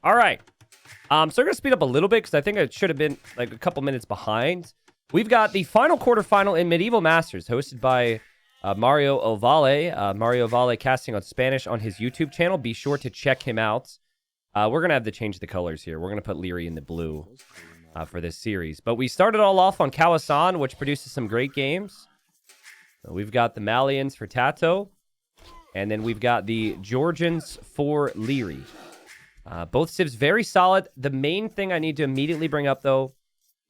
All right. So we're going to speed up a little bit because I think it should have been like a couple minutes behind. We've got the final quarterfinal in Medieval Masters hosted by Mario Ovalle. Mario Ovalle casting on Spanish on his YouTube channel. Be sure to check him out. We're going to have to change the colors here. We're going to put Liereyy in the blue for this series. But we started all off on Kawasan, which produces some great games. So we've got the Malians for TaToH. And then we've got the Georgians for Liereyy. Both civs very solid. The main thing I need to immediately bring up, though,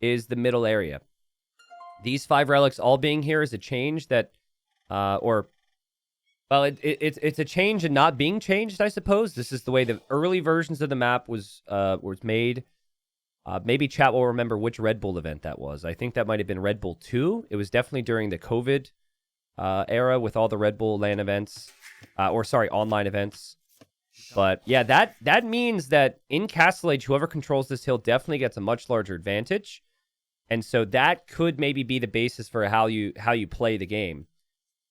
is the middle area. These 5 relics all being here is a change that, it's a change and not being changed, I suppose. This is the way the early versions of the map was made. Maybe chat will remember which Red Bull event that was. I think that might have been Red Bull 2. It was definitely during the COVID era with all the Red Bull LAN events, online events. But yeah, that means that in Castle Age, whoever controls this hill definitely gets a much larger advantage. And so that could maybe be the basis for how you play the game.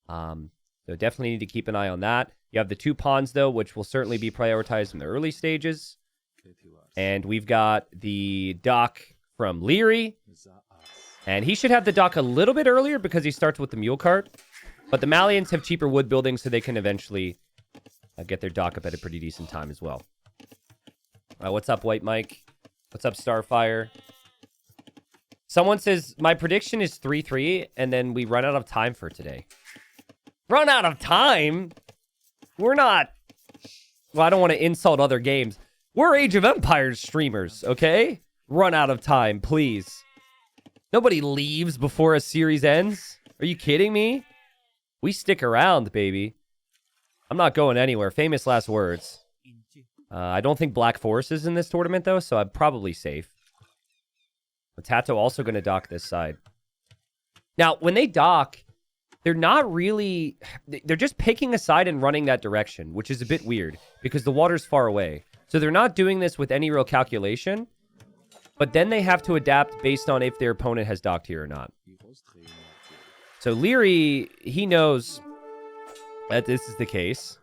So definitely need to keep an eye on that. You have the 2 pawns, though, which will certainly be prioritized in the early stages. And we've got the dock from Liereyy. And he should have the dock a little bit earlier because he starts with the mule cart. But the Malians have cheaper wood buildings, so they can eventually get their dock up at a pretty decent time as well. What's up, White Mike? What's up, Starfire? Someone says, my prediction is 3-3, and then we run out of time for today. Run out of time? We're not... Well, I don't want to insult other games. We're Age of Empires streamers, okay? Run out of time, please. Nobody leaves before a series ends. Are you kidding me? We stick around, baby. I'm not going anywhere. Famous last words. I don't think Black Forest is in this tournament, though, so I'm probably safe. But TaToH also going to dock this side. Now, when they dock, they're not really... They're just picking a side and running that direction, which is a bit weird, because the water's far away. So they're not doing this with any real calculation, but then they have to adapt based on if their opponent has docked here or not. So Liereyy, he knows that this is the case.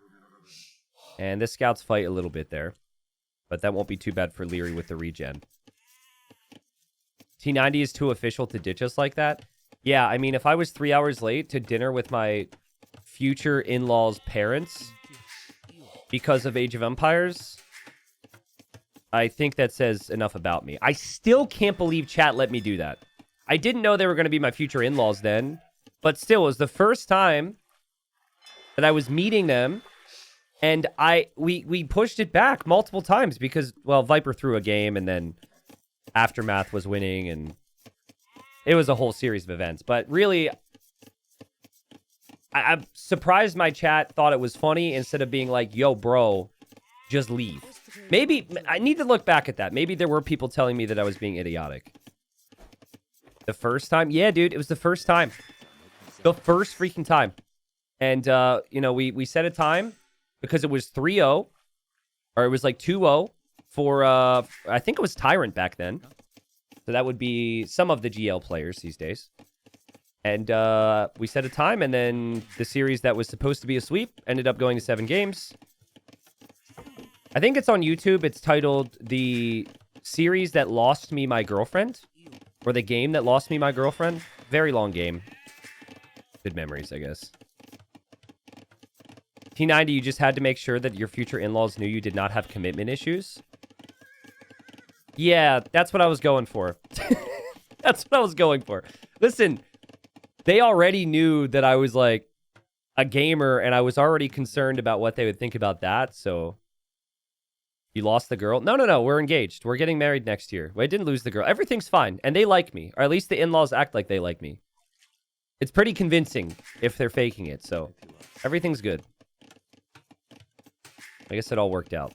And the scouts fight a little bit there. But that won't be too bad for Liereyy with the regen. T90 is too official to ditch us like that. Yeah, I mean, if I was 3 hours late to dinner with my future in-laws' parents because of Age of Empires, I think that says enough about me. I still can't believe chat let me do that. I didn't know they were going to be my future in-laws then, but still, it was the first time that I was meeting them, and we pushed it back multiple times because, well, Viper threw a game, and then Aftermath was winning, and it was a whole series of events. But really, I'm surprised my chat thought it was funny instead of being like, yo, bro, just leave. Maybe, I need to look back at that. Maybe there were people telling me that I was being idiotic. The first time? Yeah, dude, it was the first time. The first freaking time. And, we set a time because it was 3-0, or it was like 2-0 for, I think it was Tyrant back then. So that would be some of the GL players these days. And we set a time, and then the series that was supposed to be a sweep ended up going to 7 games. I think it's on YouTube. It's titled The Series That Lost Me My Girlfriend, or The Game That Lost Me My Girlfriend. Very long game. Good memories, I guess. T90, you just had to make sure that your future in-laws knew you did not have commitment issues. Yeah, that's what I was going for. That's what I was going for. Listen, they already knew that I was like a gamer, and I was already concerned about what they would think about that. So you lost the girl? No. We're engaged. We're getting married next year. Well, I didn't lose the girl. Everything's fine. And they like me, or at least the in-laws act like they like me. It's pretty convincing if they're faking it. So everything's good. I guess it all worked out.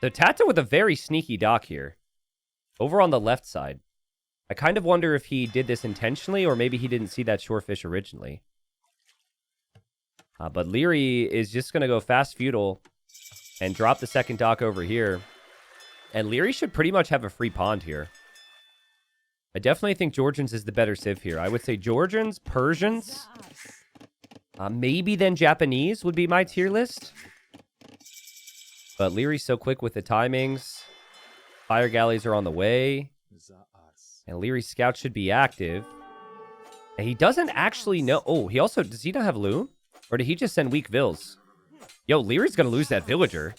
So TaToH with a very sneaky dock here. Over on the left side. I kind of wonder if he did this intentionally, or maybe he didn't see that shorefish originally. But Liereyy is just going to go fast feudal and drop the second dock over here. And Liereyy should pretty much have a free pond here. I definitely think Georgians is the better civ here. I would say Georgians, Persians, maybe then Japanese would be my tier list. But Lierey's so quick with the timings. Fire galleys are on the way. And Lierey's scout should be active. And he doesn't actually know. Oh, he also... Does he not have loom? Or did he just send weak vills? Yo, Lierey's going to lose that villager.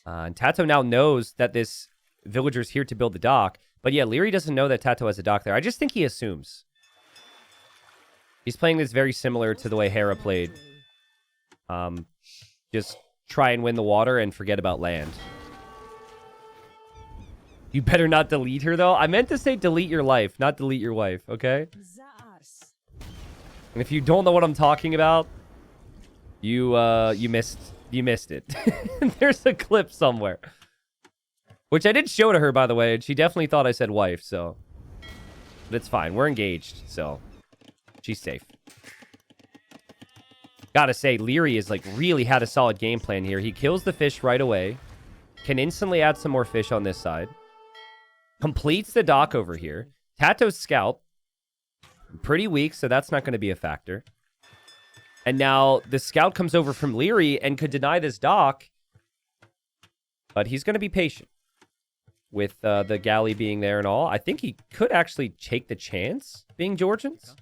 And TaToH now knows that this villager's here to build the dock. But yeah, Liereyy doesn't know that TaToH has a dock there. I just think he assumes. He's playing this very similar to the way Hera played. Just try and win the water and forget about land. You better not delete her, though. I meant to say delete your life, not delete your wife, okay? And if you don't know what I'm talking about, you missed it. There's a clip somewhere. Which I did show to her, by the way, and she definitely thought I said wife, so... But it's fine. We're engaged, so... She's safe. Gotta say, Liereyy is, like, really had a solid game plan here. He kills the fish right away. Can instantly add some more fish on this side. Completes the dock over here. TaToH's scout. Pretty weak, so that's not going to be a factor. And now the scout comes over from Liereyy and could deny this dock. But he's going to be patient. With the galley being there and all. I think he could actually take the chance, being Georgians.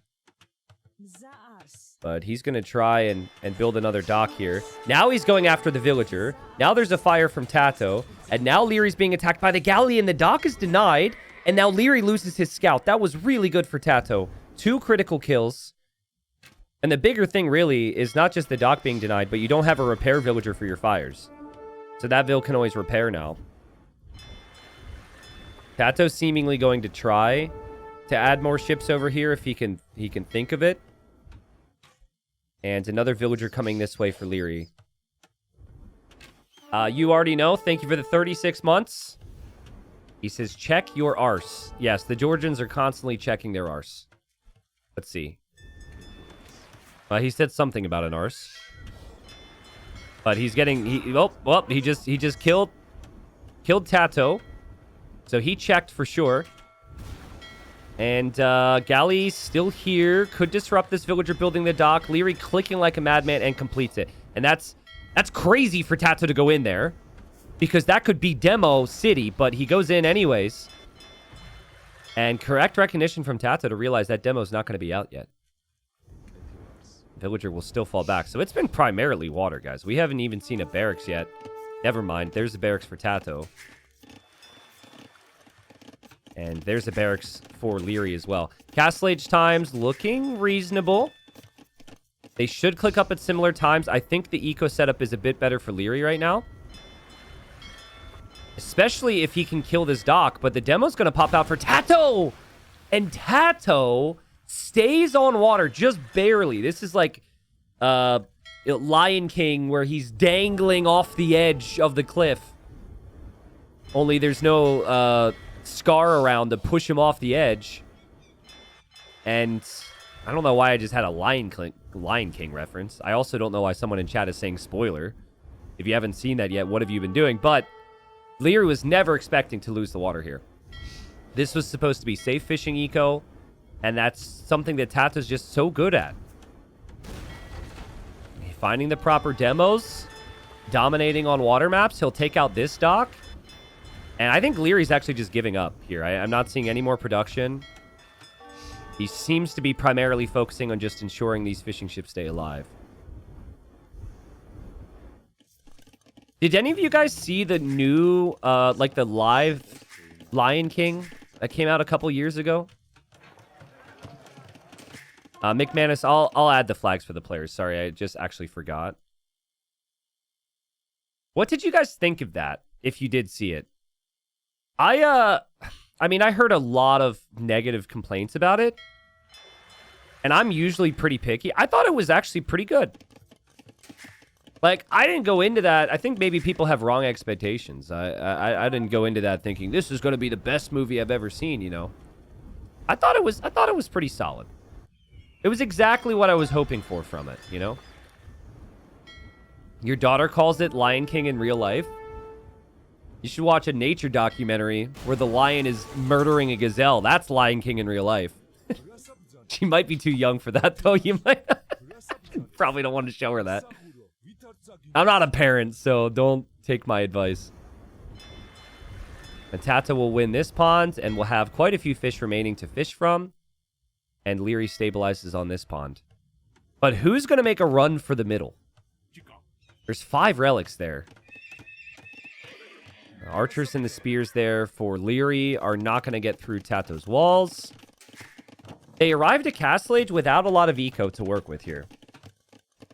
But he's going to try and build another dock here. Now he's going after the villager. Now there's a fire from TaToH. And now Lierey's being attacked by the galley, and the dock is denied. And now Liereyy loses his scout. That was really good for TaToH. 2 critical kills. And the bigger thing, really, is not just the dock being denied, but you don't have a repair villager for your fires. So that vill can always repair now. TaToH seemingly going to try to add more ships over here if he can think of it. And another villager coming this way for Liereyy. You already know. Thank you for the 36 months. He says, check your arse. Yes, the Georgians are constantly checking their arse. Let's see. He said something about an arse. But he's getting... He just killed TaToH. So he checked for sure. And galley's still here. Could disrupt this villager building the dock. Liereyy clicking like a madman and completes it. And that's crazy for TaToH to go in there. Because that could be demo city, but he goes in anyways. And correct recognition from TaToH to realize that demo's not going to be out yet. Villager will still fall back. So it's been primarily water, guys. We haven't even seen a barracks yet. Never mind. There's a barracks for TaToH. And there's a barracks for Liereyy as well. Castle Age times looking reasonable. They should click up at similar times. I think the eco setup is a bit better for Liereyy right now. Especially if he can kill this dock. But the demo's going to pop out for TaToH. And TaToH stays on water just barely. This is like Lion King where he's dangling off the edge of the cliff. Only there's no... scar around to push him off the edge. And I don't know why I just had a Lion King reference. I also don't know why someone in chat is saying spoiler. If you haven't seen that yet, what have you been doing? But Liereyy was never expecting to lose the water here. This was supposed to be safe fishing eco, and that's something that TaToH's just so good at. Finding the proper demos, dominating on water maps. He'll take out this dock. And I think Lierey's actually just giving up here. I'm not seeing any more production. He seems to be primarily focusing on just ensuring these fishing ships stay alive. Did any of you guys see the new, like the live Lion King that came out a couple years ago? McManus, I'll add the flags for the players. Sorry, I just actually forgot. What did you guys think of that, if you did see it? I mean, I heard a lot of negative complaints about it. And I'm usually pretty picky. I thought it was actually pretty good. Like, I didn't go into that. I think maybe people have wrong expectations. I didn't go into that thinking this is going to be the best movie I've ever seen, you know. I thought it was pretty solid. It was exactly what I was hoping for from it, you know. Your daughter calls it Lion King in real life. You should watch a nature documentary where the lion is murdering a gazelle. That's Lion King in real life. She might be too young for that, though. You might probably don't want to show her that. I'm not a parent, so don't take my advice. And TaToH will win this pond, and we'll have quite a few fish remaining to fish from. And Liereyy stabilizes on this pond. But who's going to make a run for the middle? There's 5 relics there. The archers and the spears there for Liereyy are not going to get through TaToH's walls. They arrived at Castle Age without a lot of eco to work with here.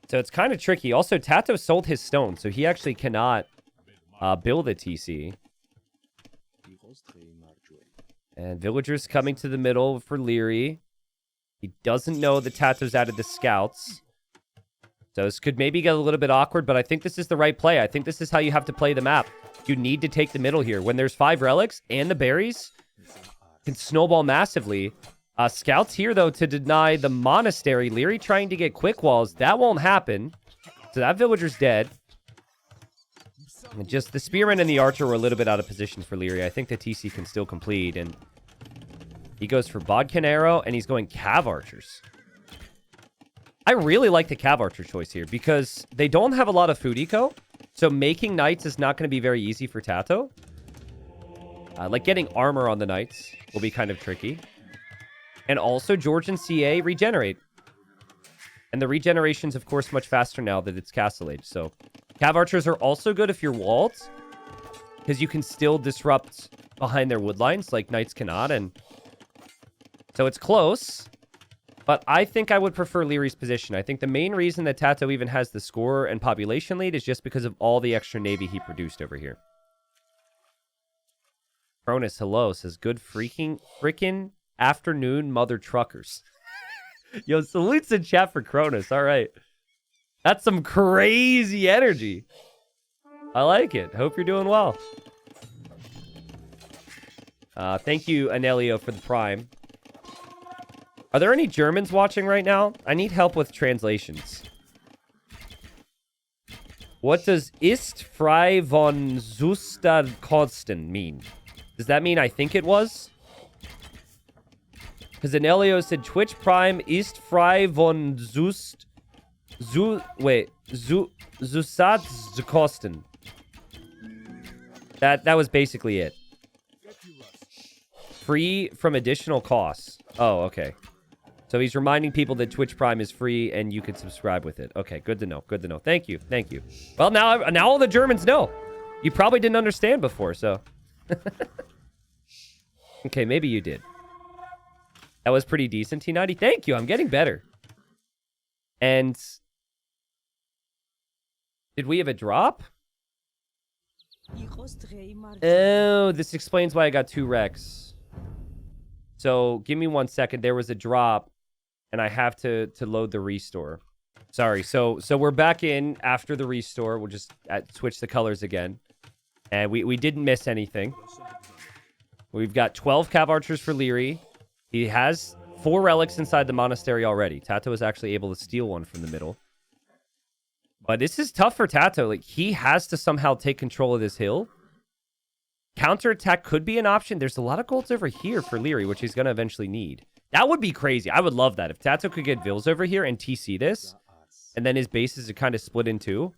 So it's kind of tricky. Also, TaToH sold his stone, so he actually cannot build a TC. And villagers coming to the middle for Liereyy. He doesn't know that TaToH's added the scouts. So this could maybe get a little bit awkward, but I think this is the right play. I think this is how you have to play the map. You need to take the middle here. When there's 5 relics and the berries, can snowball massively. Scouts here, though, to deny the monastery. Liereyy trying to get quick walls. That won't happen. So that villager's dead. And just the spearman and the archer were a little bit out of position for Liereyy. I think the TC can still complete. And he goes for Bodkin Arrow, and he's going Cav Archers. I really like the Cav Archer choice here because they don't have a lot of food eco. So making knights is not going to be very easy for TaToH. Like getting armor on the knights will be kind of tricky. And also Georgian CA regenerate. And the regeneration's, of course, much faster now that it's Castle Age. So Cav Archers are also good if you're walled, because you can still disrupt behind their wood lines like knights cannot. And so it's close. But I think I would prefer Lierey's position. I think the main reason that TaToH even has the score and population lead is just because of all the extra navy he produced over here. Cronus, hello, says good freaking afternoon, mother truckers. Yo, salutes in chat for Cronus. All right. That's some crazy energy. I like it. Hope you're doing well. Thank you, Anelio, for the prime. Are there any Germans watching right now? I need help with translations. What does ist frei von Zusterkosten mean? Does that mean I think it was? Because Anelio said Twitch Prime ist frei von Zusatzkosten. That was basically it. Free from additional costs. Oh, okay. So he's reminding people that Twitch Prime is free and you can subscribe with it. Okay, good to know. Good to know. Thank you. Thank you. Well, now all the Germans know. You probably didn't understand before, so. Okay, maybe you did. That was pretty decent, T90. Thank you. I'm getting better. And did we have a drop? Oh, this explains why I got 2 wrecks. So give me 1 second. There was a drop. And I have to load the restore. Sorry. So we're back in after the restore. We'll just switch the colors again. And we didn't miss anything. We've got 12 Cav Archers for Liereyy. He has 4 relics inside the monastery already. TaToH is actually able to steal one from the middle. But this is tough for TaToH. Like, he has to somehow take control of this hill. Counterattack could be an option. There's a lot of golds over here for Liereyy, which he's going to eventually need. That would be crazy. I would love that. If TaToH could get Vils over here and TC this, and then his bases are kind of split in 2.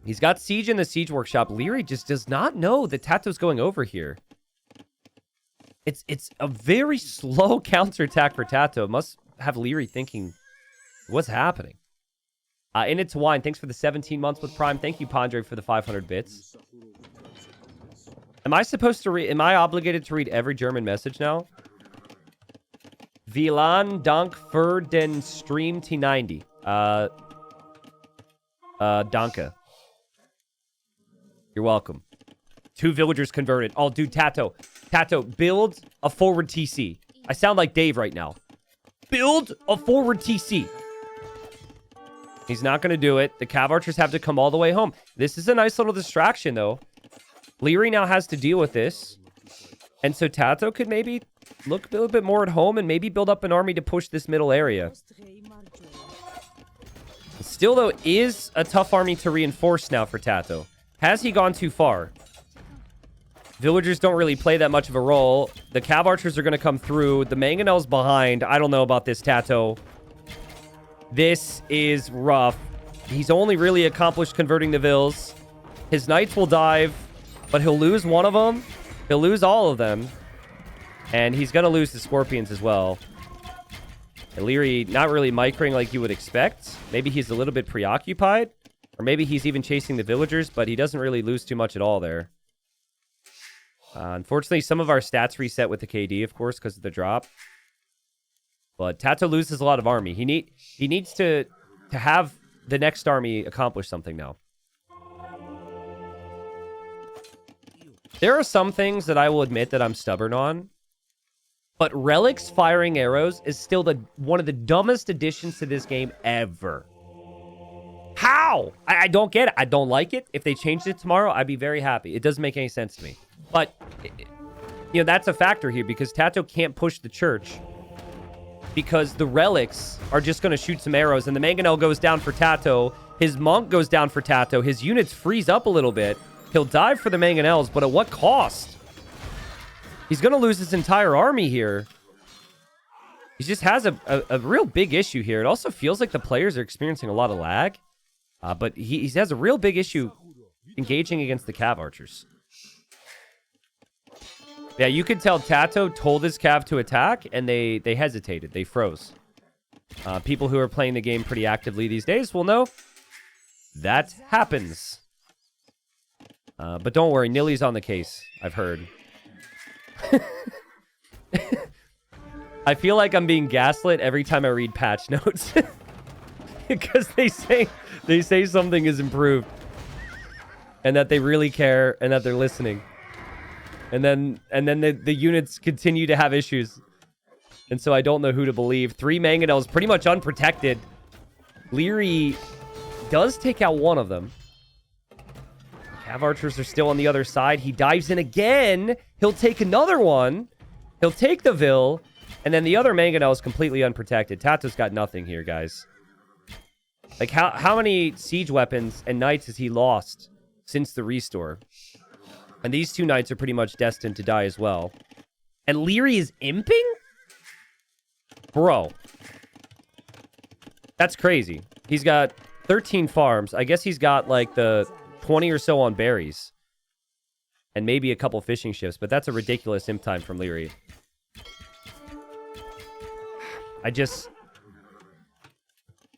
He's got Siege in the Siege Workshop. Liereyy just does not know that TaToH's going over here. It's a very slow counterattack for TaToH. Must have Liereyy thinking, what's happening? In It's Wine, thanks for the 17 months with Prime. Thank you, Pondre, for the 500 bits. Am I supposed to read... Am I obligated to read every German message now? Vielen Dank für den Stream T90. Danke. You're welcome. 2 villagers converted. Oh, dude, TaToH. TaToH, build a forward TC. I sound like Dave right now. Build a forward TC. He's not going to do it. The Cav Archers have to come all the way home. This is a nice little distraction, though. Liereyy now has to deal with this. And so TaToH could maybe look a little bit more at home and maybe build up an army to push this middle area. Still, though, is a tough army to reinforce now for TaToH. Has he gone too far? Villagers don't really play that much of a role. The Cav Archers are going to come through. The Mangonel's behind. I don't know about this, TaToH. This is rough. He's only really accomplished converting the Vills. His Knights will dive, but he'll lose one of them. He'll lose all of them. And he's going to lose the Scorpions as well. And Liereyy not really microing like you would expect. Maybe he's a little bit preoccupied. Or maybe he's even chasing the villagers, but he doesn't really lose too much at all there. Unfortunately, some of our stats reset with the KD, of course, because of the drop. But TaToH loses a lot of army. He needs to have the next army accomplish something now. There are some things that I will admit that I'm stubborn on. But Relics firing arrows is still one of the dumbest additions to this game ever. How? I don't get it. I don't like it. If they changed it tomorrow, I'd be very happy. It doesn't make any sense to me. But, you know, that's a factor here because TaToH can't push the church because the relics are just going to shoot some arrows and the Mangonel goes down for TaToH. His monk goes down for TaToH. His units freeze up a little bit. He'll dive for the Mangonels, but at what cost? He's going to lose his entire army here. He just has a real big issue here. It also feels like the players are experiencing a lot of lag. But he has a real big issue engaging against the Cav archers. Yeah, you could tell TaToH told his Cav to attack, and they hesitated. They froze. People who are playing the game pretty actively these days will know that happens. But don't worry, Nilly's on the case, I've heard. I feel like I'm being gaslit every time I read patch notes. Because they say something is improved. And that they really care and that they're listening. And then the units continue to have issues. And so I don't know who to believe. 3 Mangonels pretty much unprotected. Liereyy does take out one of them. Cav archers are still on the other side. He dives in again. He'll take another one. He'll take the Vill. And then the other Mangonel is completely unprotected. TaToH's got nothing here, guys. Like, how many siege weapons and knights has he lost since the restore? And these 2 knights are pretty much destined to die as well. And Liereyy is imping? Bro. That's crazy. He's got 13 farms. I guess he's got, like, the 20 or so on berries. And maybe a couple fishing ships. But that's a ridiculous imp time from Liereyy.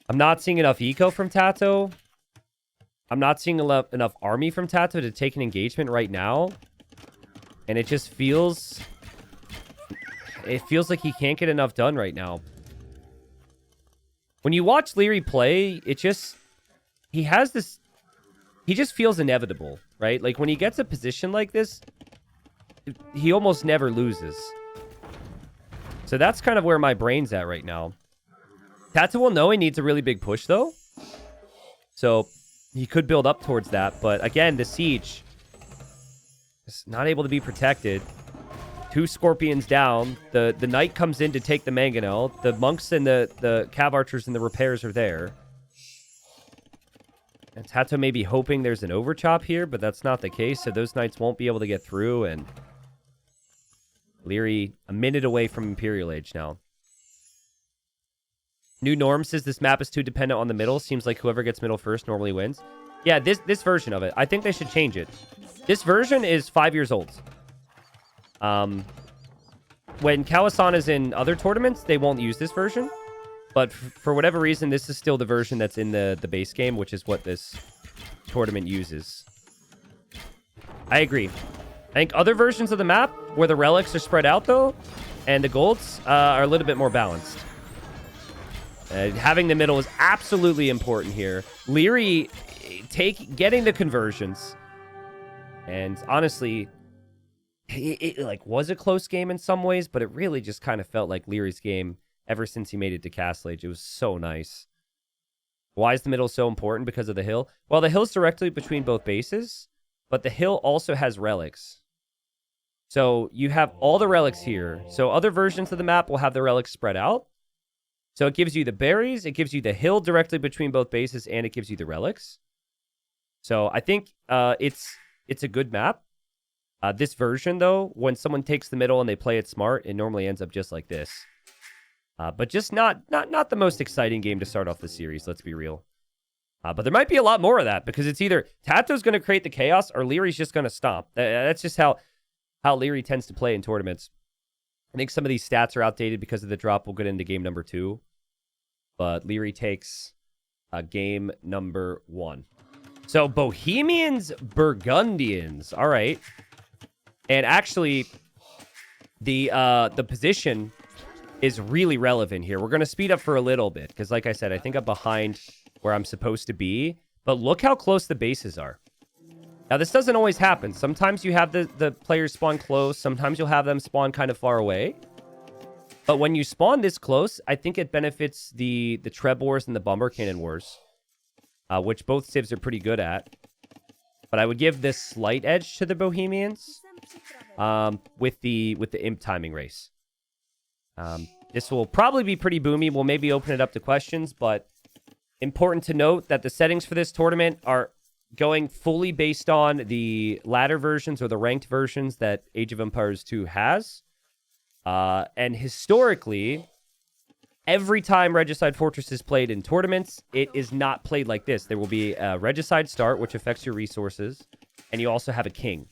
I'm not seeing enough eco from TaToH. I'm not seeing enough army from TaToH to take an engagement right now. And it just feels... It feels like he can't get enough done right now. When you watch Liereyy play, it just... He has this... He just feels inevitable, right? Like, when he gets a position like this, he almost never loses. So that's kind of where my brain's at right now. TaToH will know he needs a really big push, though. So he could build up towards that. But again, the siege is not able to be protected. 2 Scorpions down. The Knight comes in to take the Mangonel. The monks and the Cav archers and the repairs are there. And TaToH may be hoping there's an overchop here, but that's not the case. So those Knights won't be able to get through. And Liereyy a minute away from Imperial Age now. New Norm says this map is too dependent on the middle. Seems like whoever gets middle first normally wins. Yeah, this version of it. I think they should change it. This version is 5 years old. When Kawasan is in other tournaments, they won't use this version. But for whatever reason, this is still the version that's in the base game, which is what this tournament uses. I agree. I think other versions of the map, where the relics are spread out, though, and the golds are a little bit more balanced. Having the middle is absolutely important here. Liereyy getting the conversions. And honestly, it like was a close game in some ways, but it really just kind of felt like Lierey's game ever since he made it to Castle Age. It was so nice. Why is the middle so important? Because of the hill? Well, the hill's directly between both bases, but the hill also has relics. So you have all the relics here. So other versions of the map will have the relics spread out. So it gives you the berries, it gives you the hill directly between both bases, and it gives you the relics. So I think it's a good map. This version, though, when someone takes the middle and they play it smart, it normally ends up just like this. But just not the most exciting game to start off the series, let's be real. But there might be a lot more of that because it's either TaToH's going to create the chaos or Lierey's just going to stomp. That's just how Liereyy tends to play in tournaments. I think some of these stats are outdated because of the drop. We'll get into game number 2. But Liereyy takes game number 1. So Bohemians, Burgundians. All right. And actually, the position is really relevant here. We're going to speed up for a little bit because, like I said, I think I'm behind where I'm supposed to be. But look how close the bases are. Now, this doesn't always happen. Sometimes you have the players spawn close. Sometimes you'll have them spawn kind of far away. But when you spawn this close, I think it benefits the Treb Wars and the Bomber Cannon Wars, which both civs are pretty good at. But I would give this slight edge to the Bohemians with the Imp timing race. This will probably be pretty boomy. We'll maybe open it up to questions, but important to note that the settings for this tournament are going fully based on the ladder versions or the ranked versions that Age of Empires 2 has. And historically, every time Regicide Fortress is played in tournaments, it is not played like this. There will be a Regicide start, which affects your resources, and you also have a king.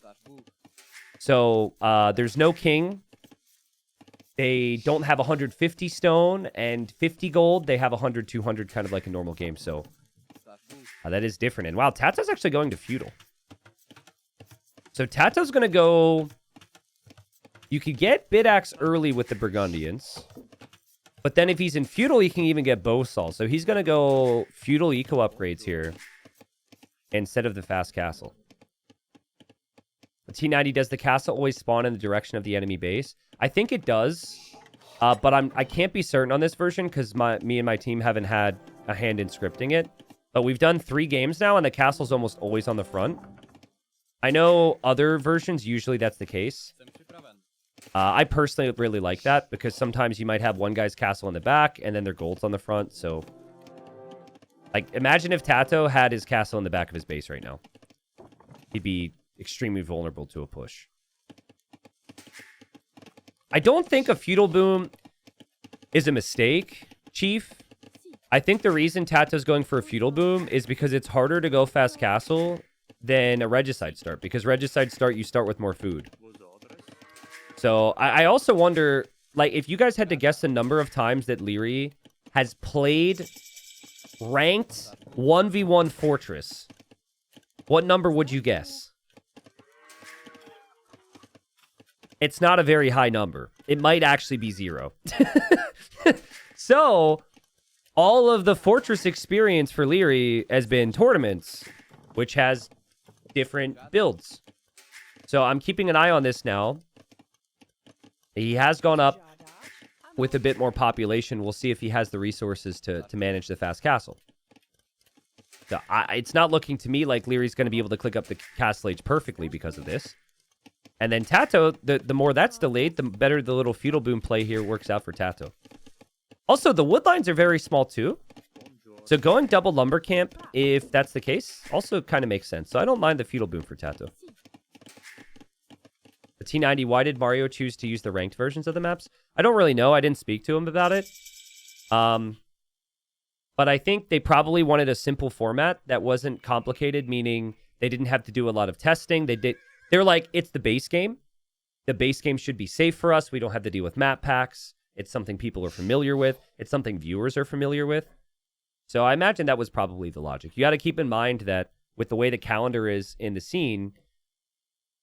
So there's no king. They don't have 150 stone and 50 gold. They have 100, 200, kind of like a normal game. So that is different. And wow, TaToH's actually going to feudal. So TaToH's going to go... You could get Bidax early with the Burgundians. But then if he's in feudal, he can even get Bowsol. So he's going to go feudal eco upgrades here instead of the fast castle. The T90, does the castle always spawn in the direction of the enemy base? I think it does. But I can't be certain on this version because me and my team haven't had a hand in scripting it. But we've done 3 games now, and the castle's almost always on the front. I know other versions, usually that's the case. I personally really like that because sometimes you might have one guy's castle in the back and then their gold's on the front. So, like, imagine if TaToH had his castle in the back of his base right now. He'd be extremely vulnerable to a push. I don't think a feudal boom is a mistake, Chief. I think the reason TaToH's going for a feudal boom is because it's harder to go fast castle than a Regicide start. Because Regicide start, you start with more food. So I also wonder, like, if you guys had to guess the number of times that Liereyy has played ranked 1v1 Fortress, what number would you guess? It's not a very high number. It might actually be 0. So, all of the Fortress experience for Liereyy has been tournaments, which has different builds. So, I'm keeping an eye on this now. He has gone up with a bit more population. We'll see if he has the resources to manage the fast castle. So it's not looking to me like Lierey's going to be able to click up the castle age perfectly because of this. And then TaToH, the more that's delayed, the better the little feudal boom play here works out for TaToH. Also, the wood lines are very small too. So going double lumber camp, if that's the case, also kind of makes sense. So I don't mind the feudal boom for TaToH. The T90, why did Mario choose to use the ranked versions of the maps? I don't really know. I didn't speak to him about it. But I think they probably wanted a simple format that wasn't complicated, meaning they didn't have to do a lot of testing. They're like, it's the base game. The base game should be safe for us. We don't have to deal with map packs. It's something people are familiar with. It's something viewers are familiar with. So I imagine that was probably the logic. You got to keep in mind that with the way the calendar is in the scene,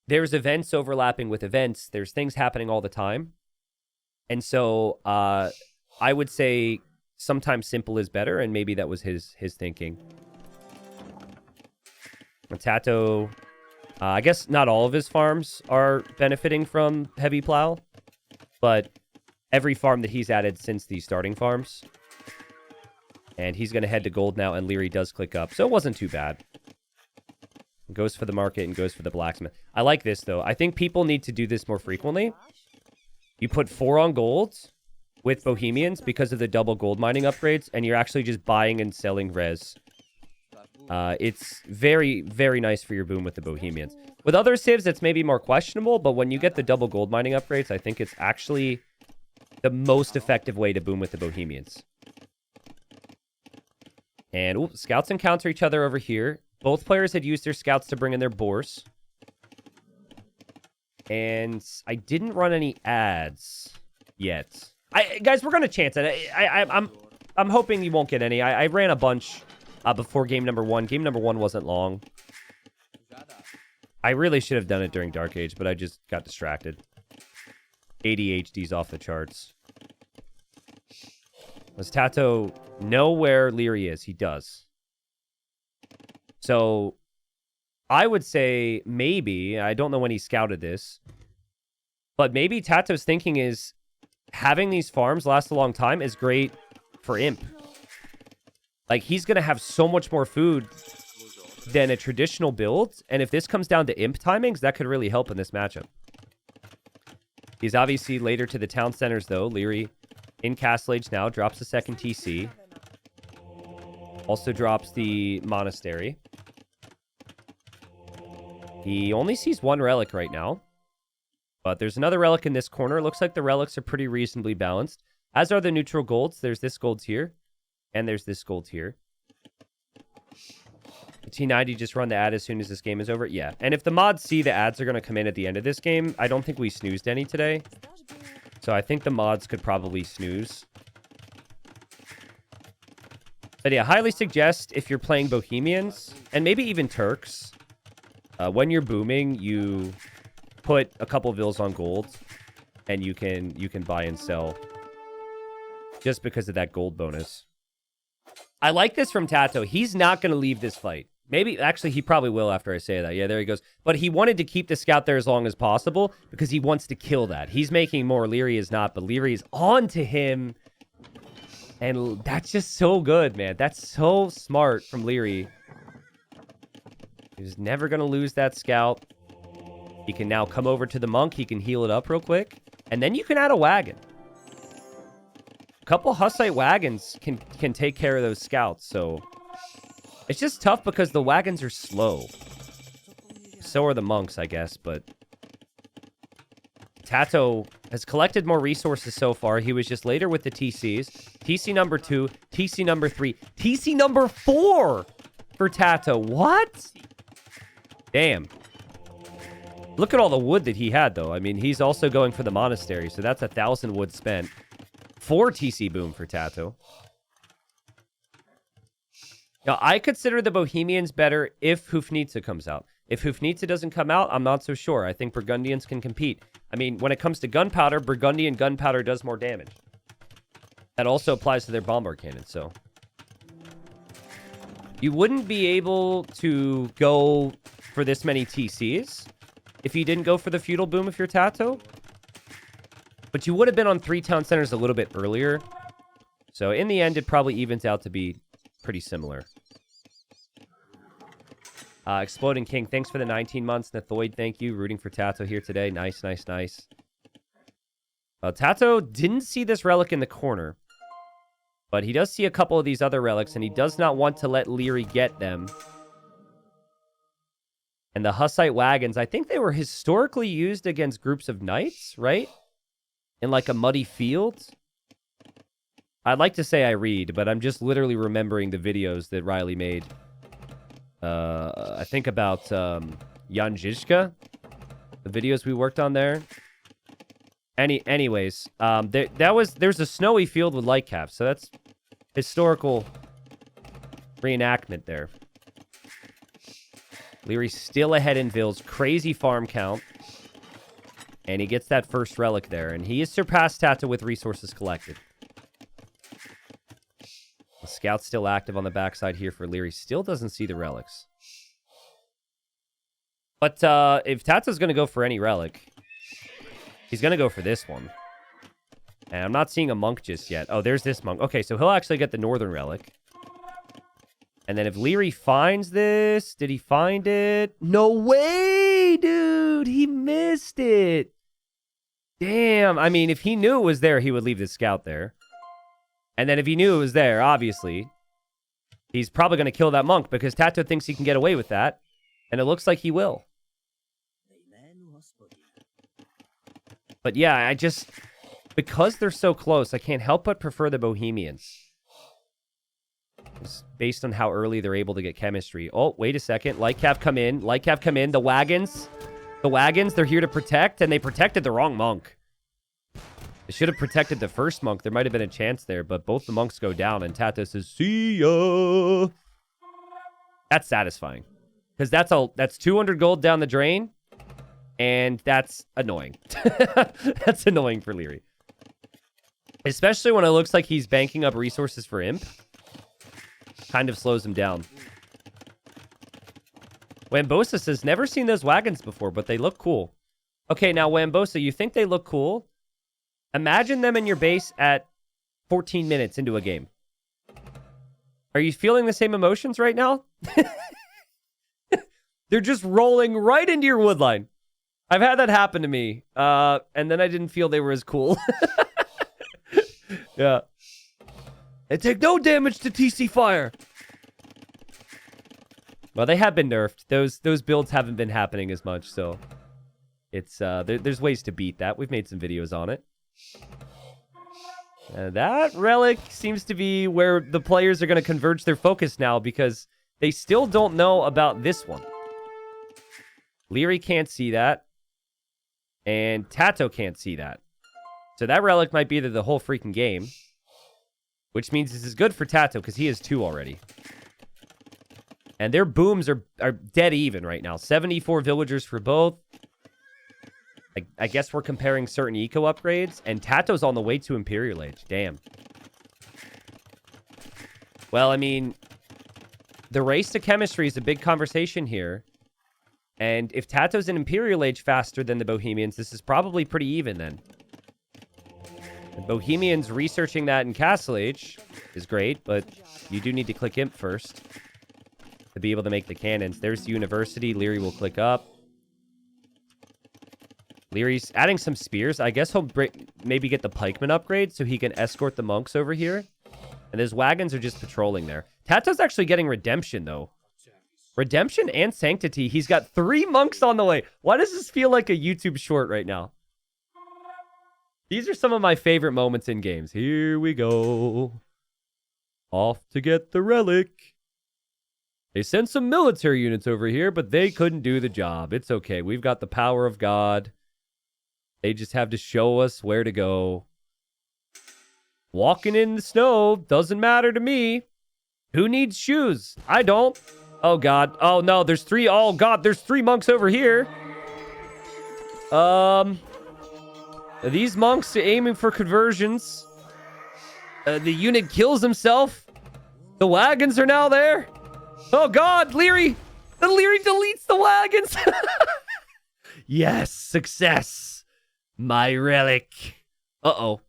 there's events overlapping with events. There's things happening all the time. And so I would say sometimes simple is better, and maybe that was his thinking. TaToH, I guess not all of his farms are benefiting from heavy plow, but every farm that he's added since the starting farms. And he's going to head to gold now, and Liereyy does click up. So it wasn't too bad. Goes for the market and goes for the blacksmith. I like this, though. I think people need to do this more frequently. You put 4 on gold with Bohemians because of the double gold mining upgrades, and you're actually just buying and selling res. It's very, very nice for your boom with the Bohemians. With other civs, it's maybe more questionable, but when you get the double gold mining upgrades, I think it's actually the most effective way to boom with the Bohemians. And scouts encounter each other over here. Both players had used their scouts to bring in their boars. And I didn't run any ads yet. Guys, we're going to chance it. I'm hoping you won't get any. I ran a bunch before game number 1. Game number 1 wasn't long. I really should have done it during Dark Age, but I just got distracted. ADHD's off the charts. Does TaToH know where Liereyy is? He does. So I would say maybe, I don't know when he scouted this, but maybe TaToH's thinking is having these farms last a long time is great for Imp. Like, he's going to have so much more food than a traditional build, and if this comes down to Imp timings, that could really help in this matchup. He's obviously later to the town centers, though. Liereyy in Castle Age now, drops a second TC. Also drops the Monastery. He only sees one relic right now. But there's another relic in this corner. It looks like the relics are pretty reasonably balanced. As are the neutral golds. There's this gold here. And there's this gold here. The T90 just run the ad as soon as this game is over? Yeah. And if the mods see the ads are going to come in at the end of this game, I don't think we snoozed any today. So I think the mods could probably snooze. But yeah, highly suggest if you're playing Bohemians, and maybe even Turks, when you're booming, you put a couple vills on gold, and you can buy and sell just because of that gold bonus. I like this from TaToH. He's not going to leave this fight. Maybe, actually, he probably will after I say that. Yeah, there he goes. But he wanted to keep the scout there as long as possible because he wants to kill that. He's making more. Liereyy is not, but Liereyy is on to him. And that's just so good, man. That's so smart from Liereyy. He's never going to lose that scout. He can now come over to the monk. He can heal it up real quick. And then you can add a wagon. A couple Hussite wagons can take care of those scouts, so... It's just tough because the wagons are slow. So are the monks, I guess, but... TaToH has collected more resources so far. He was just later with the TCs. TC number 2, TC number 3, TC number 4 for TaToH. What? Damn. Look at all the wood that he had, though. I mean, he's also going for the monastery, so that's 1,000 wood spent. 4 TC boom for TaToH. Now, I consider the Bohemians better if Hufnitsa comes out. If Hufnitsa doesn't come out, I'm not so sure. I think Burgundians can compete. I mean, when it comes to gunpowder, Burgundian gunpowder does more damage. That also applies to their bombard cannon, so... You wouldn't be able to go for this many TCs if you didn't go for the feudal boom if you're TaToH. But you would have been on 3 town centers a little bit earlier. So in the end, it probably evens out to be pretty similar. Exploding King, thanks for the 19 months. Nathoid, thank you. Rooting for TaToH here today. Nice, nice, nice. TaToH didn't see this relic in the corner. But he does see a couple of these other relics, and he does not want to let Liereyy get them. And the Hussite wagons, I think they were historically used against groups of knights, right? In like a muddy field. I'd like to say I read, but I'm just literally remembering the videos that Riley made. I think about Jan Žižka, the videos we worked on there. Anyways, there's a snowy field with light caps, so that's historical reenactment there. Liereyy still ahead in vills, crazy farm count, and he gets that first relic there, and he has surpassed TaToH with resources collected. The scout's still active on the backside here for Liereyy. Still doesn't see the relics. But if TaToH's going to go for any relic, he's going to go for this one. And I'm not seeing a monk just yet. Oh, there's this monk. Okay, so he'll actually get the northern relic. And then if Liereyy finds this... Did he find it? No way, dude! He missed it! Damn. I mean, if he knew it was there, he would leave the scout there. And then if he knew it was there, obviously, he's probably going to kill that monk because TaToH thinks he can get away with that. And it looks like he will. But yeah, I just... Because they're so close, I can't help but prefer the Bohemians. It's based on how early they're able to get chemistry. Oh, wait a second. Lightcap come in. Lightcap come in. The wagons. The wagons, they're here to protect, and they protected the wrong monk. They should have protected the first monk. There might have been a chance there, but both the monks go down, and TaToH says, see ya. That's satisfying. Because that's 200 gold down the drain, and that's annoying. That's annoying for Liereyy. Especially when it looks like he's banking up resources for Imp. Kind of slows him down. Wambosa says, never seen those wagons before, but they look cool. Okay, now, Wambosa, you think they look cool? Imagine them in your base at 14 minutes into a game. Are you feeling the same emotions right now? They're just rolling right into your woodline. I've had that happen to me, and then I didn't feel they were as cool. Yeah. They take no damage to TC fire. Well, they have been nerfed. Those builds haven't been happening as much, so it's there's ways to beat that. We've made some videos on it. That relic seems to be where the players are going to converge their focus now because they still don't know about this one. Liereyy can't see that, and TaToH can't see that. So that relic might be there the whole freaking game, which means this is good for TaToH because he has 2 already. And their booms are dead even right now. 74 villagers for both. I guess we're comparing certain eco upgrades. And TaToH's on the way to Imperial Age. Damn. Well, I mean, the race to chemistry is a big conversation here. And if TaToH's in Imperial Age faster than the Bohemians, this is probably pretty even then. The Bohemians researching that in Castle Age is great, but you do need to click Imp first to be able to make the cannons. There's the University. Liereyy will click up. Lierey's adding some spears. I guess he'll maybe get the pikeman upgrade so he can escort the monks over here. And his wagons are just patrolling there. TaToH's actually getting redemption, though. Redemption and sanctity. He's got 3 monks on the way. Why does this feel like a YouTube short right now? These are some of my favorite moments in games. Here we go. Off to get the relic. They sent some military units over here, but they couldn't do the job. It's okay. We've got the power of God. They just have to show us where to go. Walking in the snow doesn't matter to me. Who needs shoes? I don't. Oh, God. Oh, no. There's 3. Oh, God. There's 3 monks over here. These monks are aiming for conversions. The unit kills himself. The wagons are now there. Oh, God. Liereyy. The Liereyy deletes the wagons. Yes. Success. My relic. Uh-oh.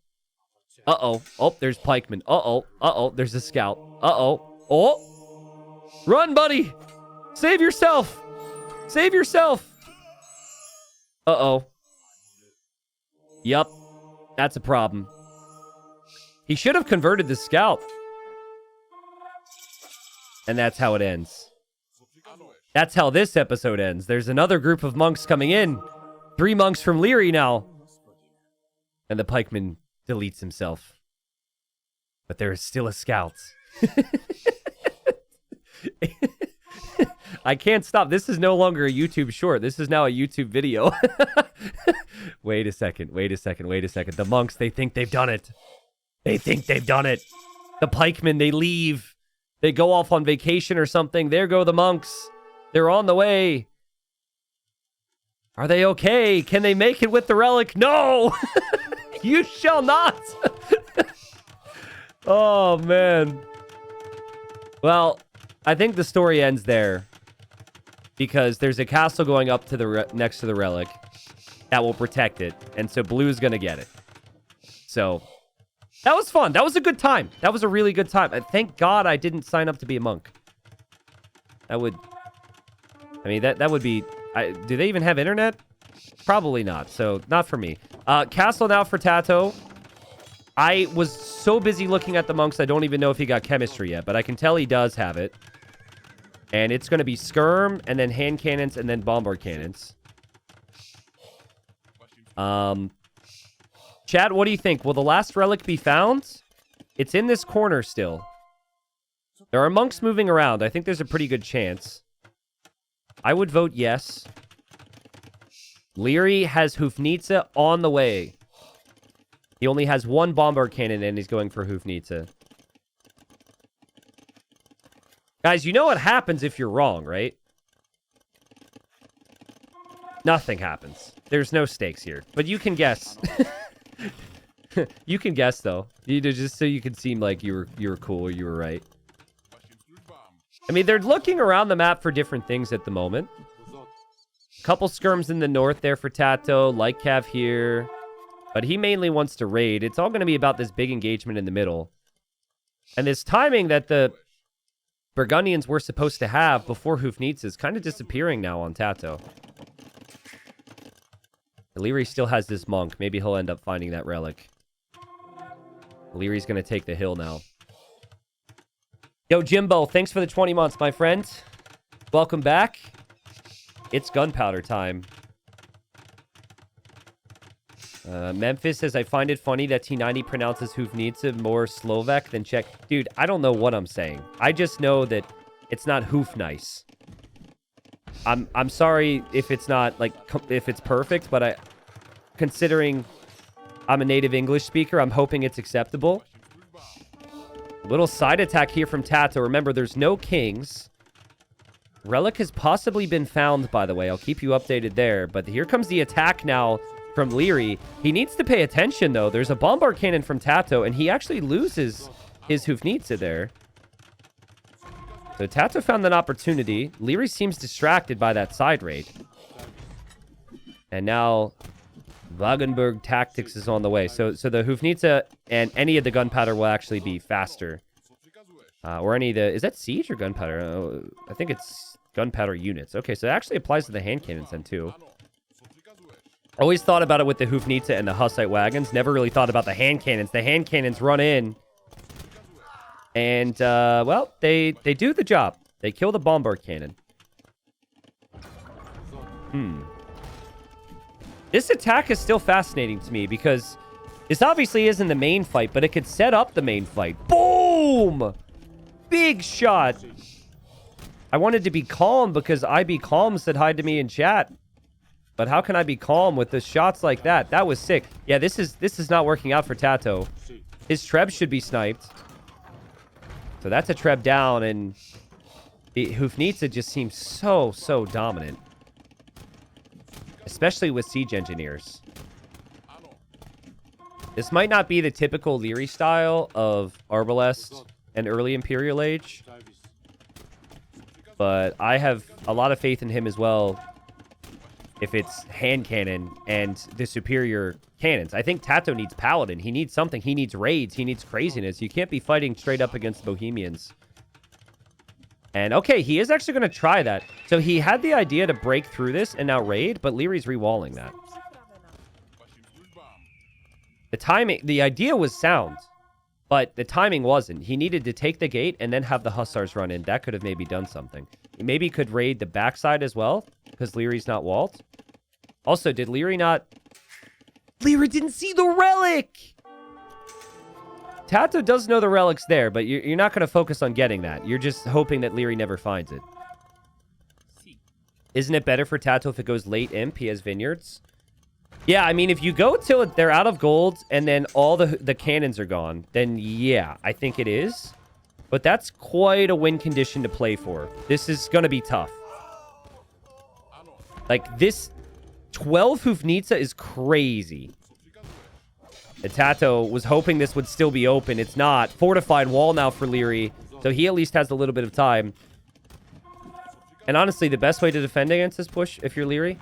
Uh-oh. Oh, there's pikemen. Uh-oh. Uh-oh. There's a scout. Uh-oh. Oh. Run, buddy. Save yourself. Save yourself. Uh-oh. Yup. That's a problem. He should have converted the scout. And that's how it ends. That's how this episode ends. There's another group of monks coming in. 3 monks from Liereyy now. And the pikeman deletes himself. But there is still a scout. I can't stop. This is no longer a YouTube short. This is now a YouTube video. Wait a second. Wait a second. Wait a second. The monks, they think they've done it. They think they've done it. The pikemen, they leave. They go off on vacation or something. There go the monks. They're on the way. Are they okay? Can they make it with the relic? No! You shall not! Oh, man. Well, I think the story ends there. Because there's a castle going up to the next to the relic that will protect it. And so Blue's going to get it. So, that was fun. That was a good time. That was a really good time. Thank God I didn't sign up to be a monk. That would... I mean, that would be... do they even have internet? Probably not. So, not for me. Castle now for TaToH. I was so busy looking at the monks, I don't even know if he got chemistry yet. But I can tell he does have it. And it's going to be skirm, and then hand cannons, and then bombard cannons. Chat, what do you think? Will the last relic be found? It's in this corner still. There are monks moving around. I think there's a pretty good chance. I would vote yes. Liereyy has Hufnitsa on the way. He only has one bombard cannon, and he's going for Hufnitsa. Guys, you know what happens if you're wrong, right? Nothing happens. There's no stakes here. But you can guess. You can guess, though. Just so you can seem like you were cool or you were right. I mean, they're looking around the map for different things at the moment. Couple skirms in the north there for TaToH. Light Cav here. But he mainly wants to raid. It's all going to be about this big engagement in the middle. And this timing that the Burgundians were supposed to have before Hufnitsa is kind of disappearing now on TaToH. Liereyy still has this monk. Maybe he'll end up finding that relic. Lierey's going to take the hill now. Yo, Jimbo, thanks for the 20 months, my friend. Welcome back. It's gunpowder time. Memphis says, I find it funny that T90 pronounces Hufnitsa more Slovak than Czech. Dude, I don't know what I'm saying. I just know that it's not hoof nice. I'm sorry if it's not, like, if it's perfect, but considering I'm a native English speaker, I'm hoping it's acceptable. Little side attack here from TaToH. Remember, there's no kings. Relic has possibly been found, by the way. I'll keep you updated there. But here comes the attack now from Liereyy. He needs to pay attention, though. There's a bombard cannon from TaToH, and he actually loses his Hufnitsa there. So TaToH found an opportunity. Liereyy seems distracted by that side raid. And now Wagenburg Tactics is on the way. So the Hufnitsa and any of the gunpowder will actually be faster. Or any of the... Is that siege or gunpowder? I think it's gunpowder units. Okay, so it actually applies to the hand cannons then, too. Always thought about it with the Hufnitsa and the Hussite wagons. Never really thought about the hand cannons. The hand cannons run in. And, well, they do the job. They kill the bombard cannon. This attack is still fascinating to me because this obviously isn't the main fight, but it could set up the main fight. Boom! Big shot. I wanted to be calm because I Be Calm said hi to me in chat. But how can I be calm with the shots like that? That was sick. Yeah, this is not working out for TaToH. His Treb should be sniped. So that's a Treb down, and the Hufnitsa just seems so dominant. Especially with siege engineers. This might not be the typical Liereyy style of Arbalest and early Imperial Age. But I have a lot of faith in him as well if it's hand cannon and the superior cannons. I think TaToH needs Paladin. He needs something. He needs raids. He needs craziness. You can't be fighting straight up against Bohemians. And okay, he is actually going to try that. So he had the idea to break through this and now raid, but Lierey's rewalling that. The timing, the idea was sound, but the timing wasn't. He needed to take the gate and then have the Hussars run in. That could have maybe done something. He maybe could raid the backside as well, because Lierey's not walled. Also, did Liereyy not... Liereyy didn't see the relic! TaToH does know the relic's there, but you're not going to focus on getting that. You're just hoping that Liereyy never finds it. Isn't it better for TaToH if it goes late imp? He has vineyards. Yeah, I mean, if you go till they're out of gold and then all the cannons are gone, then yeah, I think it is. But that's quite a win condition to play for. This is going to be tough. Like, this 12 Hufnitsa is crazy. The TaToH was hoping this would still be open. It's not. Fortified wall now for Liereyy. So he at least has a little bit of time. And honestly, the best way to defend against this push, if you're Liereyy,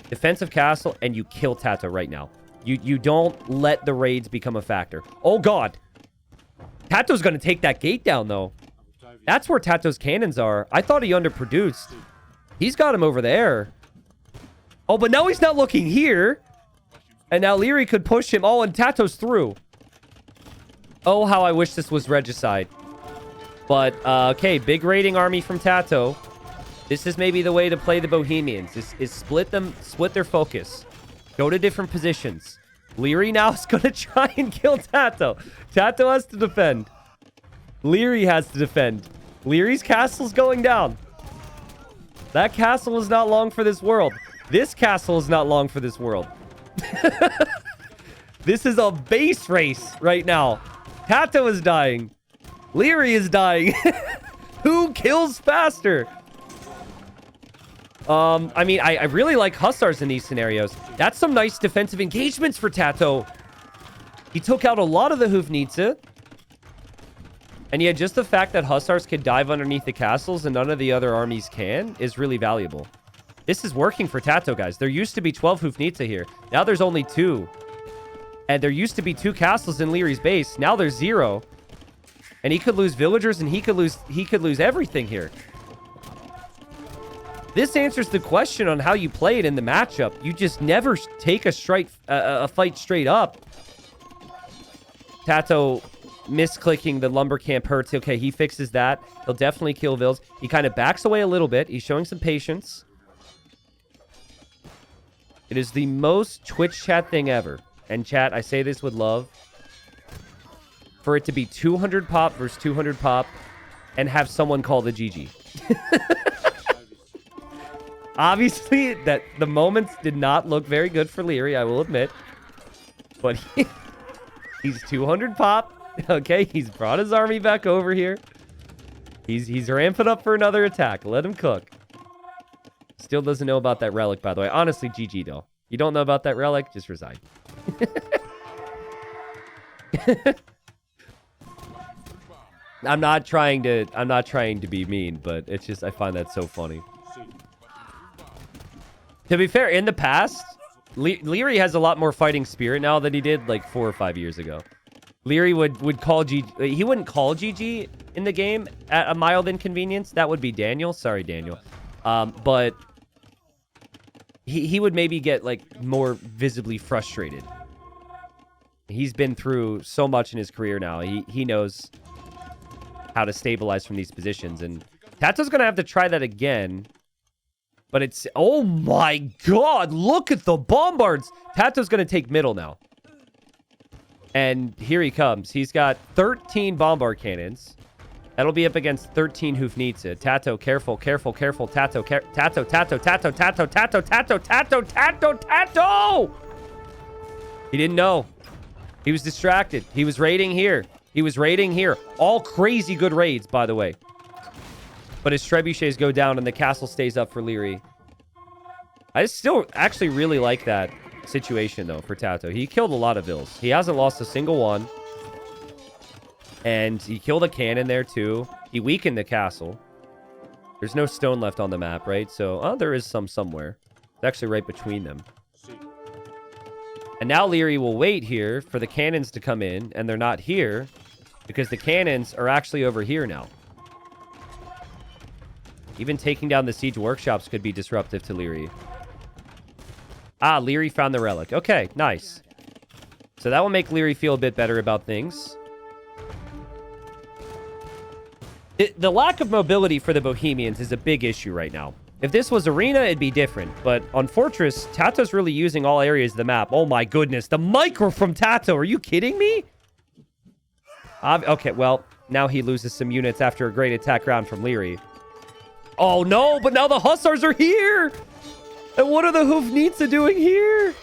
defensive castle, and you kill TaToH right now. You don't let the raids become a factor. Oh, God. TaToH's going to take that gate down, though. That's where TaToH's cannons are. I thought he underproduced. He's got him over there. Oh, but now he's not looking here. And now Liereyy could push him. Oh, and TaToH's through. Oh, how I wish this was regicide. But, okay, big raiding army from TaToH. This is maybe the way to play the Bohemians. Is split their focus. Go to different positions. Liereyy now is going to try and kill TaToH. TaToH has to defend. Liereyy has to defend. Lierey's castle's going down. That castle is not long for this world. This castle is not long for this world. This is a base race right now. TaToH is dying. Liereyy is dying. Who kills faster? I mean, I really like Hussars in these scenarios. That's some nice defensive engagements for TaToH. He took out a lot of the Hufnitze. And yet, just the fact that Hussars can dive underneath the castles and none of the other armies can is really valuable. This is working for TaToH, guys. There used to be 12 Hufnitze here. Now there's only 2. And there used to be 2 castles in Lierey's base. Now there's 0. And he could lose villagers and he could lose everything here. This answers the question on how you play it in the matchup. You just never take a fight straight up. TaToH misclicking the lumber camp hurts. Okay, he fixes that. He'll definitely kill Vils. He kind of backs away a little bit. He's showing some patience. It is the most Twitch chat thing ever. And chat, I say this with love. For it to be 200 pop versus 200 pop and have someone call the GG. Obviously, that the moments did not look very good for Liereyy, I will admit. But he's 200 pop. Okay, he's brought his army back over here. He's ramping up for another attack. Let him cook. Still doesn't know about that relic, by the way. Honestly, GG, though. You don't know about that relic? Just resign. I'm not trying to be mean, but it's just, I find that so funny. To be fair, in the past, Liereyy has a lot more fighting spirit now than he did like 4 or 5 years ago. Liereyy would call GG. He wouldn't call GG in the game at a mild inconvenience. That would be Daniel. Sorry, Daniel. But he would maybe get like more visibly frustrated. He's been through so much in his career now. He knows how to stabilize from these positions. And TaToH's going to have to try that again. But it's... Oh my god! Look at the bombards! TaToH's going to take middle now. And here he comes. He's got 13 bombard cannons. That'll be up against 13 Hufnitze. TaToH, careful, careful, careful. TaToH, TaToH, TaToH, TaToH, TaToH, TaToH, TaToH, TaToH, TaToH! He didn't know. He was distracted. He was raiding here. He was raiding here. All crazy good raids, by the way. But his trebuchets go down and the castle stays up for Liereyy. I still actually really like that situation, though, for TaToH. He killed a lot of Vils. He hasn't lost a single one. And he killed a cannon there, too. He weakened the castle. There's no stone left on the map, right? So, oh, there is some somewhere. It's actually right between them. And now Liereyy will wait here for the cannons to come in, and they're not here because the cannons are actually over here now. Even taking down the siege workshops could be disruptive to Liereyy. Ah, Liereyy found the relic. Okay, nice. So that will make Liereyy feel a bit better about things. The lack of mobility for the Bohemians is a big issue right now. If this was Arena, it'd be different. But on Fortress, TaToH's really using all areas of the map. Oh my goodness, the micro from TaToH. Are you kidding me? Okay, well, now he loses some units after a great attack round from Liereyy. Oh no, but now the Hussars are here! And what are the Hufnitze doing here?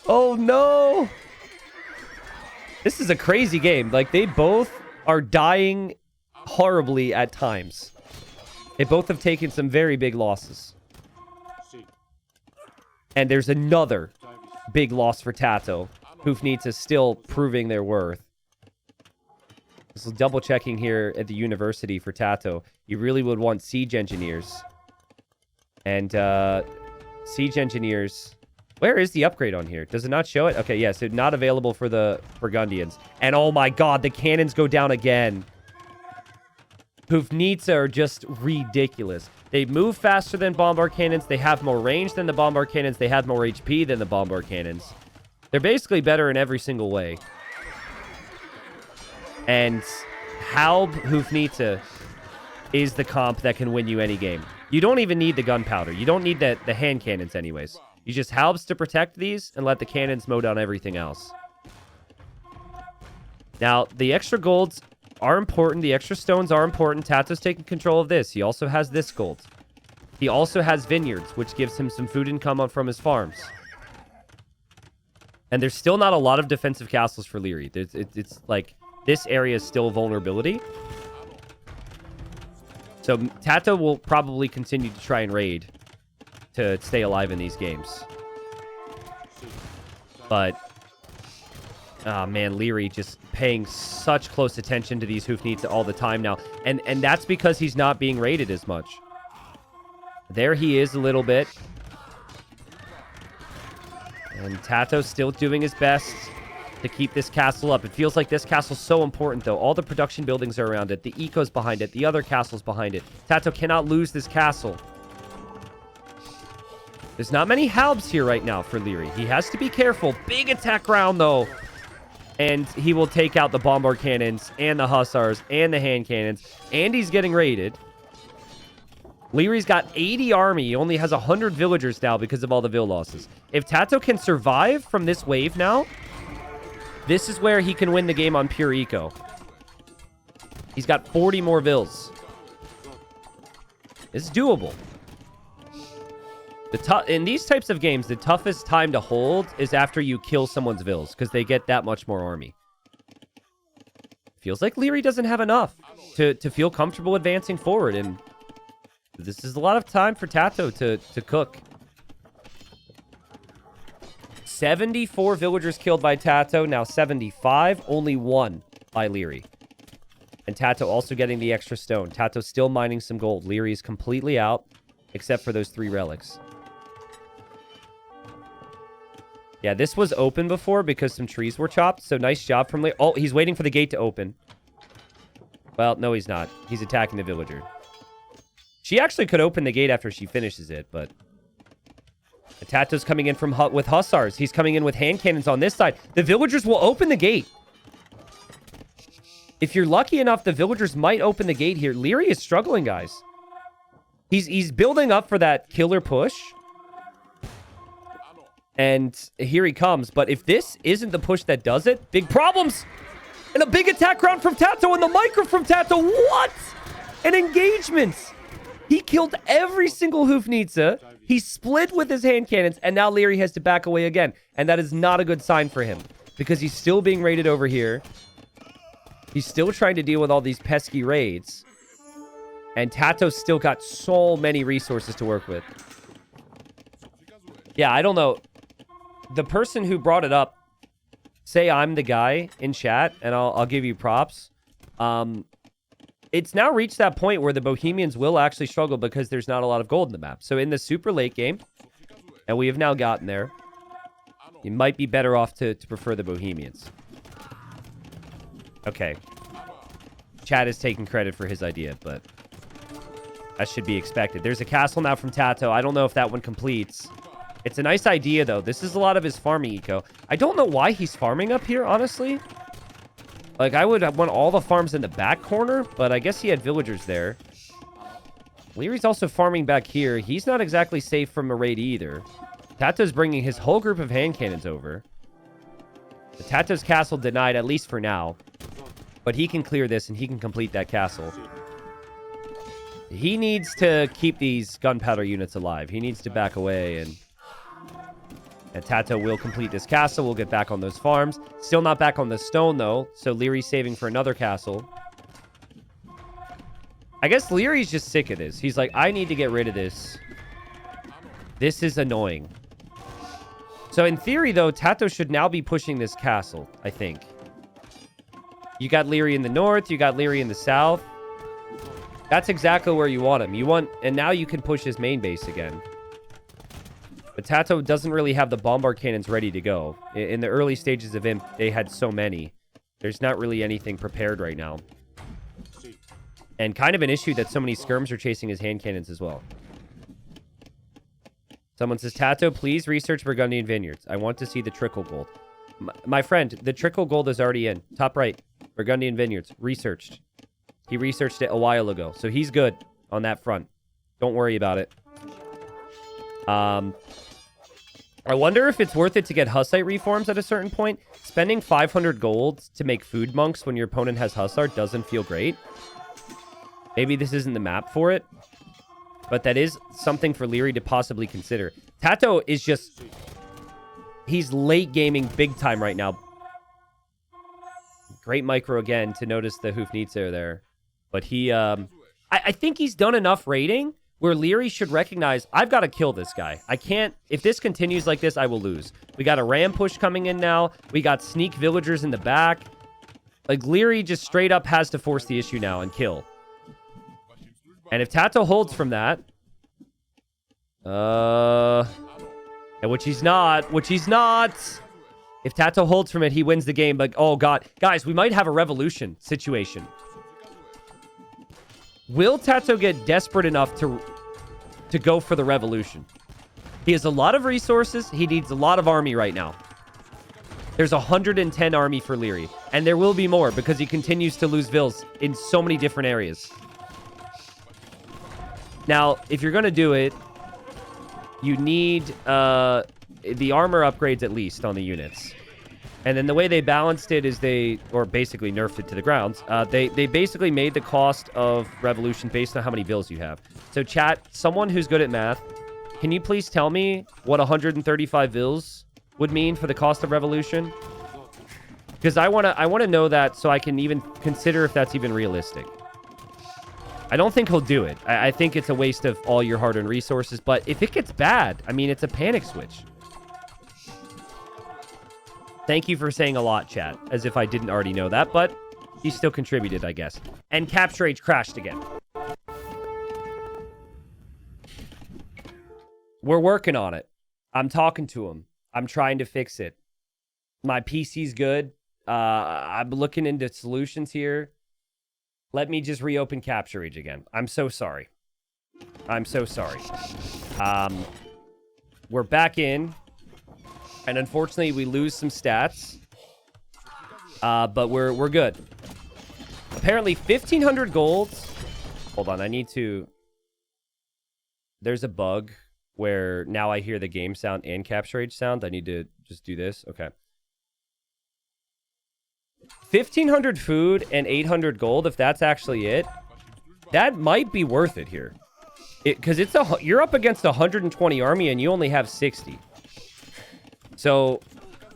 Oh no! This is a crazy game. Like, they both are dying horribly at times. They both have taken some very big losses. And there's another big loss for TaToH. Hufnitze still proving their worth. This is double checking here at the university for TaToH. You really would want siege engineers. And siege engineers... Where is the upgrade on here? Does it not show it? Okay, yes, it's not available for the Burgundians. And oh my god, the cannons go down again. Hufnitze are just ridiculous. They move faster than bombard cannons. They have more range than the bombard cannons. They have more HP than the bombard cannons. They're basically better in every single way. And Halb Hufnitze is the comp that can win you any game. You don't even need the gunpowder. You don't need the hand cannons anyways. You just Halbs to protect these and let the cannons mow down everything else. Now, the extra golds are important. The extra stones are important. TaToH's taking control of this. He also has this gold. He also has vineyards, which gives him some food income from his farms. And there's still not a lot of defensive castles for Liereyy. It's like, this area is still a vulnerability. So TaToH will probably continue to try and raid to stay alive in these games. But, oh man, Liereyy just paying such close attention to these Hoofneats all the time now. And that's because he's not being raided as much. There he is a little bit. And TaToH's still doing his best to keep this castle up. It feels like this castle's so important, though. All the production buildings are around it. The eco's behind it. The other castle's behind it. TaToH cannot lose this castle. There's not many halbs here right now for Liereyy. He has to be careful. Big attack round, though. And he will take out the bombard cannons and the hussars and the hand cannons. And he's getting raided. Lierey's got 80 army. He only has 100 villagers now because of all the vill losses. If TaToH can survive from this wave now, this is where he can win the game on pure eco. He's got 40 more vills. It's doable. In these types of games, the toughest time to hold is after you kill someone's vills, because they get that much more army. Feels like Liereyy doesn't have enough to feel comfortable advancing forward, and this is a lot of time for TaToH to cook. 74 villagers killed by TaToH, now 75, only 1 by Liereyy. And TaToH also getting the extra stone. TaToH still mining some gold. Liereyy is completely out, except for those 3 relics. Yeah, this was open before because some trees were chopped, so nice job from Liereyy. Oh, he's waiting for the gate to open. Well, no, he's not. He's attacking the villager. She actually could open the gate after she finishes it, but TaToH's coming in with hussars. He's coming in with hand cannons on this side. The villagers will open the gate. If you're lucky enough, the villagers might open the gate here. Liereyy is struggling, guys. He's building up for that killer push. And here he comes. But if this isn't the push that does it, big problems. And a big attack round from TaToH and the micro from TaToH. What? An engagement. He killed every single Hoofnitsa. He split with his hand cannons, and now Liereyy has to back away again. And that is not a good sign for him, because he's still being raided over here. He's still trying to deal with all these pesky raids. And TaToH's still got so many resources to work with. Yeah, I don't know. The person who brought it up, say I'm the guy in chat, and I'll give you props. It's now reached that point where the Bohemians will actually struggle because there's not a lot of gold in the map. So in the super late game, and we have now gotten there, you might be better off to prefer the Bohemians. Okay. Chad is taking credit for his idea, but that should be expected. There's a castle now from TaToH. I don't know if that one completes. It's a nice idea, though. This is a lot of his farming eco. I don't know why he's farming up here, honestly. Like, I would want all the farms in the back corner, but I guess he had villagers there. Lierey's also farming back here. He's not exactly safe from a raid either. TaToH's bringing his whole group of hand cannons over. The TaToH's castle denied, at least for now. But he can clear this, and he can complete that castle. He needs to keep these gunpowder units alive. He needs to back away, and TaToH will complete this castle. We'll get back on those farms. Still not back on the stone, though. So Lierey's saving for another castle. I guess Lierey's just sick of this. He's like, I need to get rid of this. This is annoying. So in theory, though, TaToH should now be pushing this castle, I think. You got Liereyy in the north. You got Liereyy in the south. That's exactly where you want him. And now you can push his main base again. But TaToH doesn't really have the bombard cannons ready to go. In the early stages of Imp, they had so many. There's not really anything prepared right now. And kind of an issue that so many skirms are chasing his hand cannons as well. Someone says, TaToH, please research Burgundian vineyards. I want to see the trickle gold. My friend, the trickle gold is already in. Top right. Burgundian vineyards. Researched. He researched it a while ago. So he's good on that front. Don't worry about it. I wonder if it's worth it to get Hussite reforms at a certain point. Spending 500 gold to make food monks when your opponent has Hussite doesn't feel great. Maybe this isn't the map for it. But that is something for Liereyy to possibly consider. TaToH is just... He's late gaming big time right now. Great micro again to notice the Hoofnitzer there. But he... I think he's done enough raiding where Liereyy should recognize, I've got to kill this guy. I can't... If this continues like this, I will lose. We got a ram push coming in now. We got sneak villagers in the back. Like, Liereyy just straight up has to force the issue now and kill. And if TaToH holds from that... which he's not. If TaToH holds from it, he wins the game. But, oh, God. Guys, we might have a revolution situation. Will TaToH get desperate enough to go for the revolution? He has a lot of resources. He needs a lot of army right now. There's 110 army for Liereyy. And there will be more because he continues to lose vills in so many different areas. Now, if you're going to do it, you need the armor upgrades at least on the units. And then the way they balanced it is or basically nerfed it to the ground. They basically made the cost of revolution based on how many vills you have. So chat, someone who's good at math, can you please tell me what 135 vills would mean for the cost of revolution? Because I want to know that so I can even consider if that's even realistic. I don't think he'll do it. I think it's a waste of all your hard-earned resources. But if it gets bad, I mean, it's a panic switch. Thank you for saying a lot, chat. As if I didn't already know that, but he still contributed, I guess. And Capture Age crashed again. We're working on it. I'm talking to him. I'm trying to fix it. My PC's good. I'm looking into solutions here. Let me just reopen Capture Age again. I'm so sorry. I'm so sorry. We're back in. And unfortunately, we lose some stats. But we're good. Apparently, 1,500 gold. Hold on, I need to... There's a bug where now I hear the game sound and Capture Age sound. I need to just do this. Okay. 1,500 food and 800 gold, if that's actually it, that might be worth it here. Because you're up against 120 army and you only have 60. So,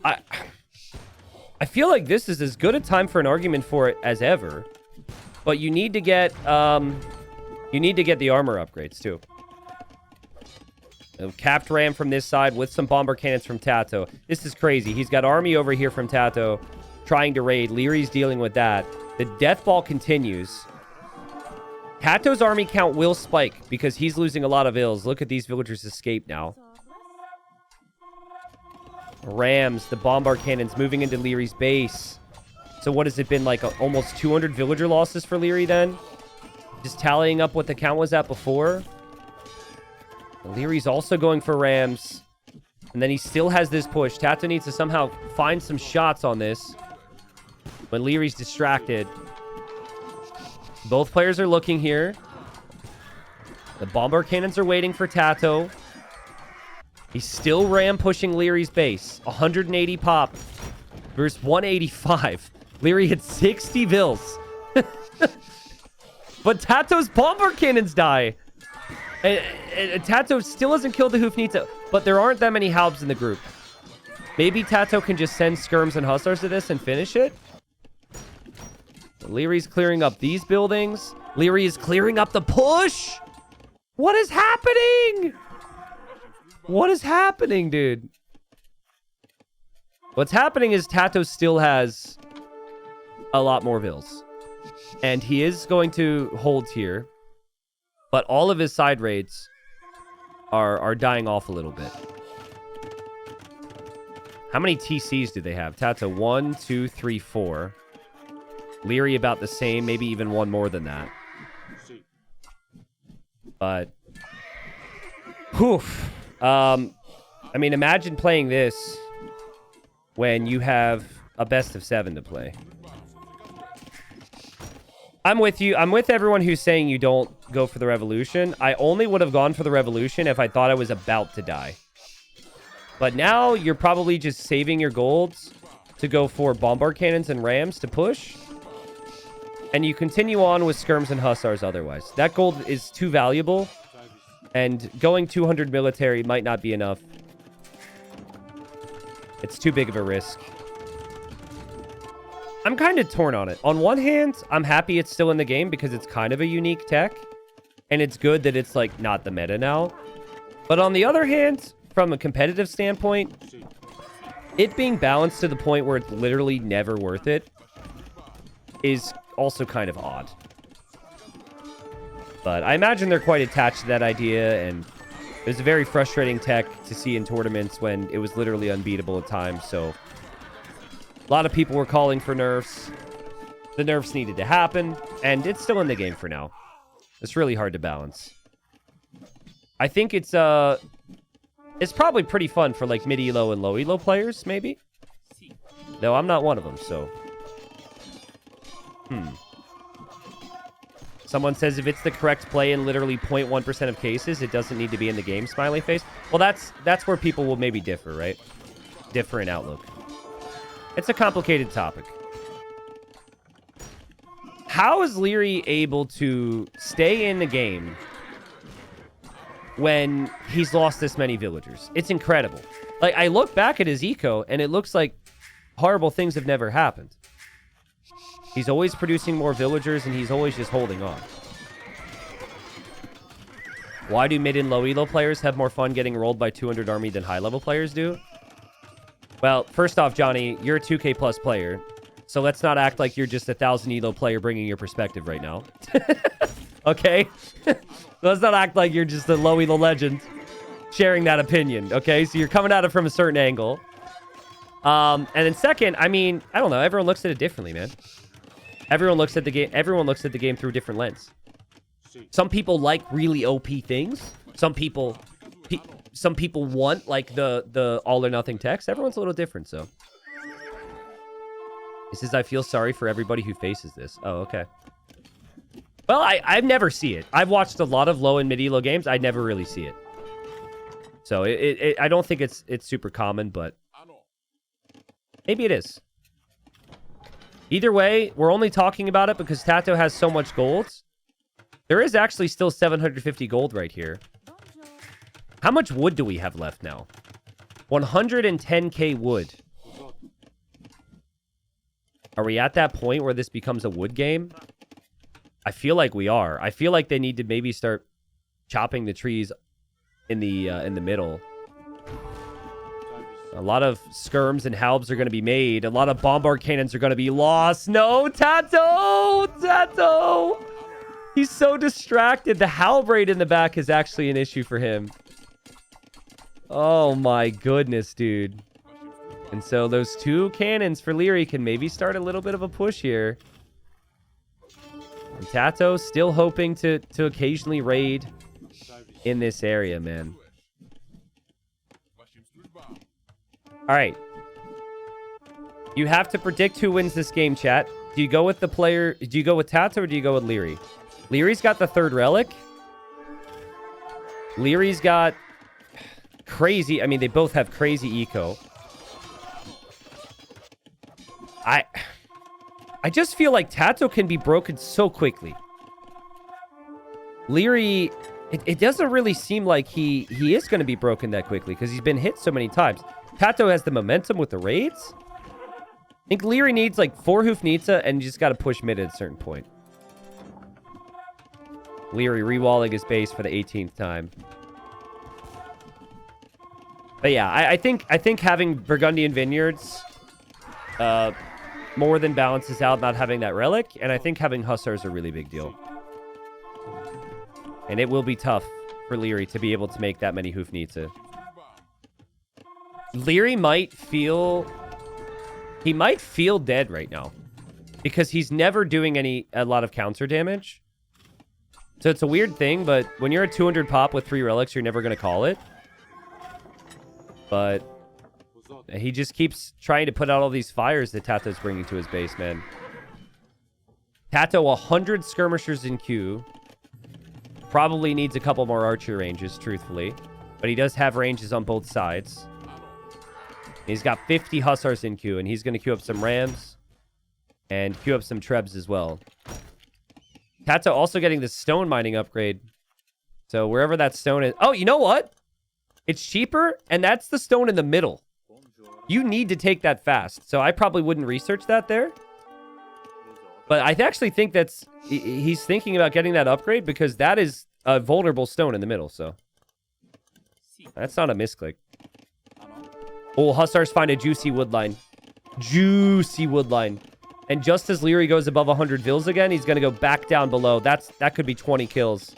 I feel like this is as good a time for an argument for it as ever. But you need to get the armor upgrades too. A capped ram from this side with some bomber cannons from TaToH. This is crazy. He's got army over here from TaToH trying to raid. Lierey's dealing with that. The death ball continues. TaToH's army count will spike because he's losing a lot of ills. Look at these villagers escape now. Rams, the bomber cannons moving into Lierey's base. So what has it been, like almost 200 villager losses for Liereyy then? Just tallying up what the count was at before. Lierey's also going for rams. And then he still has this push. TaToH needs to somehow find some shots on this. But Lierey's distracted. Both players are looking here. The bomber cannons are waiting for TaToH. He's still ram pushing Lierey's base. 180 pop versus 185. Liereyy hit 60 vills. But TaToH's bomber cannons die. And TaToH still hasn't killed the Hoofnitzer. But there aren't that many halbs in the group. Maybe TaToH can just send skirms and hussars to this and finish it. Lierey's clearing up these buildings. Liereyy is clearing up the push. What is happening? What is happening, dude? What's happening is TaToH still has a lot more vills. And he is going to hold here. But all of his side raids are dying off a little bit. How many TCs do they have? TaToH, 1, 2, 3, 4. Liereyy about the same, maybe even one more than that. But, poof. I mean, imagine playing this when you have a best of 7 to play. I'm with you. I'm with everyone who's saying you don't go for the revolution. I only would have gone for the revolution if I thought I was about to die. But now you're probably just saving your golds to go for bombard cannons and rams to push. And you continue on with skirms and hussars otherwise. That gold is too valuable. And going 200 military might not be enough. It's too big of a risk. I'm kind of torn on it. On one hand, I'm happy it's still in the game because it's kind of a unique tech. And it's good that it's, like, not the meta now. But on the other hand, from a competitive standpoint, it being balanced to the point where it's literally never worth it is also kind of odd. But I imagine they're quite attached to that idea, and it was a very frustrating tech to see in tournaments when it was literally unbeatable at times, so a lot of people were calling for nerfs. The nerfs needed to happen, and it's still in the game for now. It's really hard to balance. I think it's probably pretty fun for like mid-elo and low-elo players, maybe. Though I'm not one of them, so. Someone says if it's the correct play in literally 0.1% of cases, it doesn't need to be in the game, smiley face. Well, that's where people will maybe differ, right? Differ in outlook. It's a complicated topic. How is Liereyy able to stay in the game when he's lost this many villagers? It's incredible. Like, I look back at his eco, and it looks like horrible things have never happened. He's always producing more villagers, and he's always just holding on. Why do mid and low elo players have more fun getting rolled by 200 army than high-level players do? Well, first off, Johnny, you're a 2K plus player, so let's not act like you're just a 1,000 elo player bringing your perspective right now. Okay? Let's not act like you're just a low elo legend sharing that opinion, okay? So you're coming at it from a certain angle. And then second, I mean, I don't know. Everyone looks at it differently, man. Everyone looks at the game through a different lens. Some people like really OP things. Some people want like the all or nothing text. Everyone's a little different, so. He says, I feel sorry for everybody who faces this. Oh, okay. Well, I never see it. I've watched a lot of low and mid-elo games. I never really see it. So I don't think it's super common, but maybe it is. Either way, we're only talking about it because TaToH has so much gold. There is actually still 750 gold right here. How much wood do we have left now? 110k wood. Are we at that point where this becomes a wood game? I feel like we are. I feel like they need to maybe start chopping the trees in the middle. A lot of skirms and halbs are going to be made. A lot of bombard cannons are going to be lost. No, TaToH! TaToH! He's so distracted. The halberd in the back is actually an issue for him. Oh my goodness, dude. And so those two cannons for Liereyy can maybe start a little bit of a push here. And TaToH still hoping to occasionally raid in this area, man. All right. You have to predict who wins this game, chat. Do you go with the player? Do you go with TaToH or do you go with Liereyy? Lierey's got the third relic. Lierey's got crazy. I mean, they both have crazy eco. I just feel like TaToH can be broken so quickly. Liereyy, it doesn't really seem like he is going to be broken that quickly because he's been hit so many times. TaToH has the momentum with the raids. I think Liereyy needs like 4 Hoofnitsa and you just got to push mid at a certain point. Liereyy rewalling his base for the 18th time. But yeah, I think having Burgundian Vineyards more than balances out not having that relic, and I think having Hussar is a really big deal. And it will be tough for Liereyy to be able to make that many Hoofnitsa. Liereyy might feel... He might feel dead right now. Because he's never doing a lot of counter damage. So it's a weird thing, but when you're at 200 pop with 3 relics, you're never going to call it. But he just keeps trying to put out all these fires that TaToH's bringing to his base, man. TaToH, 100 skirmishers in queue. Probably needs a couple more archer ranges, truthfully. But he does have ranges on both sides. He's got 50 Hussars in queue, and he's going to queue up some Rams and queue up some Trebs as well. TaToH also getting the stone mining upgrade. So wherever that stone is... Oh, you know what? It's cheaper, and that's the stone in the middle. You need to take that fast. So I probably wouldn't research that there. But I actually think that's... He's thinking about getting that upgrade because that is a vulnerable stone in the middle, so... That's not a misclick. Oh, Hussars find a juicy woodline. Juicy woodline. And just as Liereyy goes above 100 vills again, he's going to go back down below. That could be 20 kills.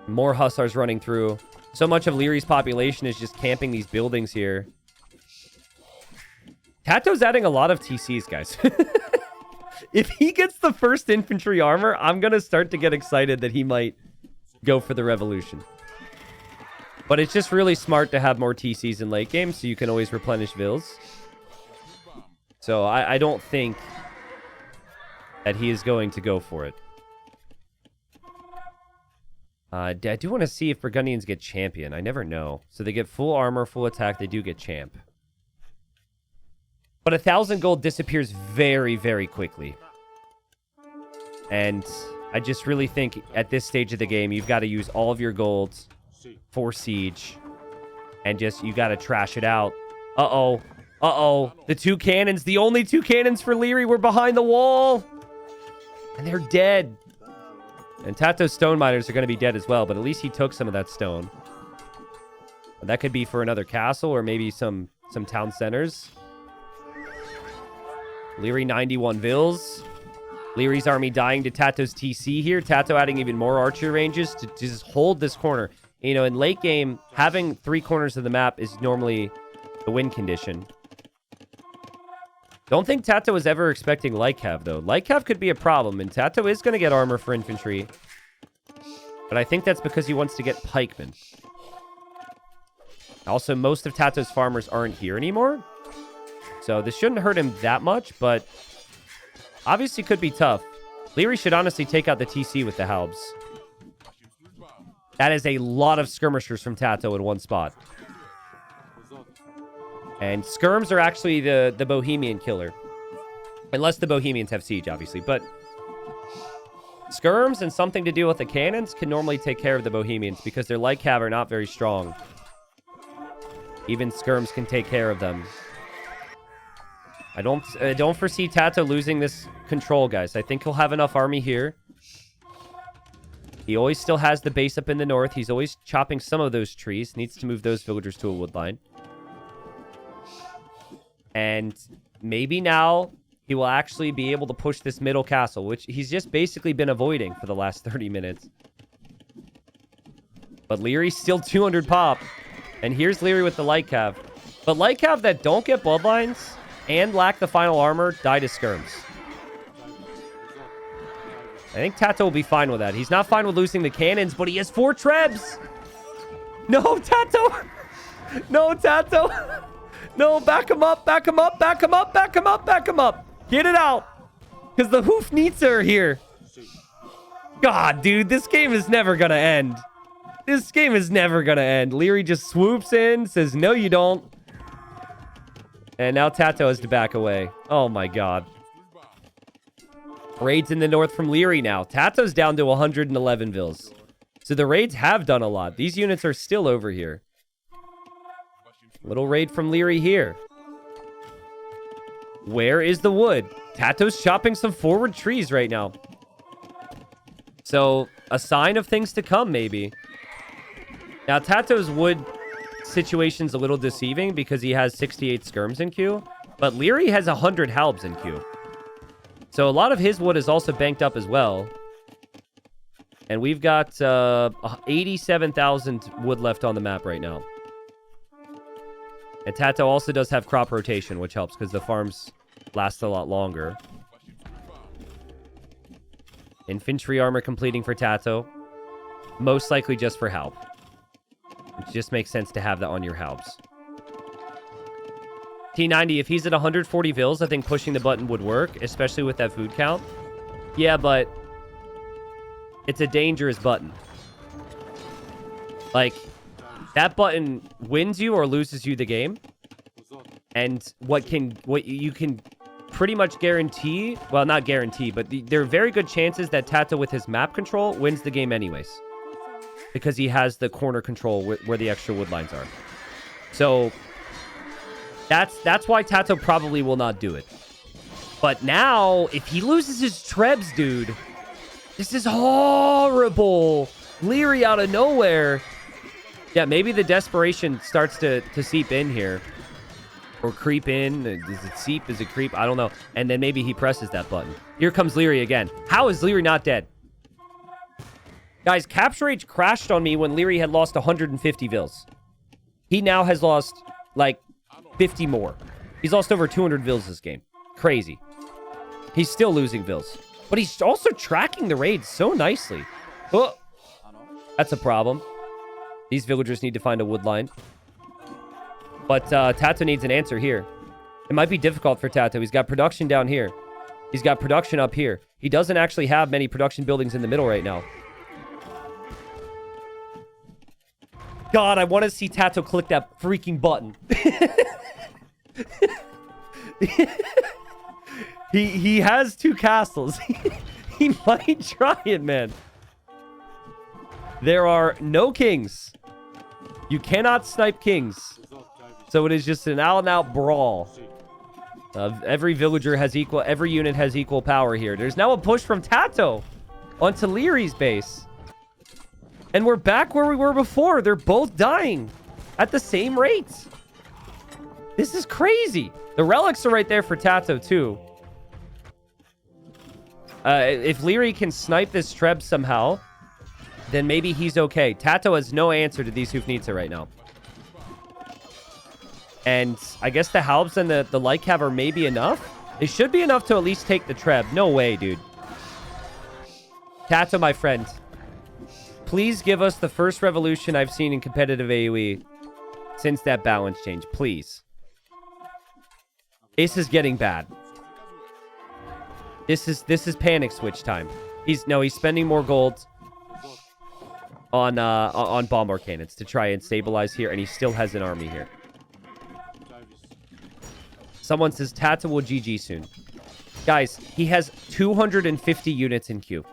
More Hussars running through. So much of Lierey's population is just camping these buildings here. TaToH's adding a lot of TCs, guys. If he gets the first infantry armor, I'm going to start to get excited that he might go for the revolution. But it's just really smart to have more TCs in late game so you can always replenish vills. So I don't think that he is going to go for it. I do want to see if Burgundians get champion. I never know. So they get full armor, full attack. They do get champ. But 1,000 gold disappears very, very quickly. And I just really think at this stage of the game, you've got to use all of your gold for siege. And just, you got to trash it out. Uh-oh. Uh-oh. The two cannons, the only two cannons for Liereyy were behind the wall. And they're dead. And TaToH's stone miners are going to be dead as well, but at least he took some of that stone. And that could be for another castle or maybe some town centers. Liereyy 91 vills. Lierey's army dying to TaToH's TC here. TaToH adding even more archer ranges to just hold this corner. You know, in late game, having 3 corners of the map is normally the win condition. Don't think TaToH was ever expecting light cav, though. Light cav could be a problem, and TaToH is going to get armor for infantry. But I think that's because he wants to get pikemen. Also, most of TaToH's farmers aren't here anymore. So this shouldn't hurt him that much, but obviously could be tough. Liereyy should honestly take out the TC with the Halbs. That is a lot of skirmishers from TaToH in one spot. And skirms are actually the Bohemian killer. Unless the Bohemians have siege, obviously. But skirms and something to do with the cannons can normally take care of the Bohemians because their light cav are not very strong. Even skirms can take care of them. I don't foresee TaToH losing this control, guys. I think he'll have enough army here. He always still has the base up in the north. He's always chopping some of those trees. Needs to move those villagers to a wood line. And maybe now he will actually be able to push this middle castle, which he's just basically been avoiding for the last 30 minutes. But Lierey's still 200 pop. And here's Liereyy with the light cav. But light cav that don't get bloodlines and lack the final armor die to skirms. I think TaToH will be fine with that. He's not fine with losing the cannons, but he has 4 trebs. No, TaToH. No, TaToH. No, back him up, back him up, back him up, back him up, back him up. Get it out. Because the Hoofneets are here. God, dude, this game is never going to end. This game is never going to end. Liereyy just swoops in, says, no, you don't. And now TaToH has to back away. Oh, my God. Raids in the north from Liereyy now. TaToH's down to 111 vills. So the raids have done a lot. These units are still over here. Little raid from Liereyy here. Where is the wood? TaToH's chopping some forward trees right now. So, a sign of things to come, maybe. Now, TaToH's wood situation's a little deceiving because he has 68 skirms in queue. But Liereyy has 100 halbs in queue. So, a lot of his wood is also banked up as well. And we've got 87,000 wood left on the map right now. And TaToH also does have crop rotation, which helps because the farms last a lot longer. Infantry armor completing for TaToH. Most likely just for Halb. It just makes sense to have that on your Halbs. T90, if he's at 140 vills, I think pushing the button would work, especially with that food count. Yeah, but it's a dangerous button. Like, that button wins you or loses you the game. And what you can pretty much guarantee, well, not guarantee, but there are very good chances that TaToH with his map control wins the game anyways. Because he has the corner control where the extra wood lines are. So that's why TaToH probably will not do it. But now, if he loses his Trebs, dude, this is horrible. Liereyy out of nowhere. Yeah, maybe the desperation starts to seep in here. Or creep in. Does it seep? Does it creep? I don't know. And then maybe he presses that button. Here comes Liereyy again. How is Liereyy not dead? Guys, Capture H crashed on me when Liereyy had lost 150 Vils. He now has lost, like, 50 more. He's lost over 200 Vils this game. Crazy. He's still losing Vils. But he's also tracking the raids so nicely. Oh, that's a problem. These villagers need to find a wood line. But TaToH needs an answer here. It might be difficult for TaToH. He's got production down here. He's got production up here. He doesn't actually have many production buildings in the middle right now. God, I want to see TaToH click that freaking button. He has 2 castles. He might try it, man. There are no kings. You cannot snipe kings. So it is just an out-and-out brawl. Every villager has equal... Every unit has equal power here. There's now a push from TaToH onto Lierey's base. And we're back where we were before. They're both dying at the same rate. This is crazy. The relics are right there for TaToH, too. If Liereyy can snipe this Treb somehow, then maybe he's okay. TaToH has no answer to these Hufnitsa right now. And I guess the Halbs and the Lycav are maybe enough. They should be enough to at least take the Treb. No way, dude. TaToH, my friend. Please give us the first revolution I've seen in competitive AoE since that balance change. Please. This is getting bad. This is panic switch time. He's spending more gold on bombard cannons to try and stabilize here, and he still has an army here. Someone says TaToH will GG soon. Guys, he has 250 units in queue.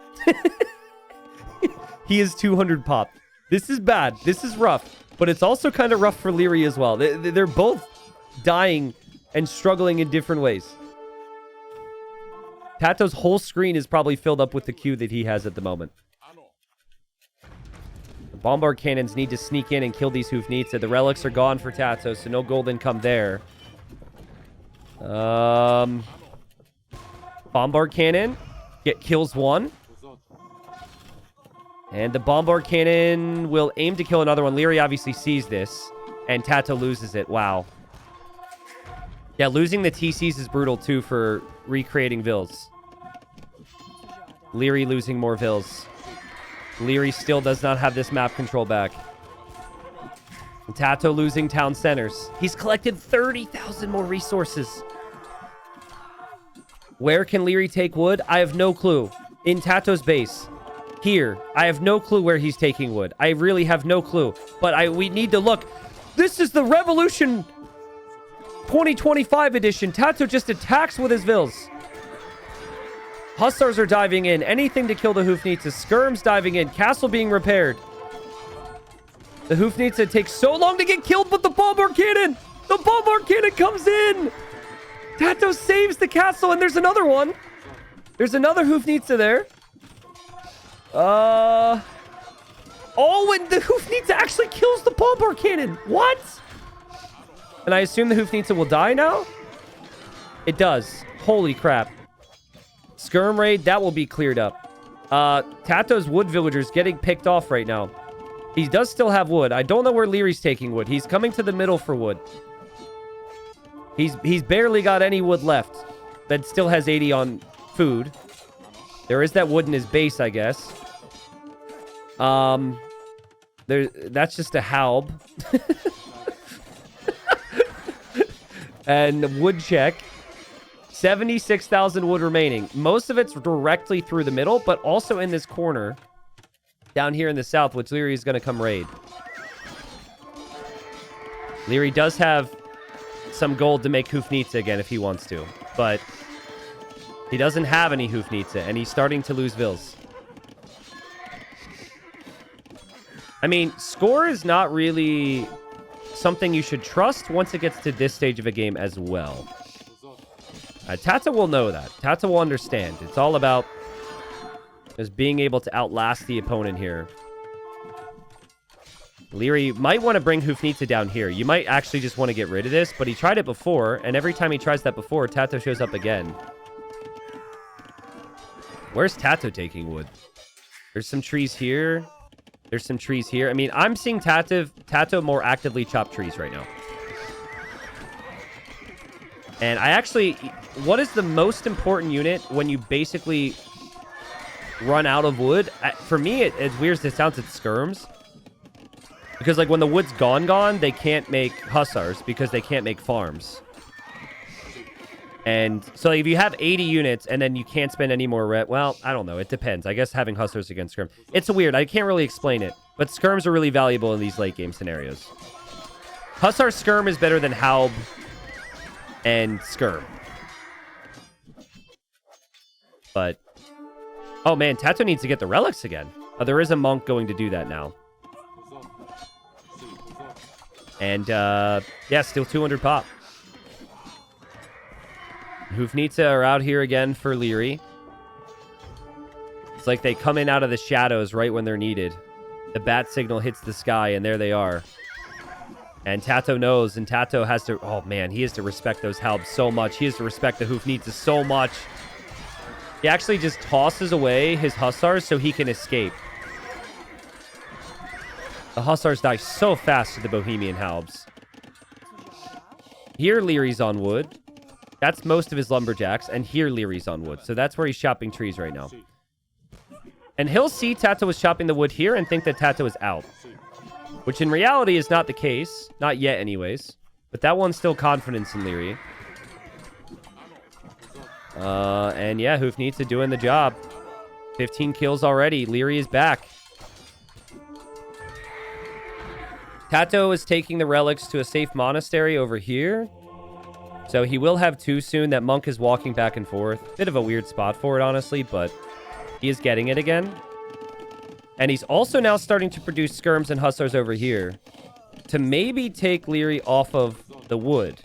He is 200 pop. This is bad. This is rough. But it's also kind of rough for Liereyy as well. They're both dying and struggling in different ways. TaToH's whole screen is probably filled up with the queue that he has at the moment. The bombard cannons need to sneak in and kill these Hufnitsa. The relics are gone for TaToH, so no golden come there. Bombard cannon kills one. And the bombard cannon will aim to kill another one. Liereyy obviously sees this, and TaToH loses it. Wow. Yeah, losing the TCs is brutal, too, for recreating Vils. Liereyy losing more Vils. Liereyy still does not have this map control back. And TaToH losing town centers. He's collected 30,000 more resources. Where can Liereyy take wood? I have no clue. In TaToH's base. Here. I have no clue where he's taking wood. I really have no clue. But we need to look. This is the Revolution 2025 edition. TaToH just attacks with his Vils. Hussars are diving in. Anything to kill the Hufnitsa. Skirm's diving in. Castle being repaired. The Hufnitsa takes so long to get killed, but the bombard cannon! The bombard cannon comes in! TaToH saves the castle, and there's another one. There's another Hufnitsa there. Oh, and the Hufnitsa actually kills the bombard cannon. What? And I assume the Hufnitsa will die now? It does. Holy crap. Skirm raid, that will be cleared up. TaToH's wood villagers getting picked off right now. He does still have wood. I don't know where Lierey's taking wood. He's coming to the middle for wood. He's barely got any wood left. That still has 80 on food. There is that wood in his base, I guess. That's just a halb. And wood check. 76,000 wood remaining. Most of it's directly through the middle, but also in this corner down here in the south, which Liereyy is going to come raid. Liereyy does have some gold to make Hufnitsa again if he wants to. But he doesn't have any Hufnitsa, and he's starting to lose Vils. I mean, score is not really something you should trust once it gets to this stage of a game as well. TaToH will know that. TaToH will understand. It's all about just being able to outlast the opponent here. Liereyy might want to bring Hufnitsa down here. You might actually just want to get rid of this, but he tried it before, and every time he tries that before, TaToH shows up again. Where's TaToH taking wood? There's some trees here. There's some trees here. I mean, I'm seeing TaToH more actively chop trees right now. And I actually... What is the most important unit when you basically run out of wood? For me, as weird as it sounds, it's skirms. Because, like, when the wood's gone, they can't make hussars because they can't make farms. And so if you have 80 units and then you can't spend any more red, well, I don't know. It depends. I guess having hussars against skirms. It's weird. I can't really explain it. But skirms are really valuable in these late game scenarios. Hussar skirm is better than Halb and skirm. But, oh man, TaToH needs to get the relics again. Oh, there is a monk going to do that now. And, yeah, still 200 pop. Hufnitsa are out here again for Liereyy. It's like they come in out of the shadows right when they're needed. The bat signal hits the sky, and there they are. And TaToH knows, and TaToH has to... Oh, man, he has to respect those Halbs so much. He has to respect the Hufnitsa so much. He actually just tosses away his hussars so he can escape. The hussars die so fast to the Bohemian Halbs. Here, Lierey's on wood. That's most of his lumberjacks. And here, Lierey's on wood. So that's where he's chopping trees right now. And he'll see TaToH is chopping the wood here and think that TaToH is out. Which in reality is not the case. Not yet, anyways. But that one's still confidence in Liereyy. And yeah, Hufnitsa doing the job. 15 kills already. Liereyy is back. TaToH is taking the relics to a safe monastery over here. So he will have two soon. That monk is walking back and forth. Bit of a weird spot for it, honestly, but he is getting it again. And he's also now starting to produce skirms and hussars over here to maybe take Liereyy off of the wood.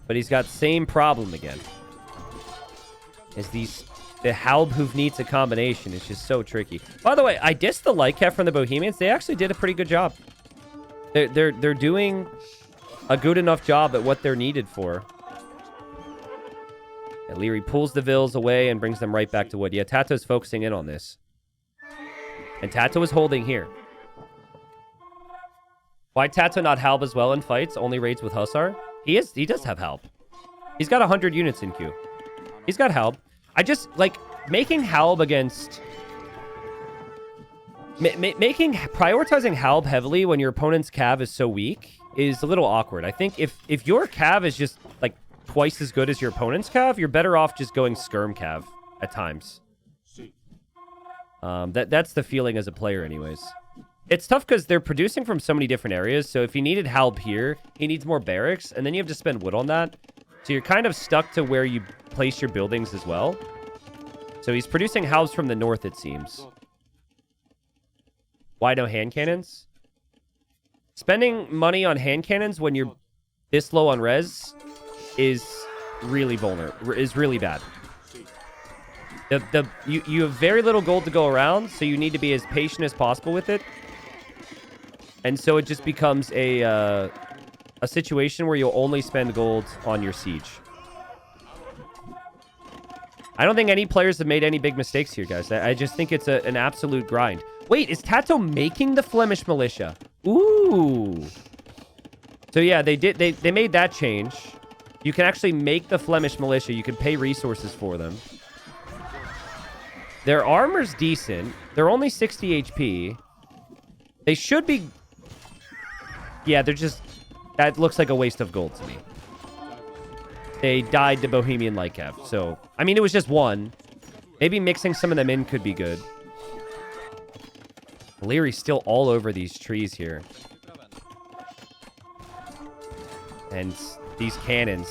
But he's got same problem again. Is the Halb Hufnitsa combination is just so tricky. By the way, I dissed the Lycat from the Bohemians. They actually did a pretty good job. They're doing a good enough job at what they're needed for. And Liereyy pulls the Vils away and brings them right back to wood. Yeah, TaToH's focusing in on this. And TaToH is holding here. Why TaToH not Halb as well in fights? Only raids with Hussar? He does have Halb. He's got 100 units in queue. He's got Halb. I just, like, making Halb against... Prioritizing Halb heavily when your opponent's Cav is so weak is a little awkward. I think if your Cav is just, like, twice as good as your opponent's Cav, you're better off just going Skirm Cav at times. That's the feeling as a player anyways. It's tough because they're producing from so many different areas, so if he needed Halb here, he needs more barracks, and then you have to spend wood on that. So you're kind of stuck to where you place your buildings as well. So he's producing Halbs from the north, it seems. Why no hand cannons? Spending money on hand cannons when you're this low on res is really vulnerable, is really bad. You have very little gold to go around, so you need to be as patient as possible with it. And so it just becomes a situation where you'll only spend gold on your siege. I don't think any players have made any big mistakes here, guys. I just think it's an absolute grind. Wait, is TaToH making the Flemish militia? Ooh. So yeah, they made that change. You can actually make the Flemish militia. You can pay resources for them. Their armor's decent. They're only 60 HP. They should be... Yeah, they're just... That looks like a waste of gold to me. They died to Bohemian Lycav. So, I mean, it was just one. Maybe mixing some of them in could be good. Lierey's still all over these trees here. And these cannons.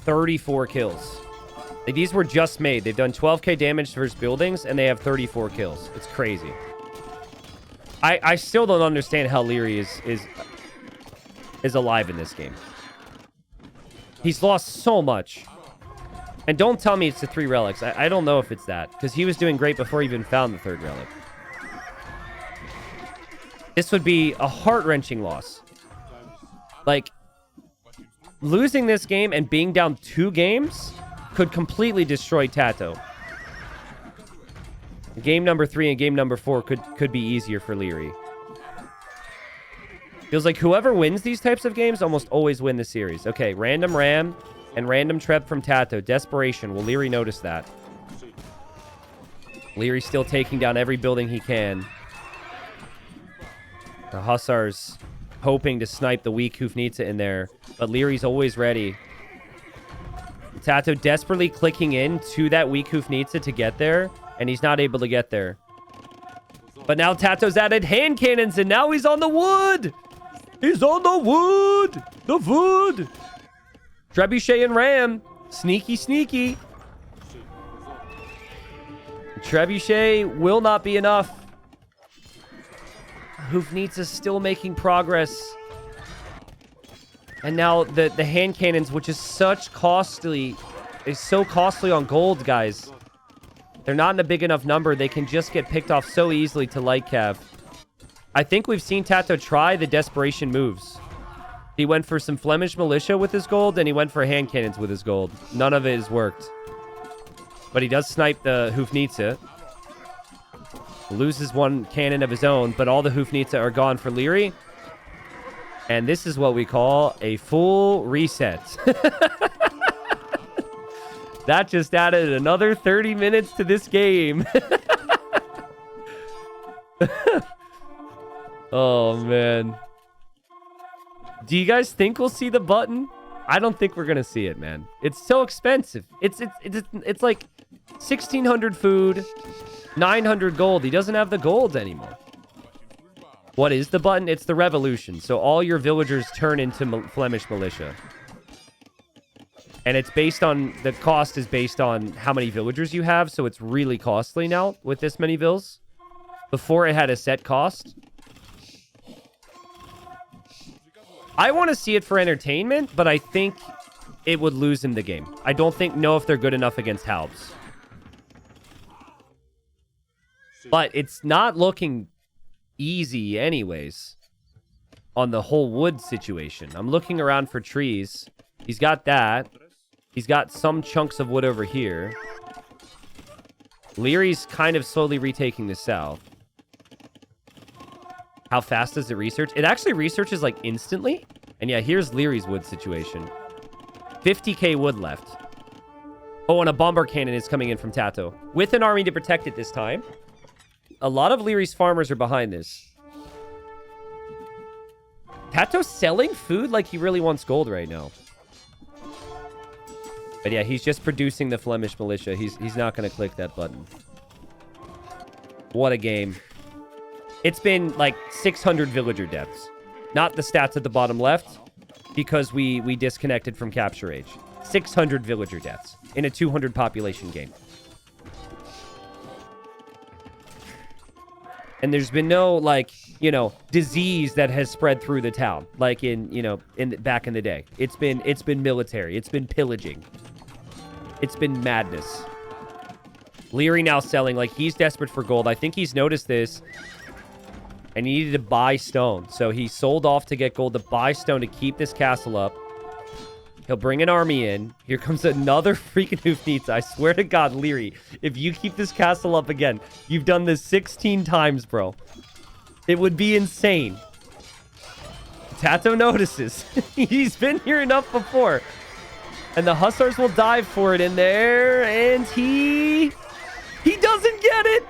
34 kills. Like, these were just made. They've done 12k damage to first buildings, and they have 34 kills. It's crazy. I still don't understand how Liereyy is alive in this game. He's lost so much. And don't tell me it's the 3 relics. I don't know if it's that, because he was doing great before he even found the 3rd relic. This would be a heart-wrenching loss. Like, losing this game and being down 2 games could completely destroy TaToH. Game number 3 and game number 4 could be easier for Liereyy. Feels like whoever wins these types of games almost always win the series. Okay, random ram and random trap from TaToH. Desperation. Will Liereyy notice that? Liereyy still taking down every building he can. The Hussars hoping to snipe the weak Hufnitsa in there, but Lierey's always ready. TaToH desperately clicking in to that weak Hufnitsa to get there, and he's not able to get there. But now TaToH's added hand cannons, and now he's on the wood! He's on the wood! The wood! Trebuchet and ram. Sneaky, sneaky. Trebuchet will not be enough. Hufnitsa's still making progress. And now the hand cannons, which is so costly on gold, guys. They're not in a big enough number. They can just get picked off so easily to light cav. I think we've seen TaToH try the desperation moves. He went for some Flemish militia with his gold, and he went for hand cannons with his gold. None of it has worked. But he does snipe the Hufnitsa. Loses 1 cannon of his own, but all the Hufnitsa are gone for Liereyy. And this is what we call a full reset. That just added another 30 minutes to this game. Oh, man. Do you guys think we'll see the button? I don't think we're going to see it, man. It's so expensive. It's like 1,600 food, 900 gold. He doesn't have the gold anymore. What is the button? It's the revolution. So all your villagers turn into Flemish militia. And it's based on... The cost is based on how many villagers you have. So it's really costly now with this many vills. Before it had a set cost. I want to see it for entertainment, but I think it would lose in the game. I don't know if they're good enough against Halbs. But it's not looking easy anyways on the whole wood situation. I'm looking around for trees. He's got that. He's got some chunks of wood over here. Lierey's kind of slowly retaking the south. How fast does it research? It actually researches like instantly. And yeah, here's Lierey's wood situation. 50k wood left. Oh, and a bomber cannon is coming in from TaToH. With an army to protect it this time. A lot of Lierey's farmers are behind this. TaToH's selling food like he really wants gold right now. But yeah, he's just producing the Flemish militia. He's not going to click that button. What a game. It's been like 600 villager deaths. Not the stats at the bottom left, because we disconnected from Capture Age. 600 villager deaths in a 200 population game. And there's been no, like, you know, disease that has spread through the town, like back in the day. It's been military. It's been pillaging. It's been madness. Liereyy now selling, like, he's desperate for gold. I think he's noticed this. And he needed to buy stone. So he sold off to get gold to buy stone to keep this castle up. He'll bring an army in. Here comes another freaking Hufnitsa. I swear to God, Liereyy, if you keep this castle up again, you've done this 16 times, bro. It would be insane. TaToH notices. He's been here enough before. And the Hussars will dive for it in there. And he doesn't get it.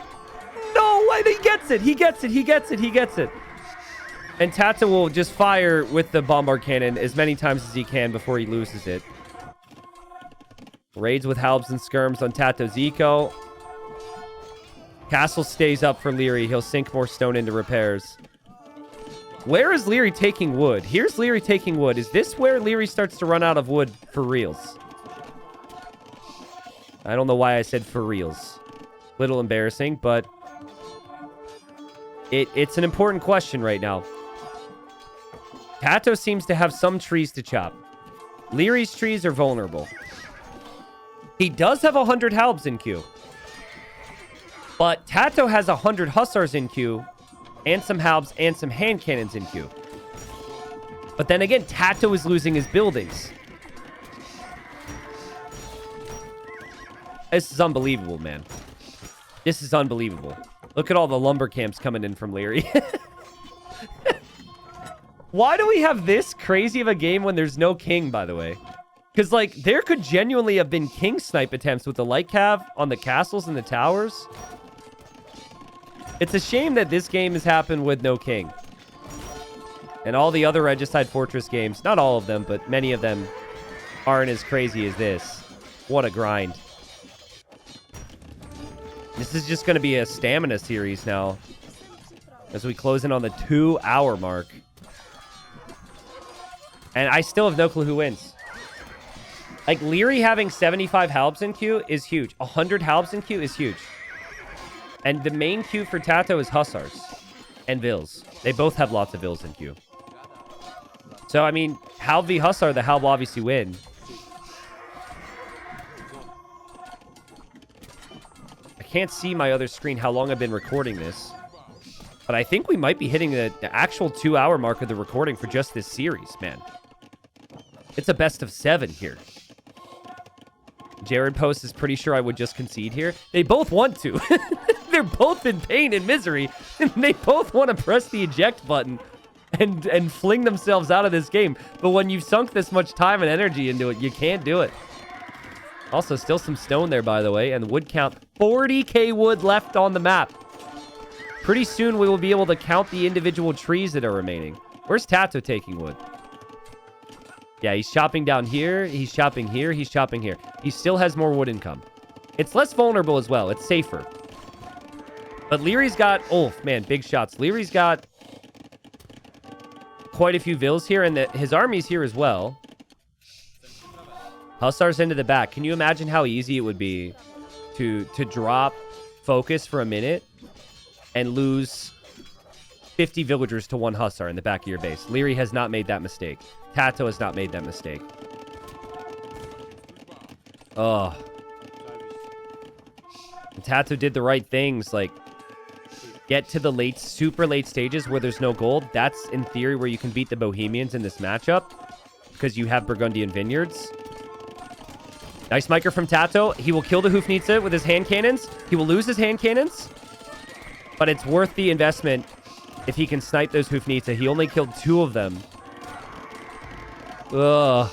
No way, he gets it. He gets it. He gets it. He gets it. And TaToH will just fire with the bombard cannon as many times as he can before he loses it. Raids with halbs and skirms on TaToH's eco. Castle stays up for Liereyy. He'll sink more stone into repairs. Where is Liereyy taking wood? Here's Liereyy taking wood. Is this where Liereyy starts to run out of wood for reals? I don't know why I said for reals. Little embarrassing, but it's an important question right now. TaToH seems to have some trees to chop. Lierey's trees are vulnerable. He does have 100 halbs in queue. But TaToH has 100 hussars in queue, and some halbs, and some hand cannons in queue. But then again, TaToH is losing his buildings. This is unbelievable, man. This is unbelievable. Look at all the lumber camps coming in from Liereyy. Why do we have this crazy of a game when there's no king, by the way? Because, like, there could genuinely have been king snipe attempts with the light cav on the castles and the towers. It's a shame that this game has happened with no king. And all the other Regicide Fortress games, not all of them, but many of them aren't as crazy as this. What a grind. This is just going to be a stamina series now as we close in on the 2-hour mark. And I still have no clue who wins. Like, Liereyy having 75 halbs in queue is huge. 100 halbs in queue is huge. And the main queue for TaToH is hussars and vills. They both have lots of vills in queue. So, I mean, halb v hussar, the halb will obviously win. I can't see my other screen how long I've been recording this. But I think we might be hitting the actual 2-hour mark of the recording for just this series, man. It's a best of 7 here. Jared Post is pretty sure I would just concede here. They both want to. They're both in pain and misery. And they both want to press the eject button and fling themselves out of this game. But when you've sunk this much time and energy into it, you can't do it. Also, still some stone there, by the way. And the wood count, 40k wood left on the map. Pretty soon, we will be able to count the individual trees that are remaining. Where's TaToH taking wood? Yeah, he's chopping down here. He's chopping here. He's chopping here. He still has more wood income. It's less vulnerable as well. It's safer. But Lierey's got... Oh, man, big shots. Lierey's got quite a few vills here, and his army's here as well. Hussars into the back. Can you imagine how easy it would be to drop focus for a minute and lose 50 villagers to 1 hussar in the back of your base? Liereyy has not made that mistake. TaToH has not made that mistake. Oh. And TaToH did the right things, like get to the late, super late stages where there's no gold. That's, in theory, where you can beat the Bohemians in this matchup because you have Burgundian vineyards. Nice micro from TaToH. He will kill the Hoofnitsa with his hand cannons. He will lose his hand cannons, but it's worth the investment if he can snipe those Hoofnitsa. He only killed 2 of them. Ugh.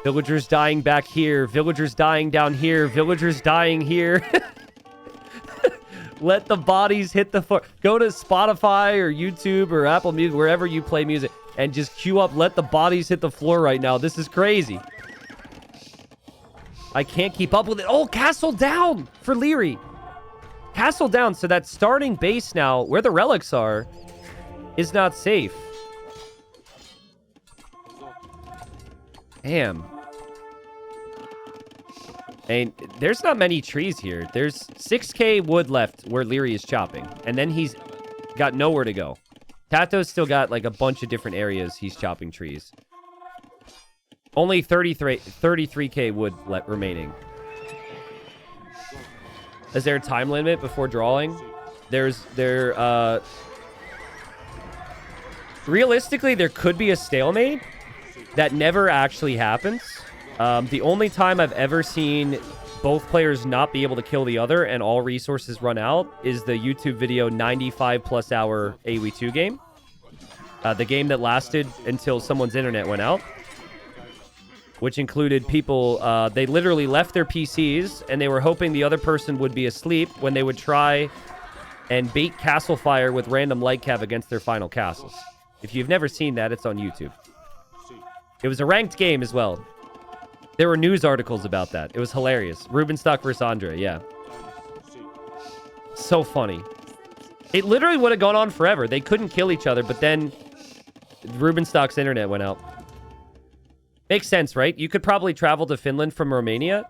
Villagers dying back here. Villagers dying down here. Villagers dying here. Let the bodies hit the floor. Go to Spotify or YouTube or Apple Music, wherever you play music, and just queue up Let the Bodies Hit the Floor right now. This is crazy. I can't keep up with it. Oh, castle down for Liereyy. Castle down. So that starting base now, where the relics are, is not safe. Damn. And there's not many trees here. There's 6k wood left where Liereyy is chopping. And then he's got nowhere to go. TaToH's still got like a bunch of different areas he's chopping trees. Only 33k wood remaining. Is there a time limit before drawing? Realistically, there could be a stalemate. That never actually happens. The only time I've ever seen both players not be able to kill the other and all resources run out is the YouTube video 95+ hour AoE2 game. The game that lasted until someone's internet went out. Which included people, they literally left their PCs and they were hoping the other person would be asleep when they would try and bait castle fire with random light cav against their final castles. If you've never seen that, it's on YouTube. It was a ranked game as well. There were news articles about that. It was hilarious. Rubenstock versus Andre, yeah. So funny. It literally would have gone on forever. They couldn't kill each other, but then Rubenstock's internet went out. Makes sense, right? You could probably travel to Finland from Romania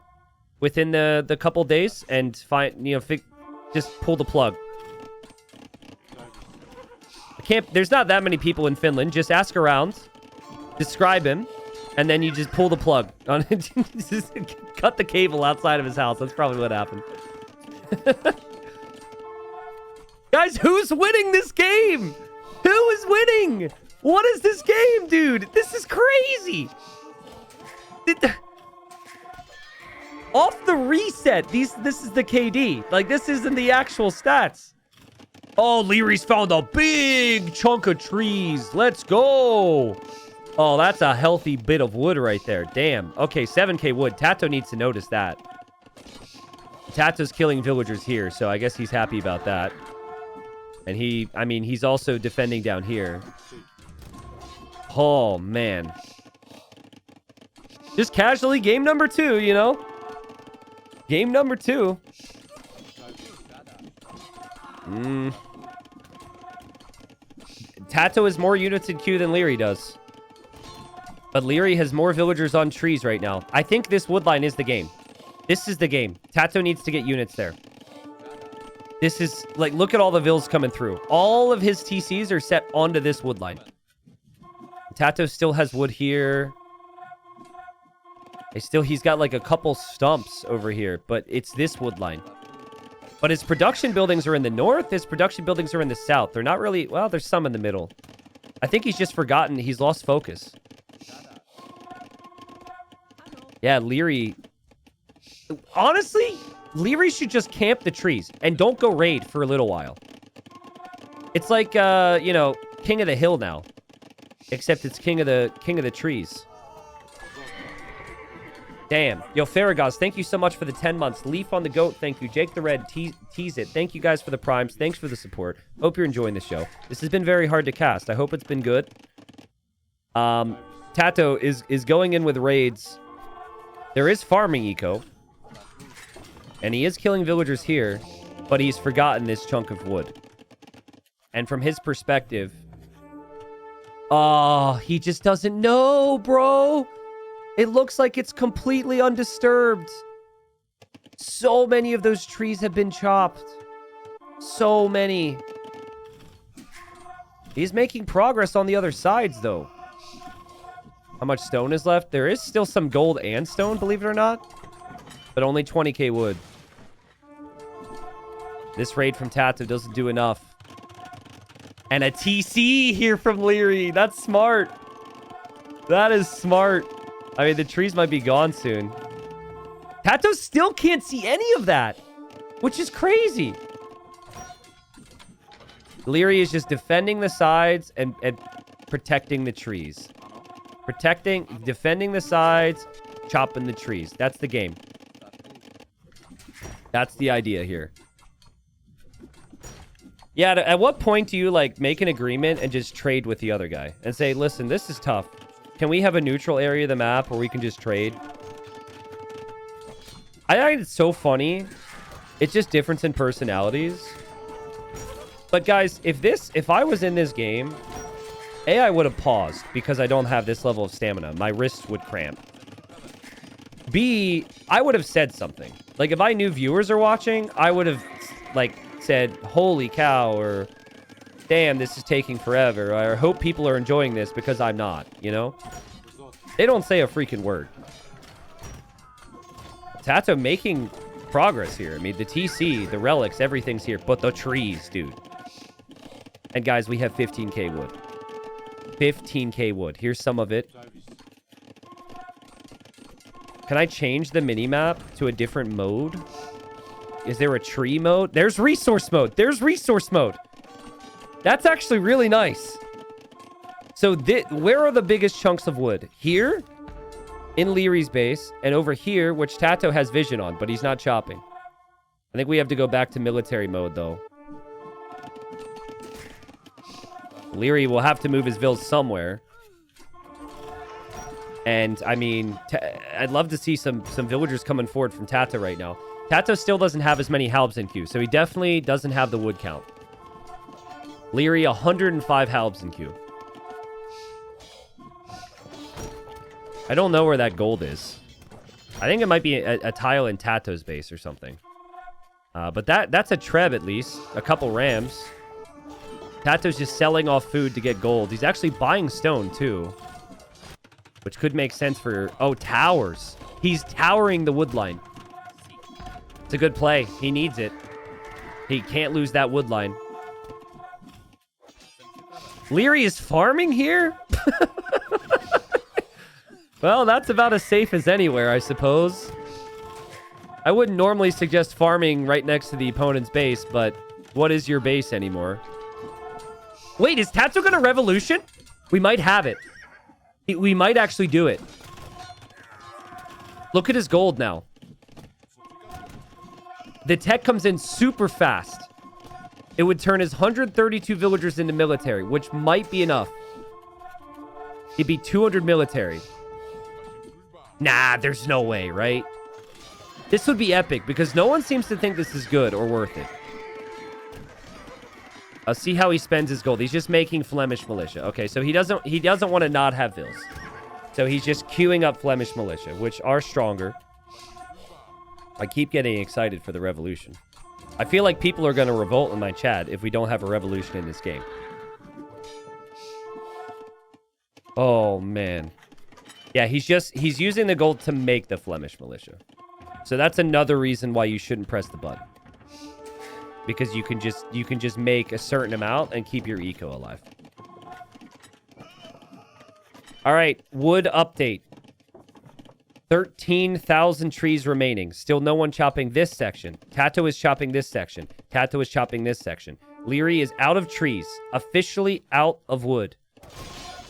within the couple days and find, you know, just pull the plug. There's not that many people in Finland. Just ask around, describe him, and then you just pull the plug. Just cut the cable outside of his house. That's probably what happened. Guys, who's winning this game? Who is winning? What is this game, dude? This is crazy. Off the reset, this is the KD. Like, this isn't the actual stats. Oh, Lierey's found a big chunk of trees. Let's go. Oh, that's a healthy bit of wood right there. Damn. Okay, 7k wood. TaToH needs to notice that. TaToH's killing villagers here, so I guess he's happy about that. And he's also defending down here. Oh, man. Just casually, game number 2, you know? Game number 2. TaToH has more units in queue than Liereyy does. But Liereyy has more villagers on trees right now. I think this wood line is the game. This is the game. TaToH needs to get units there. This is, like, look at all the vills coming through. All of his TCs are set onto this wood line. TaToH still has wood here. He's got, like, a couple stumps over here, but it's this wood line. But his production buildings are in the north. His production buildings are in the south. They're not really, well, there's some in the middle. I think he's just forgotten. He's lost focus. Yeah, Liereyy. Honestly, Liereyy should just camp the trees and don't go raid for a little while. It's like, you know, King of the Hill now. Except it's King of the Trees. Damn. Yo, Farragoz, thank you so much for the 10 months. Leaf on the Goat, thank you. Jake the Red, tease it. Thank you guys for the primes. Thanks for the support. Hope you're enjoying the show. This has been very hard to cast. I hope it's been good. TaToH is going in with raids. There is farming eco. And he is killing villagers here, but he's forgotten this chunk of wood. And from his perspective, oh, he just doesn't know, bro. It looks like it's completely undisturbed. So many of those trees have been chopped. So many. He's making progress on the other sides, though. How much stone is left? There is still some gold and stone, believe it or not. But only 20k wood. This raid from TaToH doesn't do enough. And a TC here from Liereyy. That's smart. That is smart. I mean, the trees might be gone soon. TaToH still can't see any of that, which is crazy. Liereyy is just defending the sides and protecting the trees. Defending the sides, chopping the trees. That's the game. That's the idea here. Yeah, at what point do you, like, make an agreement and just trade with the other guy? And say, listen, this is tough. Can we have a neutral area of the map where we can just trade? I think it's so funny. It's just difference in personalities. But guys, if I was in this game, A, I would have paused because I don't have this level of stamina. My wrists would cramp. B, I would have said something. Like, if I knew viewers are watching, I would have, like, said, holy cow, or damn, this is taking forever, or I hope people are enjoying this because I'm not, you know? They don't say a freaking word. TaToH making progress here. I mean, the TC, the relics, everything's here, but the trees, dude. And guys, we have 15k wood. 15k wood. Here's some of it. Can I change the mini-map to a different mode? Is there a tree mode? There's resource mode. There's resource mode. That's actually really nice. So where are the biggest chunks of wood? Here, in Lierey's base, and over here, which TaToH has vision on, but he's not chopping. I think we have to go back to military mode, though. Liereyy will have to move his vills somewhere. And, I mean, I'd love to see some villagers coming forward from TaToH right now. TaToH still doesn't have as many halbs in queue, so he definitely doesn't have the wood count. Liereyy, 105 halbs in queue. I don't know where that gold is. I think it might be a tile in TaToH's base or something. But that's a Treb at least. A couple Rams. TaToH's just selling off food to get gold. He's actually buying stone too. Which could make sense for... Oh, towers. He's towering the wood line. It's a good play. He needs it. He can't lose that wood line. Liereyy is farming here? Well, that's about as safe as anywhere, I suppose. I wouldn't normally suggest farming right next to the opponent's base, but what is your base anymore? Wait, is TaToH going to revolution? We might have it. We might actually do it. Look at his gold now. The tech comes in super fast. It would turn his 132 villagers into military, which might be enough. He'd be 200 military. Nah, there's no way, right? This would be epic because no one seems to think this is good or worth it. I'll see how he spends his gold. He's just making Flemish militia. Okay, so he doesn't want to not have vills. So he's just queuing up Flemish militia, which are stronger. I keep getting excited for the revolution. I feel like people are going to revolt in my chat if we don't have a revolution in this game. Oh, man. Yeah, he's using the gold to make the Flemish militia. So that's another reason why you shouldn't press the button. Because you can just make a certain amount and keep your eco alive. All right, wood update. 13,000 trees remaining. Still no one chopping this section. TaToH is chopping this section. TaToH is chopping this section. Liereyy is out of trees. Officially out of wood.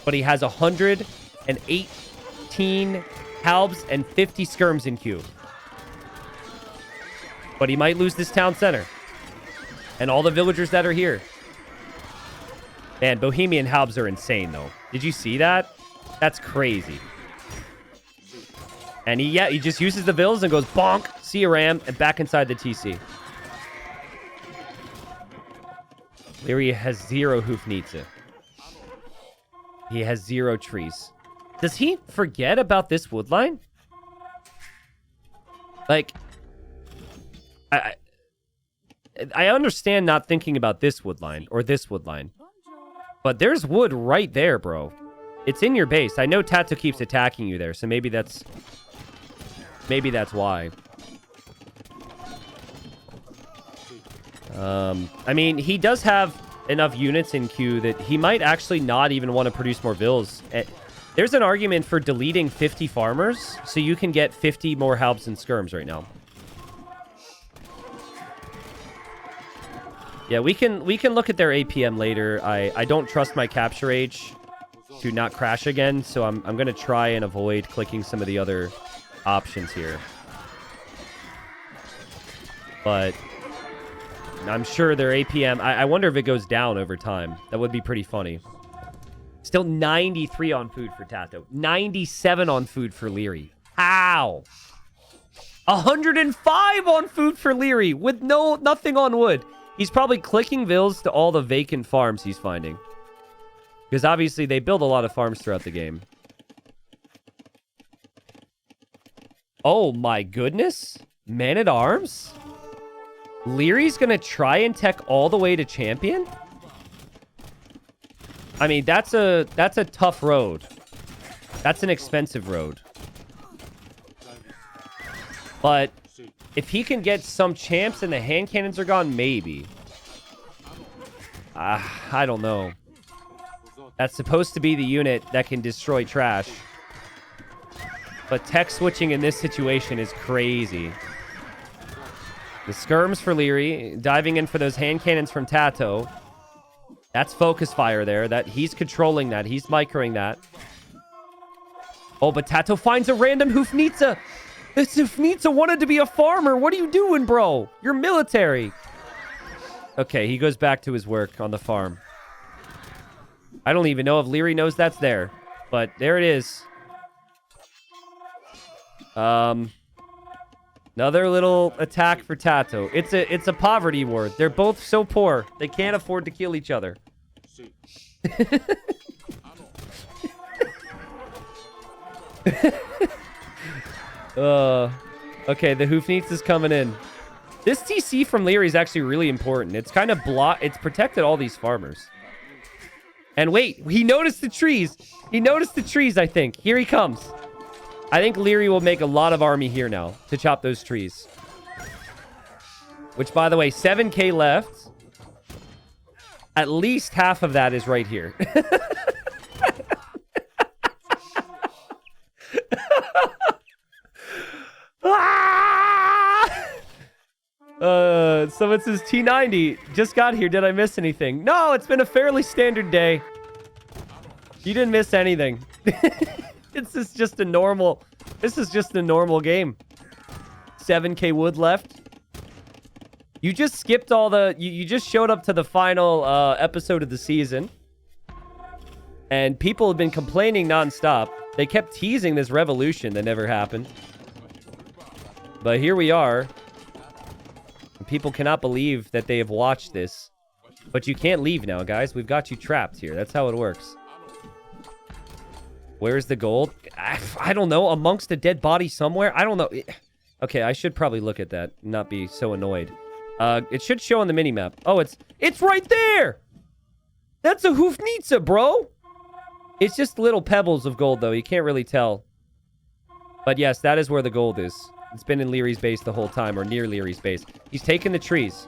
But he has 118 halbs and 50 skirms in queue. But he might lose this town center. And all the villagers that are here. Man, Bohemian halbs are insane, though. Did you see that? That's crazy. And he just uses the vills and goes bonk, see a ram, and back inside the TC. Liereyy has 0 Hoofnitsa. He has 0 trees. Does he forget about this wood line? Like, I understand not thinking about this wood line or this wood line. But there's wood right there, bro. It's in your base. I know TaToH keeps attacking you there, so maybe that's why. I mean, he does have enough units in queue that he might actually not even want to produce more vills. There's an argument for deleting 50 farmers, so you can get 50 more halbs and skirms right now. Yeah, we can look at their APM later. I don't trust my capture age to not crash again, so I'm going to try and avoid clicking some of the other options here. But I'm sure their APM... I wonder if it goes down over time. That would be pretty funny. Still 93 on food for TaToH. 97 on food for Liereyy. How? 105 on food for Liereyy with nothing on wood. He's probably clicking vills to all the vacant farms he's finding. Because obviously they build a lot of farms throughout the game. Oh my goodness. Man-at-Arms? Lierey's gonna try and tech all the way to champion? I mean, that's a tough road. That's an expensive road. But if he can get some champs and the hand cannons are gone, maybe. I don't know. That's supposed to be the unit that can destroy trash. But tech switching in this situation is crazy. The skirms for Liereyy, diving in for those hand cannons from TaToH. That's focus fire there. He's controlling that. He's microing that. Oh, but TaToH finds a random Hoofnitsa. This Hoofnitsa wanted to be a farmer. What are you doing, bro? You're military. Okay, he goes back to his work on the farm. I don't even know if Liereyy knows that's there. But there it is. Another little attack for TaToH. It's a poverty war. They're both so poor. They can't afford to kill each other. Okay, the Hoofneats is coming in. This TC from Liereyy is actually really important. It's kind of it's protected all these farmers. And wait, he noticed the trees. He noticed the trees, I think. Here he comes. I think Liereyy will make a lot of army here now to chop those trees. Which, by the way, 7k left. At least half of that is right here. Someone says T90 just got here. Did I miss anything? No, it's been a fairly standard day. You didn't miss anything. This is just a normal game. 7k wood left. You just skipped all the you just showed up to the final episode of the season. And people have been complaining nonstop. They kept teasing this revolution that never happened. But here we are. People cannot believe that they have watched this. But you can't leave now, guys. We've got you trapped here. That's how it works. Where's the gold? I don't know. Amongst a dead body somewhere? I don't know. Okay, I should probably look at that. Not be so annoyed. It should show on the minimap. Oh, it's right there! That's a Hoofnitsa, bro! It's just little pebbles of gold, though. You can't really tell. But yes, that is where the gold is. It's been in Lierey's base the whole time, or near Lierey's base. He's taking the trees.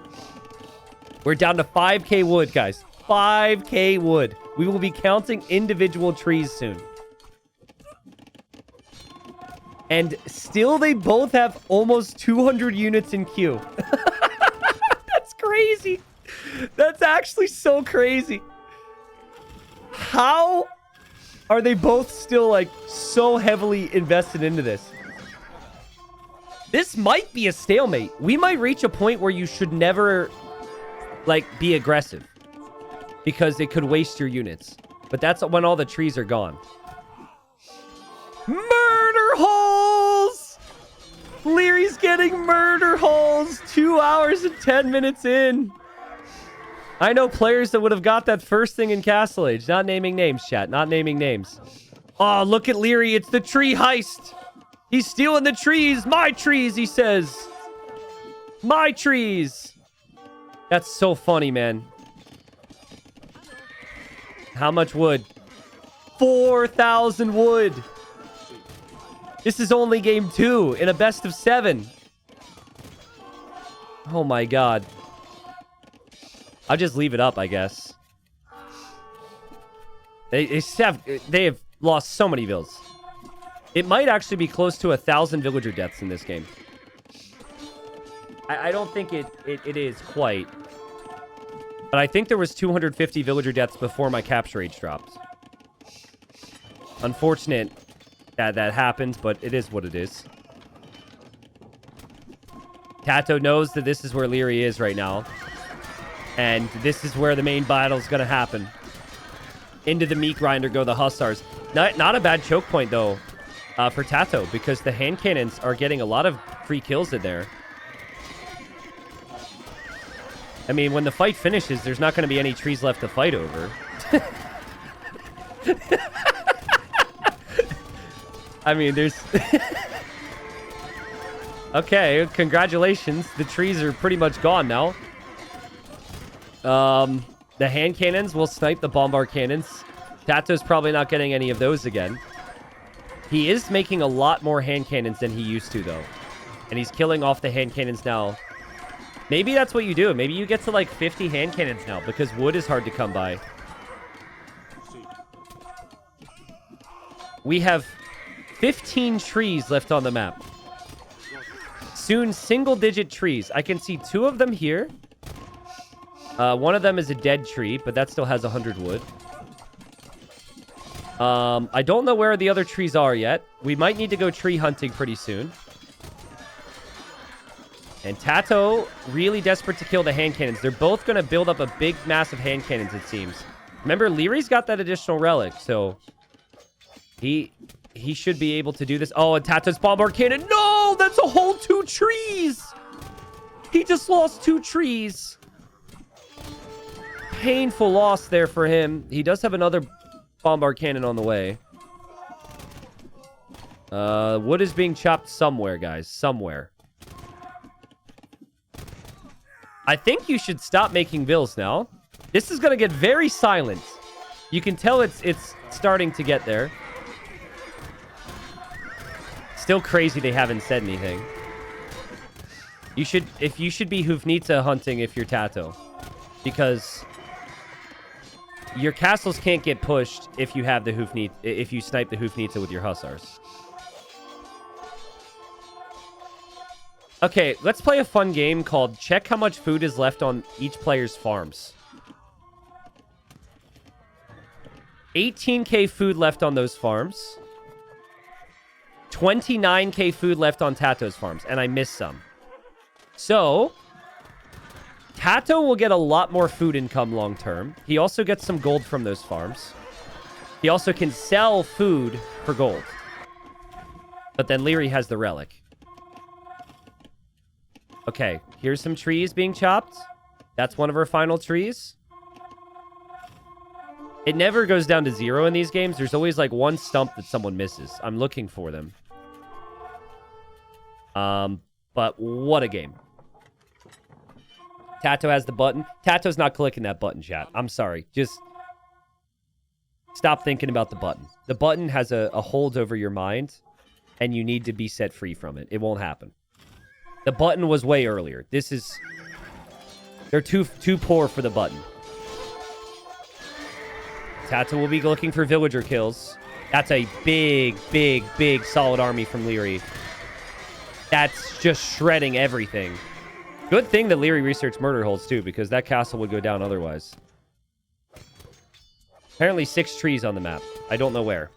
We're down to 5k wood, guys. 5k wood. We will be counting individual trees soon. And still, they both have almost 200 units in queue. That's crazy. That's actually so crazy. How are they both still, like, so heavily invested into this? This might be a stalemate. We might reach a point where you should never, like, be aggressive. Because it could waste your units. But that's when all the trees are gone. Murder holes! Lierey's getting murder holes 2 hours and 10 minutes in. I know players that would have got that first thing in Castle Age. Not naming names, chat. Not naming names. Oh, look at Liereyy. It's the tree heist. He's stealing the trees. My trees, he says. My trees. That's so funny, man. How much wood? 4,000 wood. This is only game 2 in a best of 7. Oh my god. I'll just leave it up, I guess. They have lost so many villas. It might actually be close to 1,000 villager deaths in this game. I don't think it is quite. But I think there was 250 villager deaths before my capture age dropped. Unfortunate that happened, but it is what it is. TaToH knows that this is where Liereyy is right now. And this is where the main battle is going to happen. Into the meat grinder go the Hussars. Not a bad choke point, though, for TaToH, because the hand cannons are getting a lot of free kills in there. I mean, when the fight finishes, there's not going to be any trees left to fight over. I mean, there's... Okay, congratulations. The trees are pretty much gone now. The hand cannons will snipe the bombard cannons. TaToH's probably not getting any of those again. He is making a lot more hand cannons than he used to, though. And he's killing off the hand cannons now. Maybe that's what you do. Maybe you get to, like, 50 hand cannons now, because wood is hard to come by. We have 15 trees left on the map. Soon, single-digit trees. I can see 2 of them here. One of them is a dead tree, but that still has 100 wood. I don't know where the other trees are yet. We might need to go tree hunting pretty soon. And TaToH really desperate to kill the hand cannons. They're both going to build up a big, massive hand cannons, it seems. Remember, Lierey's got that additional relic, so he should be able to do this. Oh, and TaToH's bombard cannon. No, that's a whole 2 trees. He just lost 2 trees. painful loss there for him. He does have another bombard cannon on the way. Wood is being chopped somewhere, guys. Somewhere. I think you should stop making bills now. This is going to get very silent. You can tell it's starting to get there. Still crazy they haven't said anything. You should be Hoofnita hunting if you're TaToH. Because your castles can't get pushed if you have the Hoofnita, if you snipe the Hoofnita with your Hussars. Okay, let's play a fun game called Check How Much Food is Left on Each Player's Farms. 18k food left on those farms. 29k food left on TaToH's farms, and I missed some. So, TaToH will get a lot more food income long term. He also gets some gold from those farms. He also can sell food for gold. But then Liereyy has the relic. Okay, here's some trees being chopped. That's one of our final trees. It never goes down to 0 in these games. There's always like one stump that someone misses. I'm looking for them. But what a game. TaToH has the button. TaToH's not clicking that button, chat. I'm sorry. Just stop thinking about the button. The button has a hold over your mind, and you need to be set free from it. It won't happen. The button was way earlier. This is... They're too poor for the button. TaToH will be looking for villager kills. That's a big, big, big solid army from Liereyy. That's just shredding everything. Good thing that Liereyy researched murder holds, too, because that castle would go down otherwise. Apparently 6 trees on the map. I don't know where.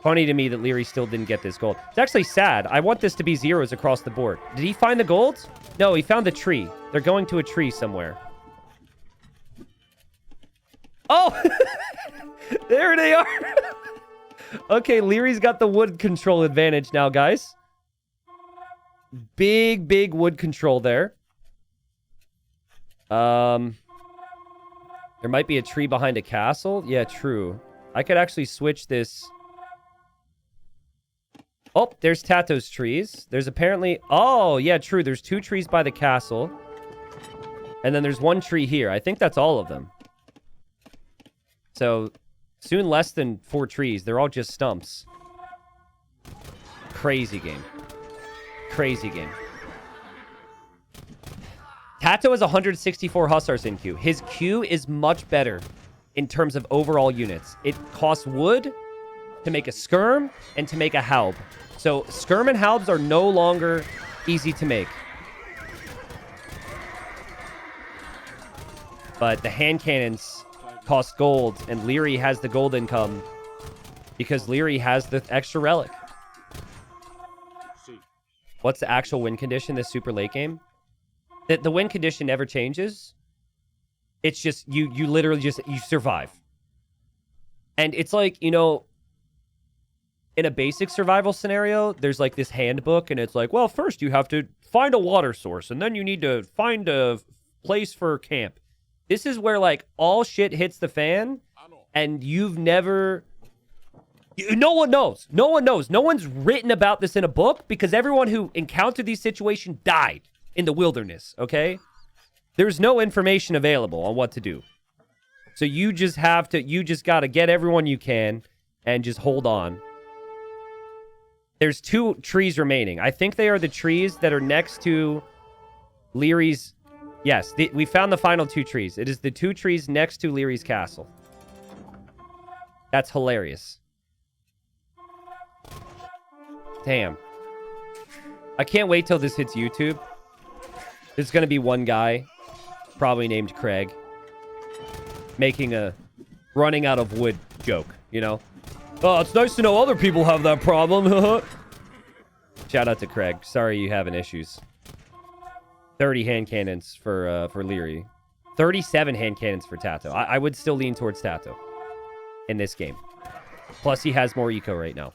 Funny to me that Liereyy still didn't get this gold. It's actually sad. I want this to be zeros across the board. Did he find the gold? No, he found the tree. They're going to a tree somewhere. Oh! There they are! Okay, Lierey's got the wood control advantage now, guys. Big, big wood control there. There might be a tree behind a castle. Yeah, true. I could actually switch this. Oh, there's TaToH's trees. There's apparently... Oh, yeah, true. There's 2 trees by the castle. And then there's 1 tree here. I think that's all of them. So, soon less than 4 trees. They're all just stumps. Crazy game. Crazy game. TaToH has 164 Hussars in queue. His queue is much better in terms of overall units. It costs wood to make a skirm and to make a halb. So, skirm and halbs are no longer easy to make. But the hand cannons cost gold, and Liereyy has the gold income because Liereyy has the extra relic. What's the actual win condition this super late game? The win condition never changes. It's just, you literally just, you survive. And it's like, you know, in a basic survival scenario, there's like this handbook, and it's like, well, first you have to find a water source, and then you need to find a place for camp. This is where, like, all shit hits the fan, and you've never... No one knows. No one knows. No one's written about this in a book, because everyone who encountered these situations died in the wilderness, okay? There's no information available on what to do. So you just have to... You just got to get everyone you can, and just hold on. There's 2 trees remaining. I think they are the trees that are next to Lierey's... Yes, we found the final 2 trees. It is the 2 trees next to Lierey's castle. That's hilarious. Damn. I can't wait till this hits YouTube. There's going to be one guy, probably named Craig, making a running out of wood joke, you know? Oh, it's nice to know other people have that problem. Shout out to Craig. Sorry you having issues. 30 hand cannons for Liereyy. 37 hand cannons for TaToH. I would still lean towards TaToH in this game. Plus, he has more eco right now.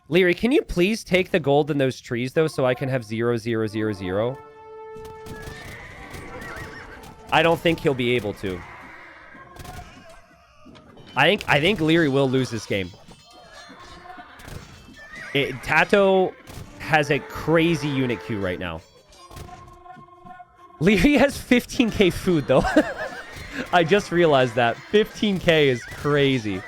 Liereyy, can you please take the gold in those trees, though, so I can have 0, 0, 0, 0? I don't think he'll be able to. I think Liereyy will lose this game. TaToH has a crazy unit queue right now. Liereyy has 15k food, though. I just realized that. 15k is crazy.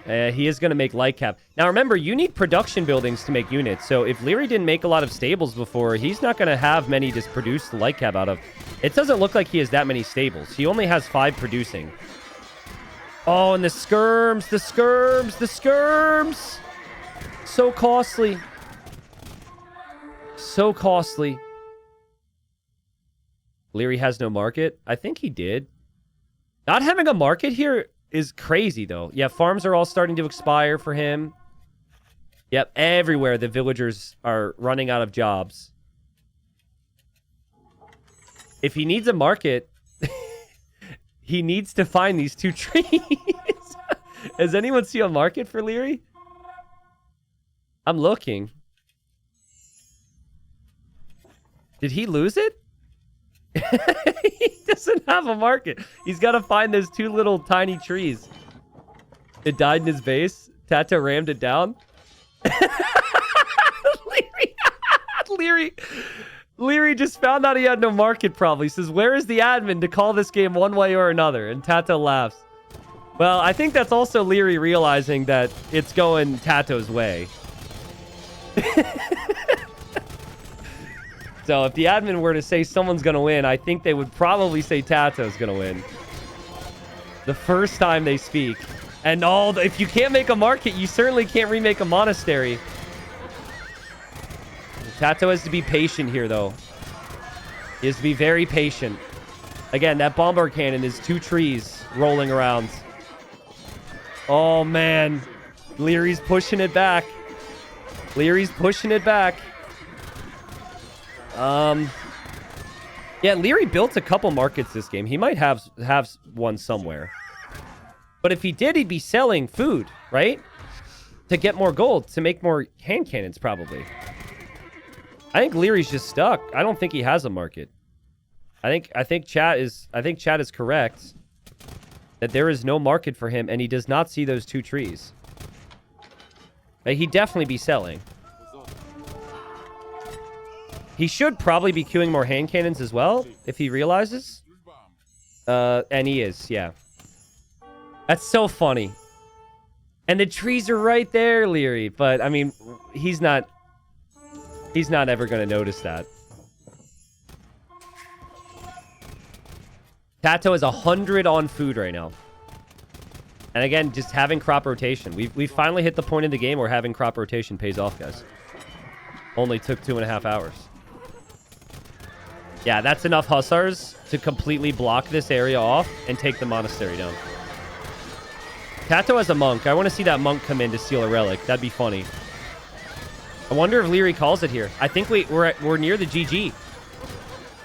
He is going to make light cap. Now, remember, you need production buildings to make units. So if Liereyy didn't make a lot of stables before, he's not going to have many to produce the light cap out of. It doesn't look like he has that many stables. He only has 5 producing. Oh, and the skirms, the skirms, the skirms. So costly. So costly. Liereyy has no market. I think he did. Not having a market here is crazy, though. Yeah, farms are all starting to expire for him. Yep, everywhere the villagers are running out of jobs. If he needs a market, he needs to find these 2 trees. Does anyone see a market for Liereyy? I'm looking. Did he lose it? He doesn't have a market. He's got to find those 2 little tiny trees. It died in his base. TaToH rammed it down. Liereyy just found out he had no market probably. He says, where is the admin to call this game one way or another? And TaToH laughs. Well, I think that's also Liereyy realizing that it's going TaToH's way. So if the admin were to say someone's going to win, I think they would probably say TaToH's going to win. The first time they speak. And if you can't make a market, you certainly can't remake a monastery. TaToH has to be patient here, though. He has to be very patient. Again, that bombard cannon is 2 trees rolling around. Oh, man. Lierey's pushing it back. Lierey's pushing it back. Yeah, Liereyy built a couple markets this game. He might have one somewhere. But if he did, he'd be selling food, right? To get more gold, to make more hand cannons, probably. I think Lierey's just stuck. I don't think he has a market. I think chat is correct that there is no market for him, and he does not see those 2 trees. He'd definitely be selling. He should probably be queuing more hand cannons as well, if he realizes. And he is, yeah. That's so funny. And the trees are right there, Liereyy. But, I mean, he's not ever going to notice that. TaToH is 100 on food right now. And again, just having crop rotation. We've finally hit the point in the game where having crop rotation pays off, guys. Only took 2.5 hours. Yeah, that's enough hussars to completely block this area off and take the monastery down. TaToH has a monk. I want to see that monk come in to steal a relic. That'd be funny. I wonder if Liereyy calls it here. I think we're near the GG.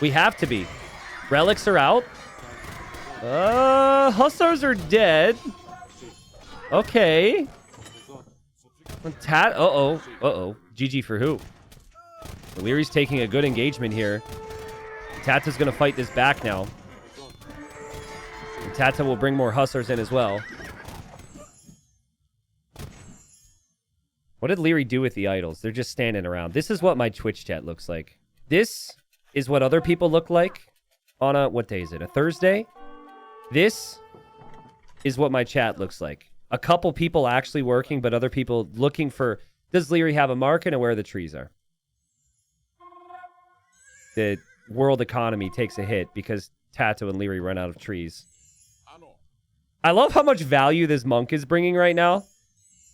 We have to be. Relics are out. Hussars are dead. Okay. Uh-oh. GG for who? Lierey's taking a good engagement here. TaToH's going to fight this back now. And TaToH will bring more hussars in as well. What did Liereyy do with the idols? They're just standing around. This is what my Twitch chat looks like. This is what other people look like on a... What day is it? A Thursday? This is what my chat looks like. A couple people actually working, but other people looking for... Does Liereyy have a market and where the trees are? The world economy takes a hit because TaToH and Liereyy run out of trees. I love how much value this monk is bringing right now.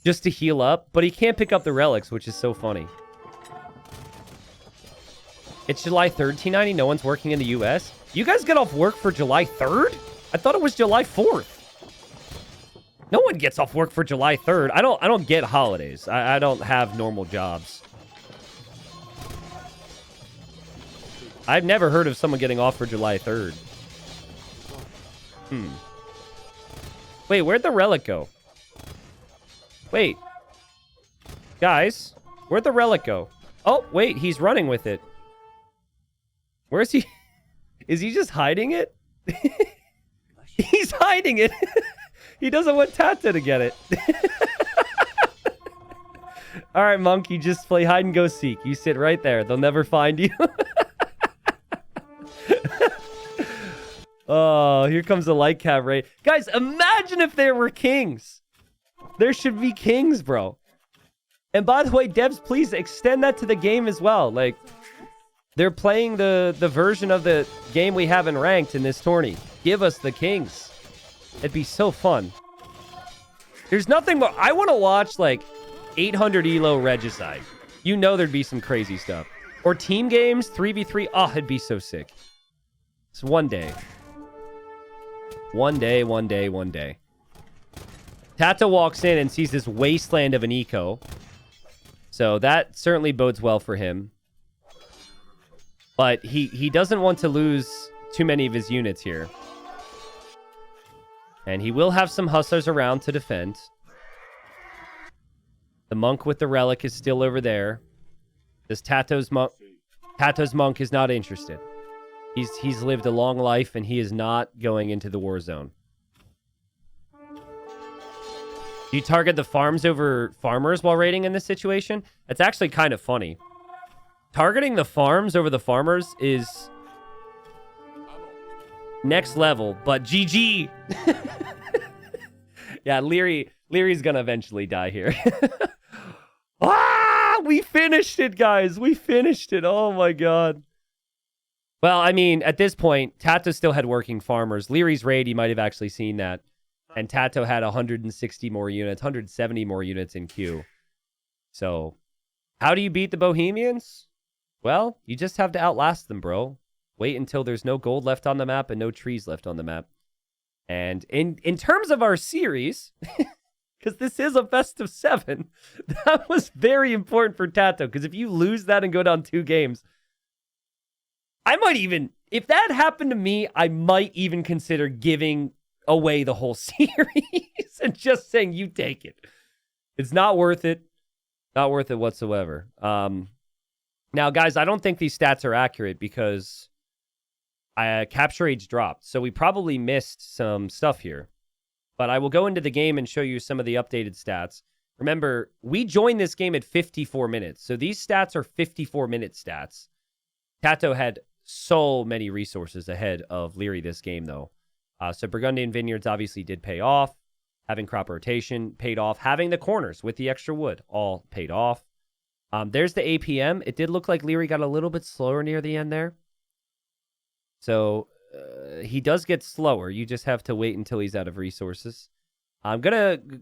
Just to heal up, but he can't pick up the relics, which is so funny. It's July 3rd, T90. No one's working in the U.S. You guys get off work for July 3rd? I thought it was July 4th. No one gets off work for July 3rd. I don't get holidays. I don't have normal jobs. I've never heard of someone getting off for July 3rd. Wait, where'd the relic go? Wait. Guys, where'd the relic go? Oh, wait, he's running with it. Where's he? Is he just hiding it? He's hiding it. He doesn't want TaToH to get it. All right, Monk, you just play hide and go seek. You sit right there. They'll never find you. Oh, here comes the light cab raid. Guys, imagine if there were kings. There should be kings, bro. And by the way, devs, please extend that to the game as well. Like, they're playing the version of the game we have in ranked in this tourney. Give us the kings. It'd be so fun. There's nothing more. I want to watch, like, 800 Elo Regicide. You know there'd be some crazy stuff. Or team games, 3v3. Oh, it'd be so sick. It's one day. One day. TaToH walks in and sees this wasteland of an eco. So that certainly bodes well for him. But he doesn't want to lose too many of his units here. And he will have some hustlers around to defend. The monk with the relic is still over there. This TaToH's monk is not interested. He's lived a long life and he is not going into the war zone. Do you target the farms over farmers while raiding in this situation? That's actually kind of funny. Targeting the farms over the farmers is next level, but GG. Yeah, Lierey's gonna eventually die here. Ah, we finished it, guys. We finished it. Oh my god. Well, I mean, at this point, TaToH still had working farmers. Lierey's raid, you might have actually seen that. And TaToH had 160 more units, 170 more units in queue. So, how do you beat the Bohemians? Well, you just have to outlast them, bro. Wait until there's no gold left on the map and no trees left on the map. And in terms of our series, because this is a best of 7, that was very important for TaToH. Because if you lose that and go down 2 games, I might even, if that happened to me, I might even consider giving away the whole series and just saying, you take it. It's not worth it. Not worth it whatsoever. Now, guys, I don't think these stats are accurate because capture age dropped. So we probably missed some stuff here. But I will go into the game and show you some of the updated stats. Remember, we joined this game at 54 minutes. So these stats are 54-minute stats. TaToH had so many resources ahead of Liereyy this game, though. So Burgundian Vineyards obviously did pay off. Having crop rotation paid off. Having the corners with the extra wood all paid off. There's the APM. It did look like Liereyy got a little bit slower near the end there. So he does get slower. You just have to wait until he's out of resources. I'm going to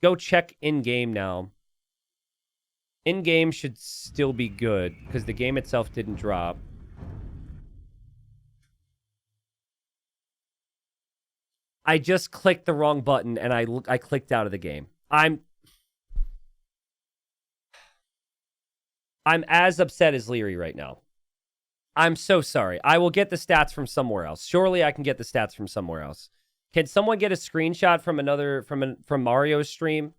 go check in-game now. In-game should still be good because the game itself didn't drop. I just clicked the wrong button and I clicked out of the game. I'm as upset as Liereyy right now. I'm so sorry. I will get the stats from somewhere else. Surely I can get the stats from somewhere else. Can someone get a screenshot from Mario's stream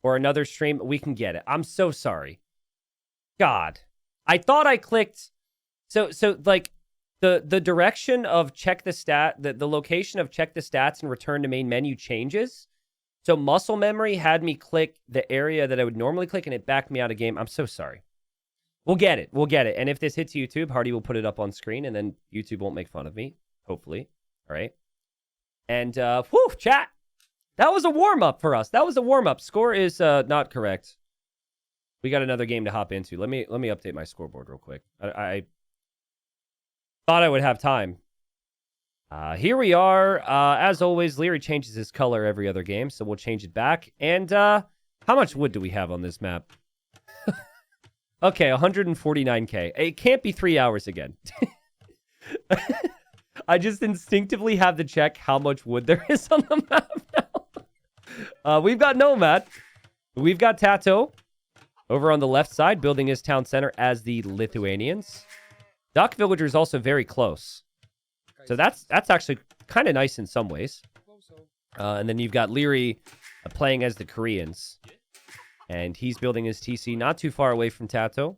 or another stream? We can get it. I'm so sorry. God. I thought I clicked so like the direction of check the stat, the location of check the stats and return to main menu changes. So muscle memory had me click the area that I would normally click and it backed me out of game. I'm so sorry. We'll get it. We'll get it. And if this hits YouTube, Hardy will put it up on screen and then YouTube won't make fun of me. Hopefully. All right. And, whew, chat. That was a warm-up for us. That was a warm-up. Score is not correct. We got another game to hop into. Let me update my scoreboard real quick. I thought I would have time. Here we are. As always, Liereyy changes his color every other game, so we'll change it back. And how much wood do we have on this map? Okay, 149k. It can't be 3 hours again. I just instinctively have to check how much wood there is on the map now. We've got Nomad. We've got TaToH over on the left side, building his town center as the Lithuanians. Duck Villager is also very close. So that's actually kind of nice in some ways. And then you've got Liereyy playing as the Koreans. And he's building his TC not too far away from TaToH.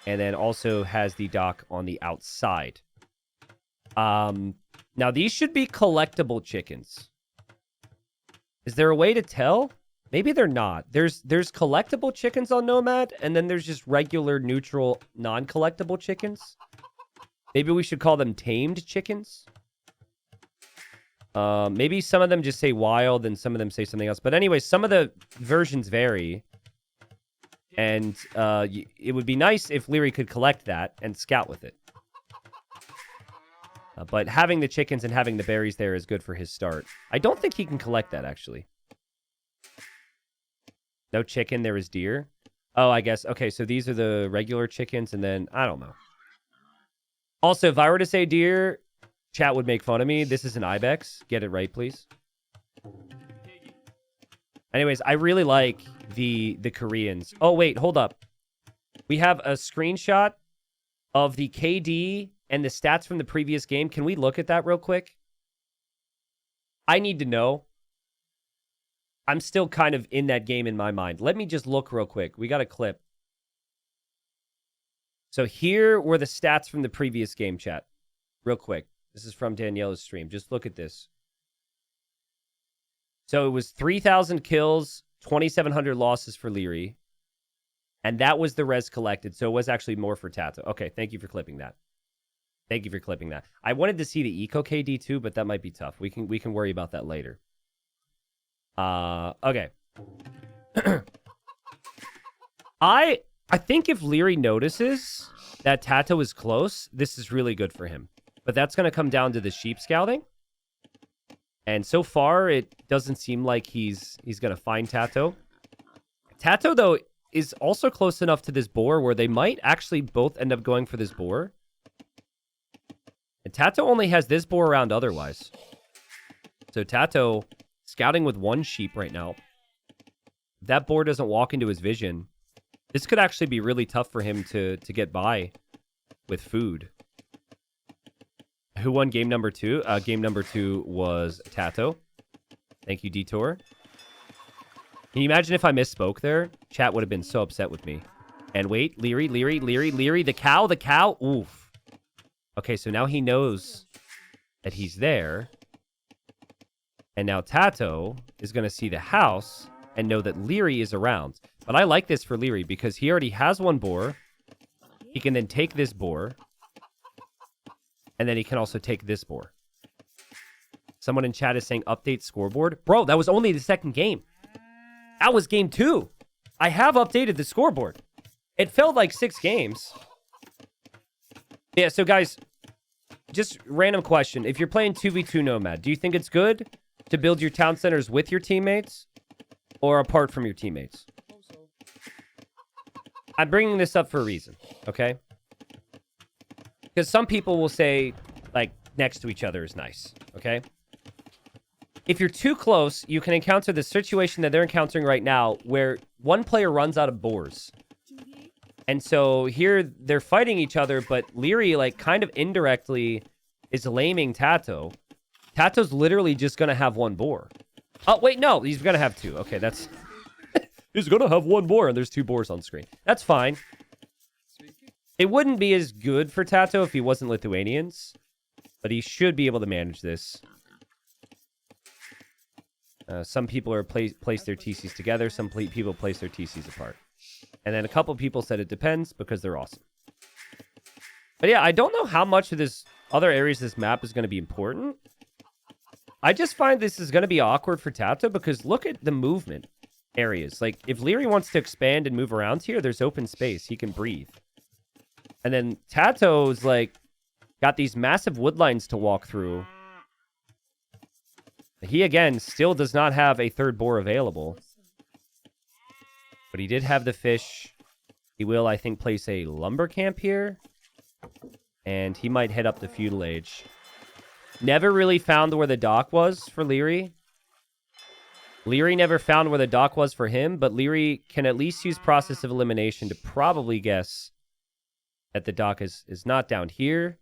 and then also has the dock on the outside. Now these should be collectible chickens. Is there a way to tell? Maybe they're not. There's collectible chickens on Nomad, and then there's just regular, neutral, non-collectible chickens. Maybe we should call them tamed chickens. Maybe some of them just say wild, and some of them say something else. But anyway, some of the versions vary. And it would be nice if Liereyy could collect that and scout with it. But having the chickens and having the berries there is good for his start. I don't think he can collect that, actually. No chicken, there is deer. Oh, I guess. Okay, so these are the regular chickens, and then, I don't know. Also, if I were to say deer, chat would make fun of me. This is an ibex. Get it right, please. Anyways, I really like the Koreans. Oh, wait, hold up. We have a screenshot of the KD and the stats from the previous game. Can we look at that real quick? I need to know. I'm still kind of in that game in my mind. Let me just look real quick. We got a clip. So here were the stats from the previous game, chat. Real quick. This is from Daniela's stream. Just look at this. So it was 3,000 kills, 2,700 losses for Liereyy. And that was the res collected. So it was actually more for TaToH. Okay, thank you for clipping that. Thank you for clipping that. I wanted to see the eco KD too, but that might be tough. We can worry about that later. Okay. I think if Liereyy notices that TaToH is close, this is really good for him. But that's going to come down to the sheep scouting. And so far, it doesn't seem like he's going to find TaToH. TaToH, though, is also close enough to this boar where they might actually both end up going for this boar. And TaToH only has this boar around otherwise. So TaToH scouting with one sheep right now. If that boar doesn't walk into his vision, this could actually be really tough for him to get by with food. Who won game number 2? Game number 2 was TaToH. Thank you, Detour. Can you imagine if I misspoke there? Chat would have been so upset with me. And wait, Liereyy, the cow. Oof. Okay, so now he knows that he's there. And now TaToH is going to see the house and know that Liereyy is around. But I like this for Liereyy because he already has one boar. He can then take this boar. And then he can also take this boar. Someone in chat is saying update scoreboard. Bro, that was only the second game. That was game 2. I have updated the scoreboard. It felt like 6 games. Yeah, so guys, just random question. If you're playing 2v2 Nomad, do you think it's good to build your town centers with your teammates or apart from your teammates? I'm bringing this up for a reason, okay? Because some people will say, like, next to each other is nice, okay? If you're too close, you can encounter the situation that they're encountering right now where one player runs out of boars. And so here they're fighting each other, but Liereyy, like, kind of indirectly is laming TaToH. TaToH's literally just going to have one boar. Oh, wait, no, he's going to have 2. Okay, that's... he's going to have one boar, and there's 2 boars on screen. That's fine. It wouldn't be as good for TaToH if he wasn't Lithuanians, but he should be able to manage this. Some people are place their TCs together. Some people place their TCs apart. And then a couple people said it depends because they're awesome. But yeah, I don't know how much of this other areas of this map is going to be important. I just find this is going to be awkward for TaToH because look at the movement areas. Like, if Liereyy wants to expand and move around here, there's open space. He can breathe. And then TaToH's, like, got these massive wood lines to walk through. He, again, still does not have a third boar available. But he did have the fish. He will, I think, place a lumber camp here. And he might head up the feudal age. Never really found where the dock was for Liereyy. Liereyy never found where the dock was for him, but Liereyy can at least use process of elimination to probably guess that the dock is not down here.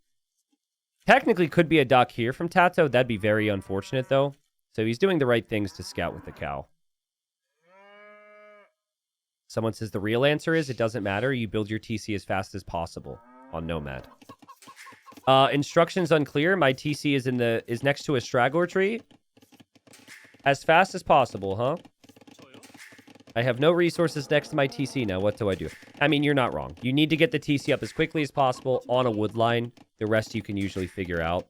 Technically could be a dock here from TaToH. That'd be very unfortunate, though. So he's doing the right things to scout with the cow. Someone says the real answer is it doesn't matter. You build your TC as fast as possible on Nomad. Instructions unclear. My TC is next to a straggler tree. As fast as possible, huh? I have no resources next to my TC now. What do I do? I mean, you're not wrong. You need to get the TC up as quickly as possible on a wood line. The rest you can usually figure out.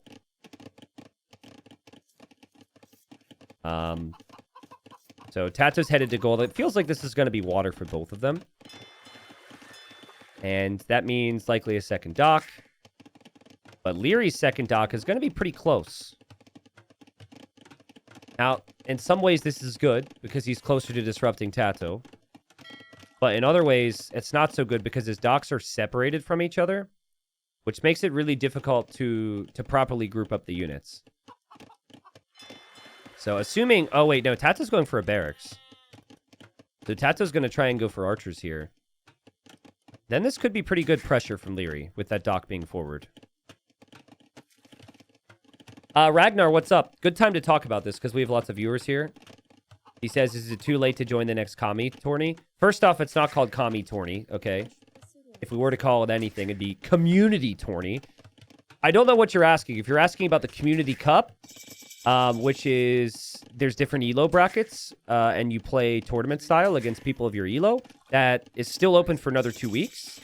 So TaToH's headed to gold. It feels like this is going to be water for both of them. And that means likely a second dock. But Lierey's second dock is going to be pretty close. Now, in some ways, this is good because he's closer to disrupting TaToH. But in other ways, it's not so good because his docks are separated from each other, which makes it really difficult to properly group up the units. So assuming... Oh, wait, no. TaToH's going for a barracks. So TaToH's going to try and go for archers here. Then this could be pretty good pressure from Liereyy with that dock being forward. Ragnar, what's up? Good time to talk about this because we have lots of viewers here. He says, is it too late to join the next Kami tourney? First off, it's not called Kami tourney, okay? If we were to call it anything, it'd be community tourney. I don't know what you're asking. If you're asking about the community cup, which is, there's different ELO brackets, and you play tournament style against people of your ELO, that is still open for another 2 weeks.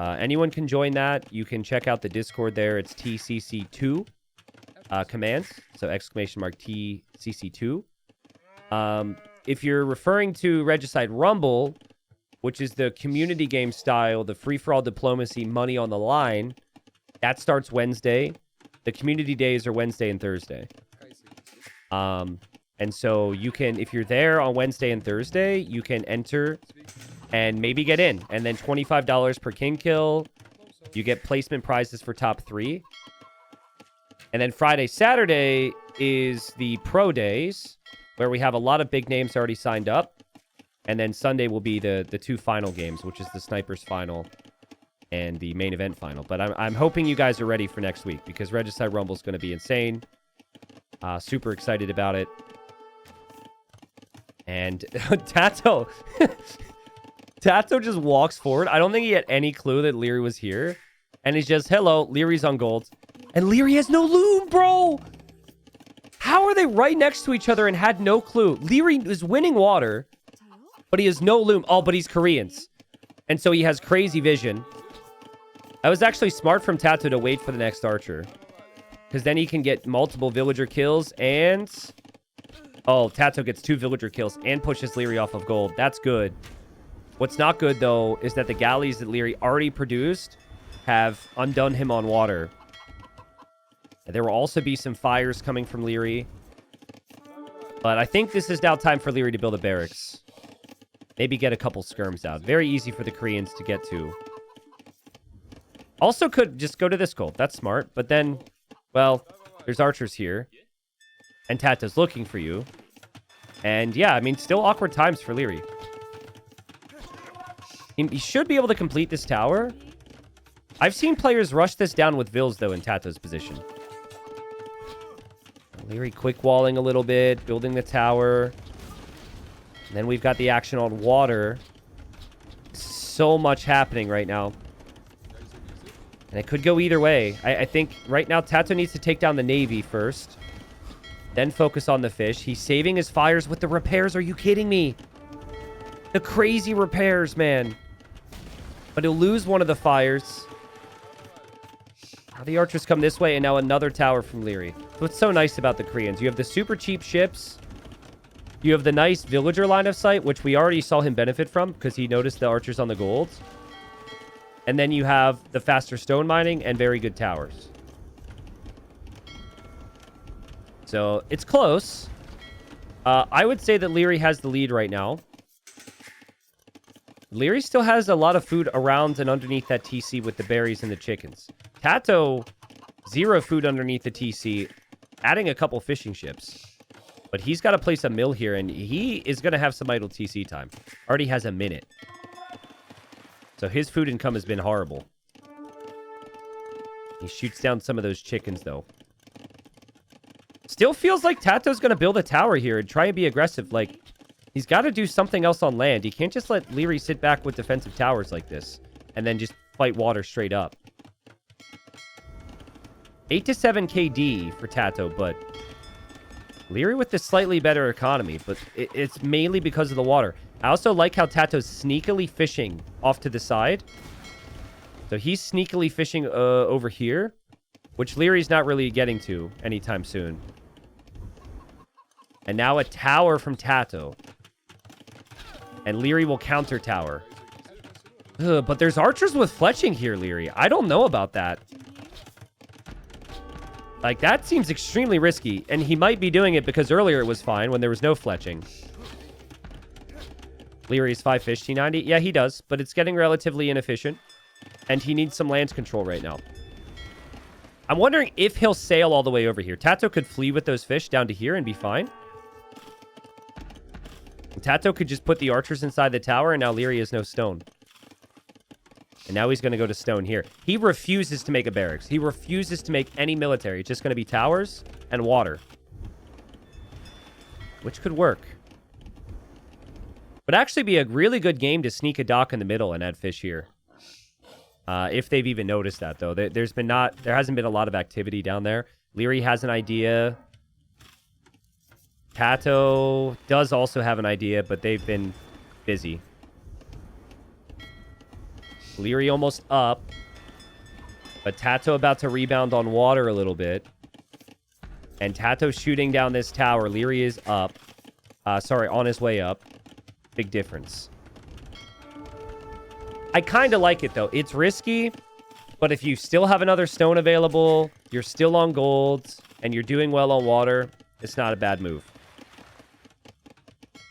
Anyone can join that. You can check out the Discord there. It's TCC2 commands, so exclamation mark TCC2. If you're referring to Regicide Rumble, which is the community game style, the free-for-all diplomacy, money on the line, that starts Wednesday. The community days are Wednesday and Thursday. And so you can, if you're there on Wednesday and Thursday, you can enter and maybe get in. And then $25 per king kill. You get placement prizes for top 3. And then Friday, Saturday is the pro days, where we have a lot of big names already signed up. And then Sunday will be the 2 final games, which is the Snipers final and the main event final. But I'm hoping you guys are ready for next week because Regicide Rumble is going to be insane. Super excited about it. And TaToH... TaToH just walks forward. I don't think he had any clue that Liereyy was here. And he's just, hello, Lierey's on gold. And Liereyy has no loom, bro! How are they right next to each other and had no clue? Liereyy is winning water, but he has no loom. Oh, but he's Koreans. And so he has crazy vision. That was actually smart from TaToH to wait for the next archer. Because then he can get multiple villager kills and... Oh, TaToH gets 2 villager kills and pushes Liereyy off of gold. That's good. What's not good, though, is that the galleys that Liereyy already produced have undone him on water. There will also be some fires coming from Liereyy. But I think this is now time for Liereyy to build a barracks. Maybe get a couple skirms out. Very easy for the Koreans to get to. Also could just go to this gold. That's smart. But then, well, there's archers here. And TaToH's looking for you. And yeah, I mean, still awkward times for Liereyy. He should be able to complete this tower. I've seen players rush this down with Vills, though, in TaToH's position. Liereyy quick walling a little bit, building the tower. And then we've got the action on water. So much happening right now. And it could go either way. I think right now TaToH needs to take down the Navy first. Then focus on the fish. He's saving his fires with the repairs. Are you kidding me? The crazy repairs, man. But he'll lose one of the fires. Now the archers come this way, and now another tower from Liereyy. What's so nice about the Koreans? You have the super cheap ships. You have the nice villager line of sight, which we already saw him benefit from because he noticed the archers on the golds. And then you have the faster stone mining and very good towers. So it's close. I would say that Liereyy has the lead right now. Liereyy still has a lot of food around and underneath that TC with the berries and the chickens. TaToH, 0 food underneath the TC, adding a couple fishing ships. But he's got to place a mill here, and he is going to have some idle TC time. Already has a minute. So his food income has been horrible. He shoots down some of those chickens, though. Still feels like TaToH's going to build a tower here and try and be aggressive. Like, He's got to do something else on land. He can't just let Liereyy sit back with defensive towers like this and then just fight water straight up. 8 to 7 KD for TaToH, but Liereyy with this slightly better economy, but it's mainly because of the water. I also like how TaToH's sneakily fishing off to the side. So he's sneakily fishing over here, which Lierey's not really getting to anytime soon. And now a tower from TaToH. And Liereyy will counter tower. Ugh, but there's archers with fletching here, Liereyy. I don't know about that. Like, that seems extremely risky. And he might be doing it because earlier it was fine when there was no fletching. Lierey's 5 fish, T90. Yeah, he does. But it's getting relatively inefficient. And he needs some land control right now. I'm wondering if he'll sail all the way over here. TaToH could flee with those fish down to here and be fine. TaToH could just put the archers inside the tower, and now Liereyy has no stone. And now he's going to go to stone here. He refuses to make a barracks. He refuses to make any military. It's just going to be towers and water. Which could work. Would actually be a really good game to sneak a dock in the middle and add fish here. If they've even noticed that, though. There hasn't been a lot of activity down there. Liereyy has an idea. TaToH does also have an idea, but they've been busy. Liereyy almost up. But TaToH about to rebound on water a little bit. And TaToH shooting down this tower. Liereyy is up. Sorry, on his way up. Big difference. I kind of like it, though. It's risky, but if you still have another stone available, you're still on gold, and you're doing well on water, it's not a bad move.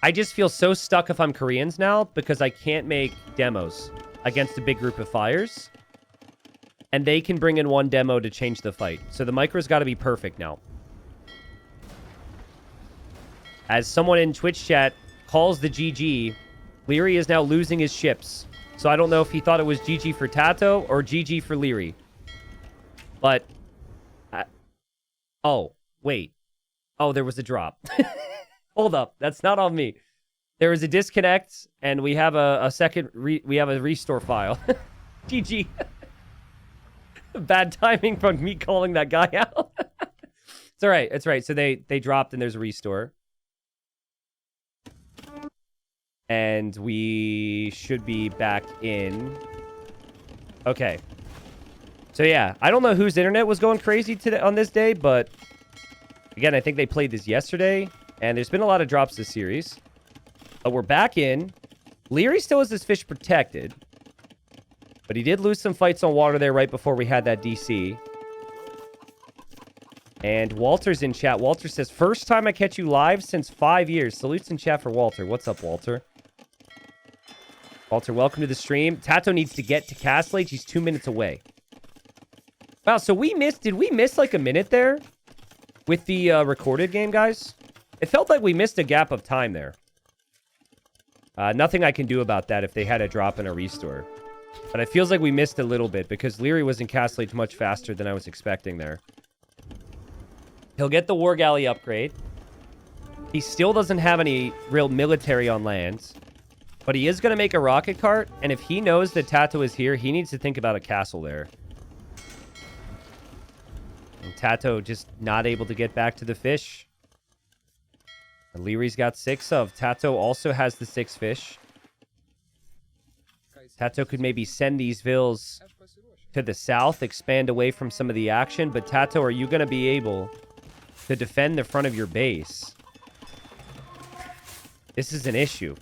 I just feel so stuck if I'm Koreans now because I can't make demos against a big group of fires. And they can bring in one demo to change the fight. So the micro's got to be perfect now. As someone in Twitch chat calls the GG, Liereyy is now losing his ships. So I don't know if he thought it was GG for TaToH or GG for Liereyy. But... oh, wait. Oh, there was a drop. Hold up. That's not on me. There was a disconnect, and we have a second... we have a restore file. GG. Bad timing from me calling that guy out. It's all right. It's right. So they dropped, and there's a restore. And we should be back in. Okay. So, yeah. I don't know whose internet was going crazy today on this day, but... again, I think they played this yesterday. And there's been a lot of drops this series. But we're back in. Liereyy still has his fish protected. But he did lose some fights on water there right before we had that DC. And Walter's in chat. Walter says, first time I catch you live since 5 years. Salutes in chat for Walter. What's up, Walter? Walter, welcome to the stream. TaToH needs to get to Castle Age. He's 2 minutes away. Wow, so we missed... did we miss like a minute there? With the recorded game, guys? It felt like we missed a gap of time there. Nothing I can do about that if they had a drop and a restore. But it feels like we missed a little bit because Liereyy was in Castle Age much faster than I was expecting there. He'll get the War Galley upgrade. He still doesn't have any real military on land. But he is going to make a rocket cart. And if he knows that TaToH is here, he needs to think about a castle there. And TaToH just not able to get back to the fish. And Lierey's got 6 of. TaToH also has the 6 fish. TaToH could maybe send these vills to the south, expand away from some of the action. But TaToH, are you going to be able to defend the front of your base? This is an issue.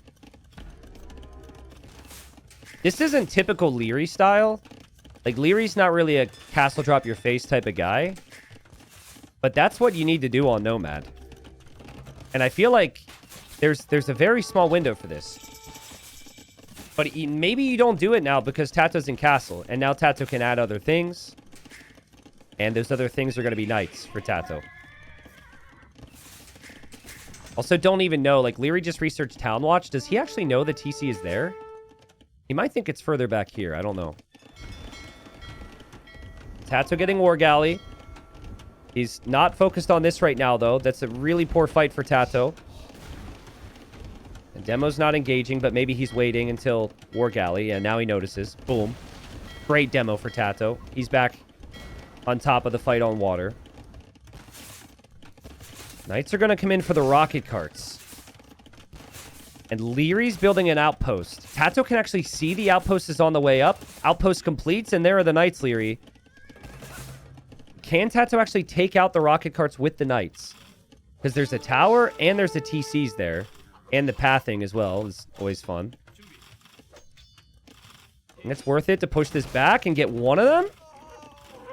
This isn't typical Liereyy style. Like, Lierey's not really a castle drop your face type of guy. But that's what you need to do on Nomad. And I feel like there's a very small window for this. But maybe you don't do it now because TaToH's in castle. And now TaToH can add other things. And those other things are going to be knights for TaToH. Also, don't even know. Like, Liereyy just researched Town Watch. Does he actually know the TC is there? He might think it's further back here. I don't know. TaToH getting War Galley. He's not focused on this right now, though. That's a really poor fight for TaToH. And Demo's not engaging, but maybe he's waiting until War Galley. And now he notices. Boom. Great demo for TaToH. He's back on top of the fight on water. Knights are going to come in for the rocket carts. And Lierey's building an outpost. TaToH can actually see the outpost is on the way up. Outpost completes, and there are the Knights, Liereyy. Can TaToH actually take out the rocket carts with the Knights? Because there's a tower, and there's the TCs there. And the pathing as well is always fun. And it's worth it to push this back and get one of them.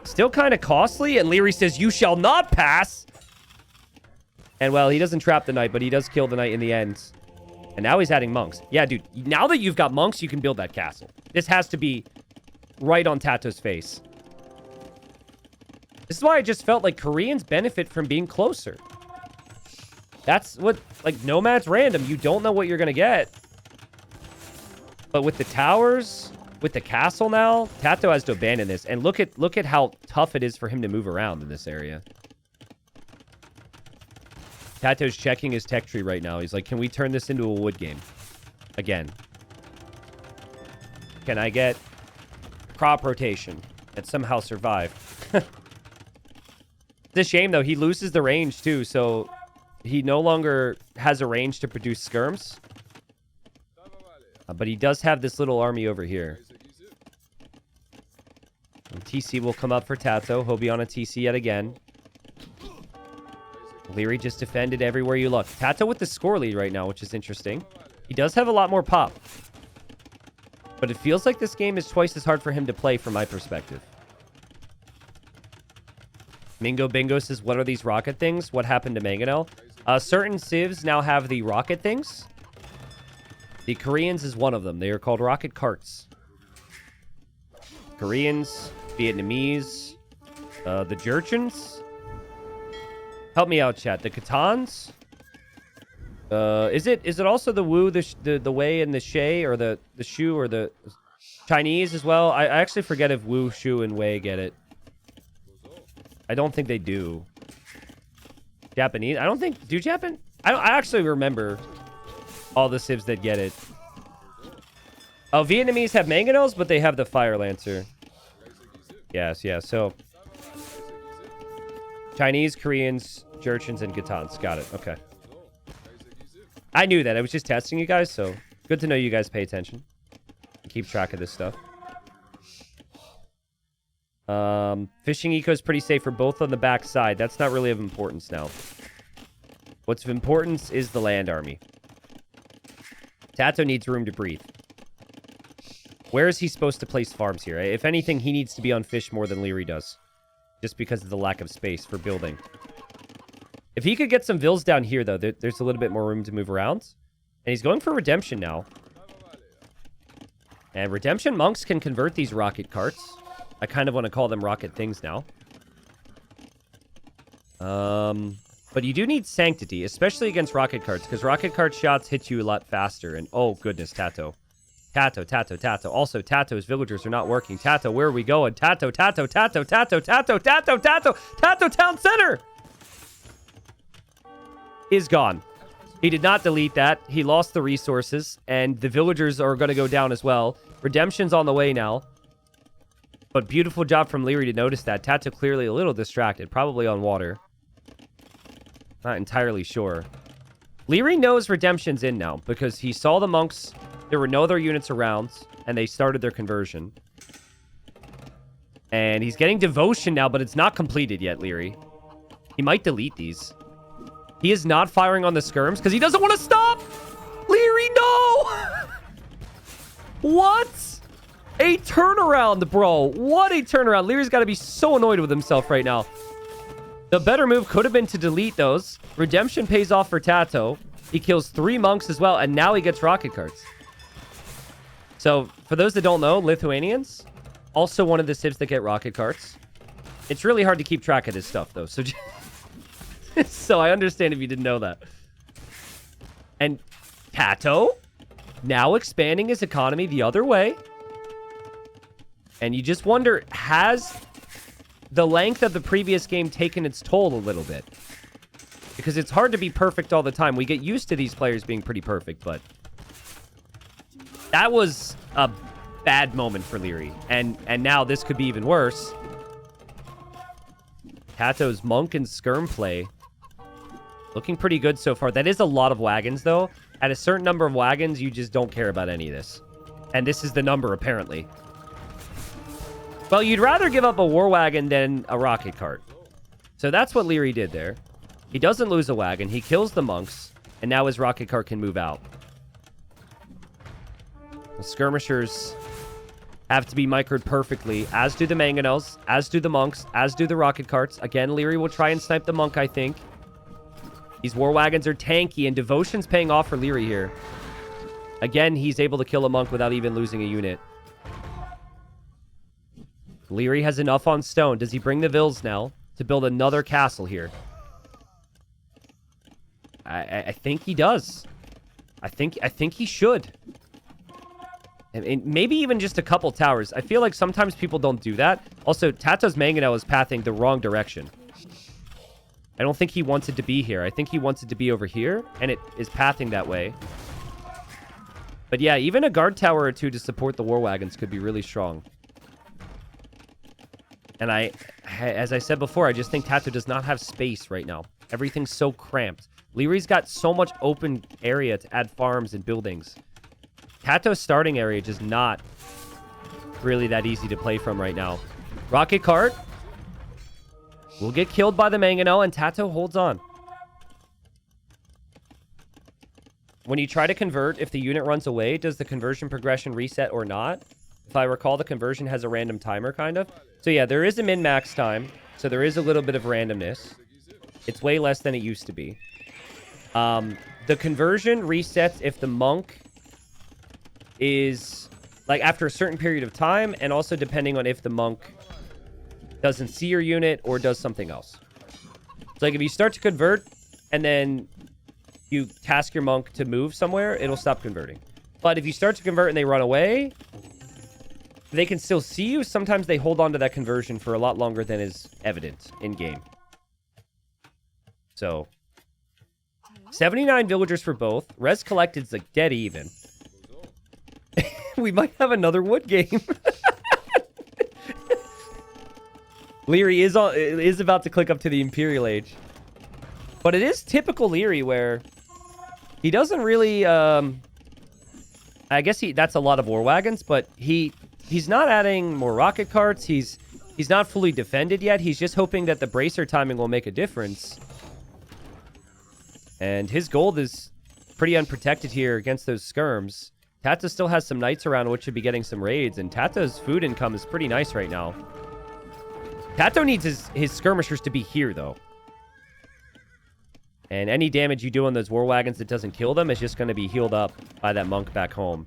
Still kind of costly, and Liereyy says, "You shall not pass!" And, well, he doesn't trap the Knight, but he does kill the Knight in the end. And now he's adding monks. Yeah, dude, now that you've got monks, you can build that castle. This has to be right on TaToH's face. This is why I just felt like Koreans benefit from being closer. That's what, like, Nomad's random. You don't know what you're going to get. But with the towers, with the castle now, TaToH has to abandon this. And look at how tough it is for him to move around in this area. TaToH's checking his tech tree right now. He's like, can we turn this into a wood game? Again. Can I get crop rotation and somehow survive? It's a shame, though. He loses the range, too, so he no longer has a range to produce skirms. But he does have this little army over here. And TC will come up for TaToH. He'll be on a TC yet again. Liereyy just defended everywhere you look. TaToH with the score lead right now, which is interesting. He does have a lot more pop. But it feels like this game is twice as hard for him to play from my perspective. Mingo Bingo says, what are these rocket things? What happened to Mangonel? Certain civs now have the rocket things. The Koreans is one of them. They are called rocket carts. Koreans, Vietnamese, the Jurchens. Help me out, chat. The Katans? Is it also the Wu, the Wei, and the Shay, or the Shu, or the Chinese as well? I actually forget if Wu, Shu, and Wei get it. I don't think they do. Japanese? I don't think... Do Japan? I actually remember all the civs that get it. Oh, Vietnamese have mangonels, but they have the Fire Lancer. Yes, yeah, so... Chinese, Koreans, Jurchens, and Gatans. Got it. Okay. I knew that. I was just testing you guys, so good to know you guys pay attention. Keep track of this stuff. Fishing eco is pretty safe for both on the back side. That's not really of importance now. What's of importance is the land army. TaToH needs room to breathe. Where is he supposed to place farms here? If anything, he needs to be on fish more than Liereyy does. Just because of the lack of space for building. If he could get some vills down here, though, there's a little bit more room to move around. And he's going for redemption now. And redemption monks can convert these rocket carts. I kind of want to call them rocket things now. But you do need sanctity, especially against rocket carts, because rocket cart shots hit you a lot faster. And oh goodness, TaToH. TaToH. Also, TaToH's villagers are not working. TaToH, where are we going? TaToH. TaToH Town Center is gone. He did not delete that. He lost the resources, and the villagers are going to go down as well. Redemption's on the way now. But beautiful job from Liereyy to notice that. TaToH clearly a little distracted, probably on water. Not entirely sure. Liereyy knows Redemption's in now, because he saw the monks. There were no other units around, and they started their conversion. And he's getting devotion now, but it's not completed yet, Liereyy. He might delete these. He is not firing on the skirms because he doesn't want to stop. Liereyy, no! What? A turnaround, bro. What a turnaround. Lierey's got to be so annoyed with himself right now. The better move could have been to delete those. Redemption pays off for TaToH. He kills 3 monks as well, and now he gets rocket carts. So, for those that don't know, Lithuanians, also one of the civs that get rocket carts. It's really hard to keep track of this stuff, though. So, so I understand if you didn't know that. And TaToH now expanding his economy the other way. And you just wonder, has the length of the previous game taken its toll a little bit? Because it's hard to be perfect all the time. We get used to these players being pretty perfect, but That was a bad moment for Liereyy. And now this could be even worse. TaToH's Monk and Skirm play. Looking pretty good so far. That is a lot of wagons, though. At a certain number of wagons, you just don't care about any of this. And this is the number, apparently. Well, you'd rather give up a war wagon than a rocket cart. So that's what Liereyy did there. He doesn't lose a wagon. He kills the monks. And now his rocket cart can move out. The skirmishers have to be microed perfectly, as do the mangonels, as do the monks, as do the rocket carts. Again, Liereyy will try and snipe the monk, I think. These war wagons are tanky, and devotion's paying off for Liereyy here. Again, he's able to kill a monk without even losing a unit. Liereyy has enough on stone. Does he bring the Vils now to build another castle here? I think he does. I think he should. And maybe even just a couple towers. I feel like sometimes people don't do that. Also, TaToH's Mangonel is pathing the wrong direction. I don't think he wants it to be here. I think he wants it to be over here, and it is pathing that way. But yeah, even a guard tower or two to support the war wagons could be really strong. And as I said before, I just think TaToH does not have space right now. Everything's so cramped. Lierey's got so much open area to add farms and buildings. TaToH's starting area just not really that easy to play from right now. Rocket cart will get killed by the Mangonel, and TaToH holds on. When you try to convert, if the unit runs away, does the conversion progression reset or not? If I recall, the conversion has a random timer, kind of. So yeah, there is a min-max time, so there is a little bit of randomness. It's way less than it used to be. The conversion resets if the monk is, like, after a certain period of time, and also depending on if the monk doesn't see your unit or does something else. It's like if you start to convert, and then you task your monk to move somewhere, it'll stop converting. But if you start to convert and they run away, they can still see you. Sometimes they hold on to that conversion for a lot longer than is evident in-game. So, 79 villagers for both. Res collected's like dead even. We might have another wood game. Liereyy is about to click up to the Imperial Age. But it is typical Liereyy where he doesn't really... I guess that's a lot of war wagons, but he's not adding more rocket carts. He's not fully defended yet. He's just hoping that the bracer timing will make a difference. And his gold is pretty unprotected here against those skirms. TaToH still has some knights around which should be getting some raids, and TaToH's food income is pretty nice right now. TaToH needs his skirmishers to be here, though. And any damage you do on those war wagons that doesn't kill them is just going to be healed up by that monk back home.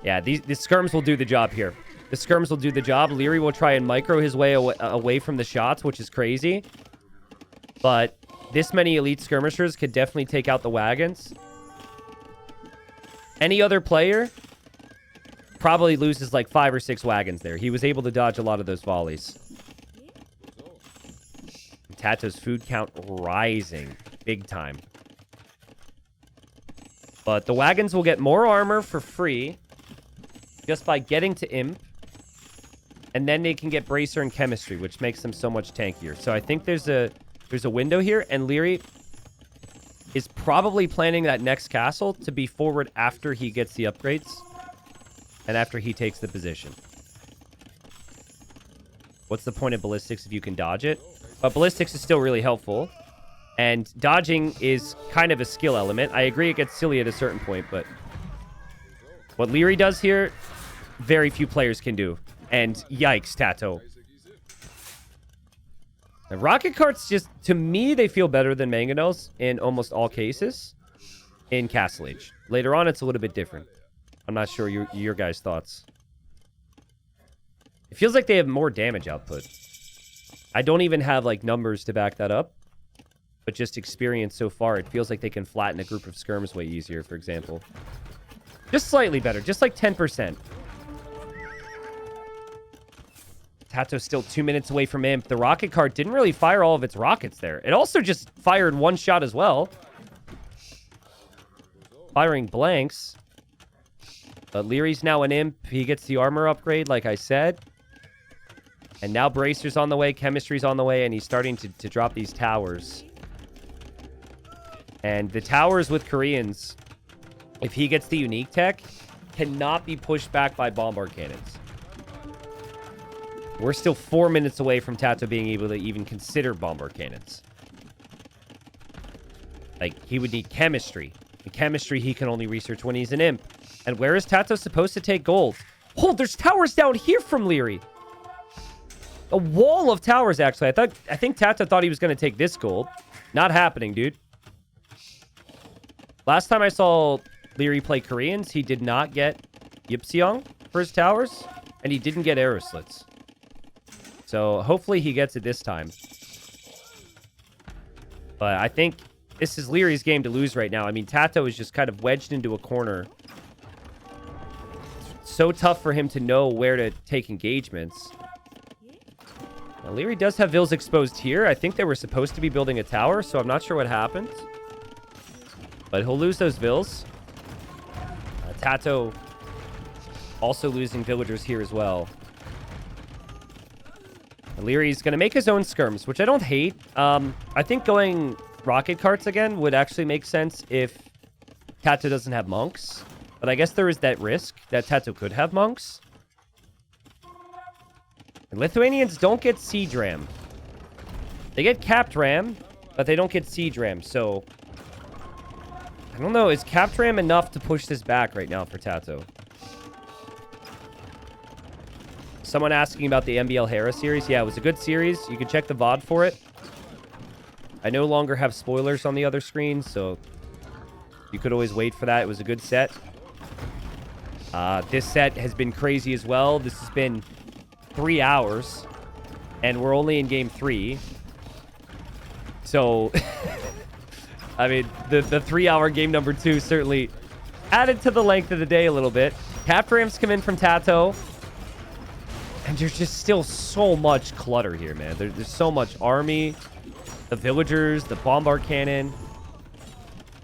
Yeah, the skirms will do the job here. The skirms will do the job. Liereyy will try and micro his way away from the shots, which is crazy. But this many elite skirmishers could definitely take out the wagons. Any other player probably loses like 5 or 6 wagons there. He was able to dodge a lot of those volleys. TaToH's food count rising big time. But the wagons will get more armor for free just by getting to Imp. And then they can get Bracer and Chemistry, which makes them so much tankier. So I think there's a window here, and Liereyy is probably planning that next castle to be forward after he gets the upgrades and after he takes the position. What's the point of ballistics if you can dodge it? But ballistics is still really helpful, and dodging is kind of a skill element. I agree it gets silly at a certain point, but what Liereyy does here, very few players can do. And yikes, TaToH. The rocket carts just, to me, they feel better than mangonels in almost all cases in Castle Age. Later on, it's a little bit different. I'm not sure your guys' thoughts. It feels like they have more damage output. I don't even have, like, numbers to back that up. But just experience so far, it feels like they can flatten a group of skirms way easier, for example. Just slightly better. Just like 10%. TaToH's still 2 minutes away from Imp. The rocket cart didn't really fire all of its rockets there. It also just fired one shot as well. firing blanks. But Lierey's now an imp. He gets the armor upgrade, like I said. And now Bracer's on the way, Chemistry's on the way, and he's starting to drop these towers. And the towers with Koreans, if he gets the unique tech, cannot be pushed back by bombard cannons. We're still 4 minutes away from TaToH being able to even consider bombard cannons. Like, he would need chemistry. And chemistry he can only research when he's an imp. And where is TaToH supposed to take gold? Oh, there's towers down here from Liereyy. A wall of towers, actually. I think TaToH thought he was going to take this gold. Not happening, dude. Last time I saw Liereyy play Koreans, he did not get Yipseong for his towers, and he didn't get arrow slits. So hopefully he gets it this time. But I think this is Lierey's game to lose right now. I mean, TaToH is just kind of wedged into a corner. It's so tough for him to know where to take engagements. Now, Liereyy does have Vills exposed here. I think they were supposed to be building a tower, so I'm not sure what happened. But he'll lose those Vills. TaToH also losing villagers here as well. Lierey's going to make his own skirms, which I don't hate. I think going rocket carts again would actually make sense if TaToH doesn't have monks. But I guess there is that risk that TaToH could have monks. And Lithuanians don't get siege ram. They get capped ram, but they don't get siege ram. So I don't know. Is capped ram enough to push this back right now for TaToH? Someone asking about the MBL Hera series. Yeah, it was a good series. You can check the VOD for it. I no longer have spoilers on the other screen, so you could always wait for that. It was a good set. This set has been crazy as well. This has been 3 hours, and we're only in game 3. So, I mean, the 3-hour game number 2 certainly added to the length of the day a little bit. Capped rams come in from TaToH. And there's just still so much clutter here, man. There's so much army, the villagers, the bombard cannon.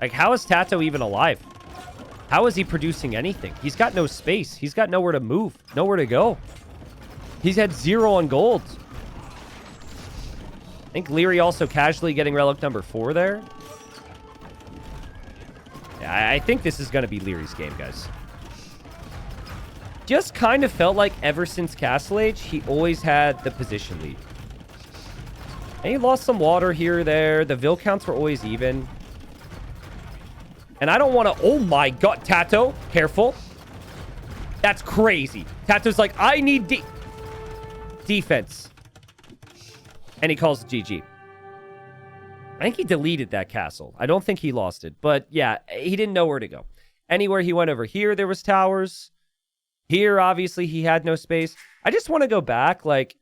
Like, how is TaToH even alive? How is he producing anything? He's got no space. He's got nowhere to move, nowhere to go. He's had 0 on gold. I think Liereyy also casually getting relic number 4 there. Yeah, I think this is going to be Lierey's game, guys. Just kind of felt like ever since Castle Age, he always had the position lead. And he lost some water here or there. The Vil counts were always even. And I don't want to... Oh my god, TaToH, careful. That's crazy. TaToH's like, I need defense. And he calls it GG. I think he deleted that castle. I don't think he lost it. But yeah, he didn't know where to go. Anywhere he went over here, there was towers. Here, obviously, he had no space. I just want to go back. Like,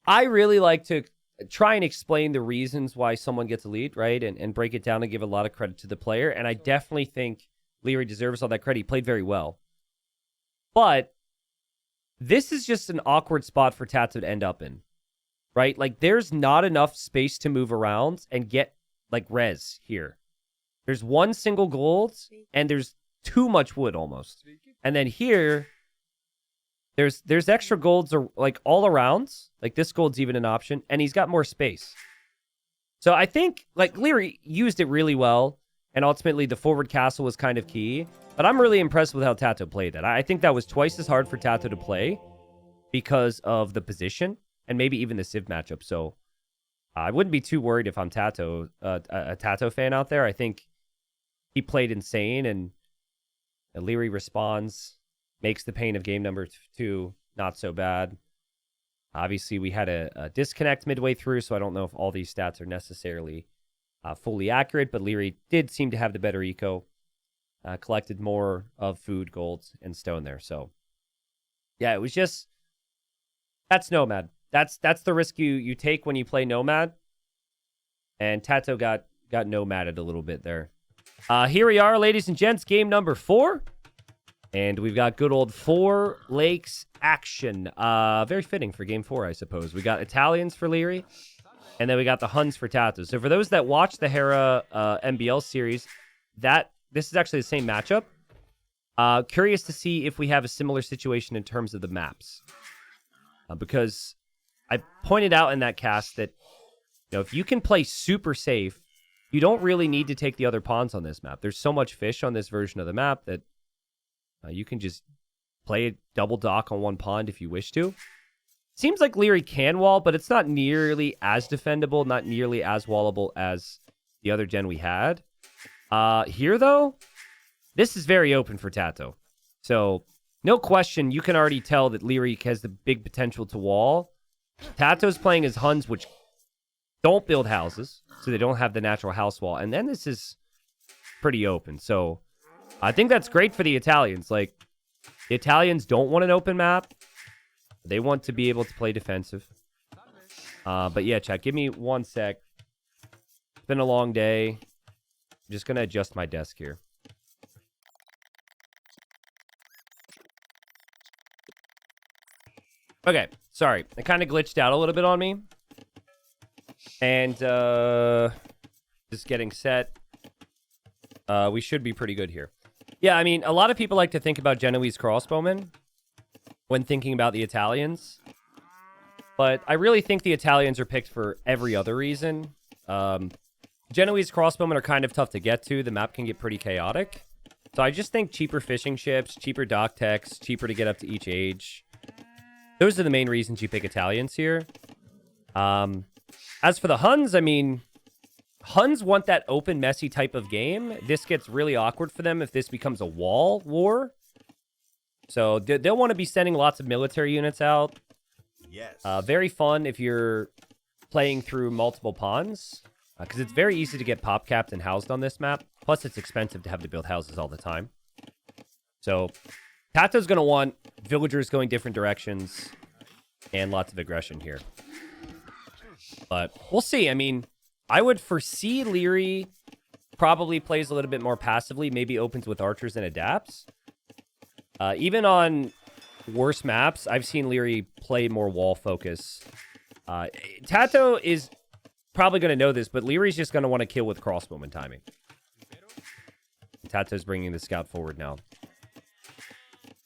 I really like to try and explain the reasons why someone gets a lead, right? And break it down and give a lot of credit to the player. And I definitely think Liereyy deserves all that credit. He played very well. But this is just an awkward spot for TaToH to end up in, right? Like, there's not enough space to move around and get, like, res here. There's 1 single gold, and there's too much wood almost. And then here, there's extra golds like all around. Like this gold's even an option, and he's got more space. So I think like Liereyy used it really well, and ultimately the forward castle was kind of key. But I'm really impressed with how TaToH played that. I think that was twice as hard for TaToH to play because of the position and maybe even the Civ matchup. So I wouldn't be too worried if I'm TaToH, a TaToH fan out there. I think he played insane, and Liereyy responds, makes the pain of game number 2 not so bad. Obviously, we had a disconnect midway through, so I don't know if all these stats are necessarily fully accurate, but Liereyy did seem to have the better eco, collected more of food, gold, and stone there. So, yeah, it was just, that's Nomad. That's the risk you take when you play Nomad, and TaToH got Nomaded a little bit there. Here we are, ladies and gents, game number 4. And we've got good old 4 Lakes action. Very fitting for game 4, I suppose. We got Italians for Liereyy, and then we got the Huns for TaToH. So for those that watch the Hera MBL series, this is actually the same matchup. Curious to see if we have a similar situation in terms of the maps. Because I pointed out in that cast that if you can play super safe, you don't really need to take the other pawns on this map. There's so much fish on this version of the map that you can just play a double dock on one pond if you wish to. Seems like Liereyy can wall, but it's not nearly as defendable, not nearly as wallable as the other gen we had. Here, though, this is very open for TaToH. So, no question, you can already tell that Liereyy has the big potential to wall. TaToH's playing as Huns, which don't build houses, so they don't have the natural house wall. And then this is pretty open. So, I think that's great for the Italians. Like, the Italians don't want an open map. They want to be able to play defensive. But yeah, chat, give me 1 sec. It's been a long day. I'm just going to adjust my desk here. Okay, sorry. It kind of glitched out a little bit on me. And just getting set. We should be pretty good here. Yeah, I mean, a lot of people like to think about Genoese crossbowmen when thinking about the Italians. But I really think the Italians are picked for every other reason. Genoese crossbowmen are kind of tough to get to. The map can get pretty chaotic. So I just think cheaper fishing ships, cheaper dock techs, cheaper to get up to each age. Those are the main reasons you pick Italians here. As for the Huns, I mean, Huns want that open, messy type of game. This gets really awkward for them if this becomes a wall war. So they'll want to be sending lots of military units out. Yes. Very fun if you're playing through multiple pawns. Because it's very easy to get pop-capped and housed on this map. Plus, it's expensive to have to build houses all the time. So, TaToH's going to want villagers going different directions and lots of aggression here. But we'll see. I mean, I would foresee Liereyy probably plays a little bit more passively, maybe opens with archers and adapts. Even on worse maps, I've seen Liereyy play more wall focus. TaToH is probably going to know this, but Lierey's just going to want to kill with crossbowman timing. TaToH's bringing the scout forward now.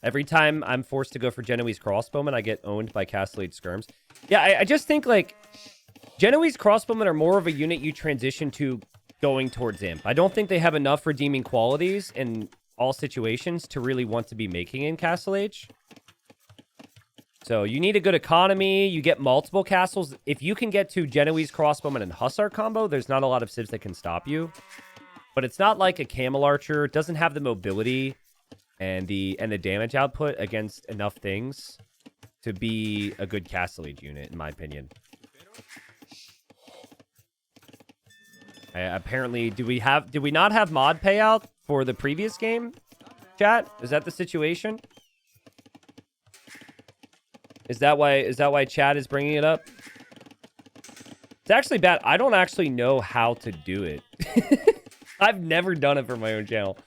Every time I'm forced to go for Genoese crossbowmen, I get owned by Castellade skirms. Yeah, I just think, like, Genoese crossbowmen are more of a unit you transition to going towards Imp. I don't think they have enough redeeming qualities in all situations to really want to be making in Castle Age. So you need a good economy. You get multiple castles. If you can get to Genoese crossbowman and Hussar combo, there's not a lot of civs that can stop you. But it's not like a Camel Archer. It doesn't have the mobility and the damage output against enough things to be a good Castle Age unit, in my opinion. Apparently, did we not have mod payout for the previous game? Chat, is that the situation? Is that why chat is bringing it up? It's actually bad. I don't actually know how to do it. I've never done it for my own channel.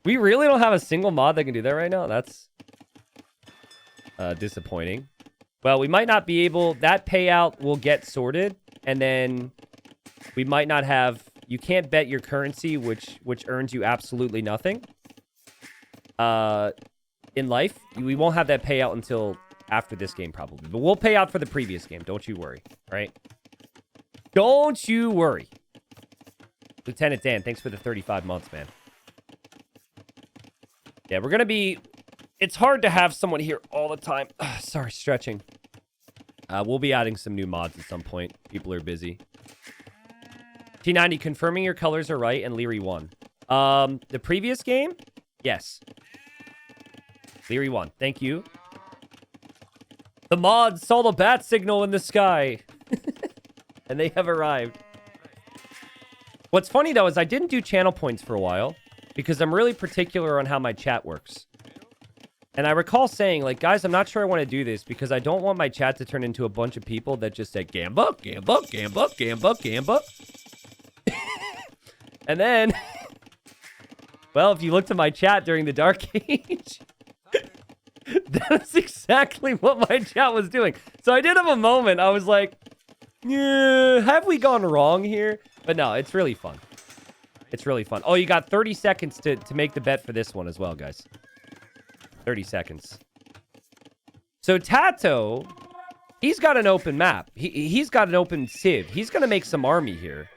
We really don't have a single mod that can do that right now. That's disappointing. Well, we might not be able... That payout will get sorted, and then we might not have... You can't bet your currency, which earns you absolutely nothing. In life, we won't have that payout until after this game, probably. But we'll pay out for the previous game. Don't you worry, right? Don't you worry. Lieutenant Dan, thanks for the 35 months, man. Yeah, we're going to be... It's hard to have someone here all the time. Sorry, stretching. We'll be adding some new mods at some point. People are busy. T90, confirming your colors are right and Liereyy won. The previous game? Yes. Liereyy won. Thank you. The mods saw the bat signal in the sky. And they have arrived. What's funny, though, is I didn't do channel points for a while. Because I'm really particular on how my chat works. And I recall saying, like, guys, I'm not sure I want to do this. Because I don't want my chat to turn into a bunch of people that just say, Gamba, Gamba, Gamba, Gamba, Gamba. And then... Well, if you look to my chat during the Dark Age... That's exactly what my chat was doing. So I did have a moment. I was like, yeah, have we gone wrong here? But no, it's really fun. It's really fun. Oh, you got 30 seconds to make the bet for this one as well, guys. 30 seconds. So TaToH, he's got an open map. He's got an open civ. He's going to make some army here.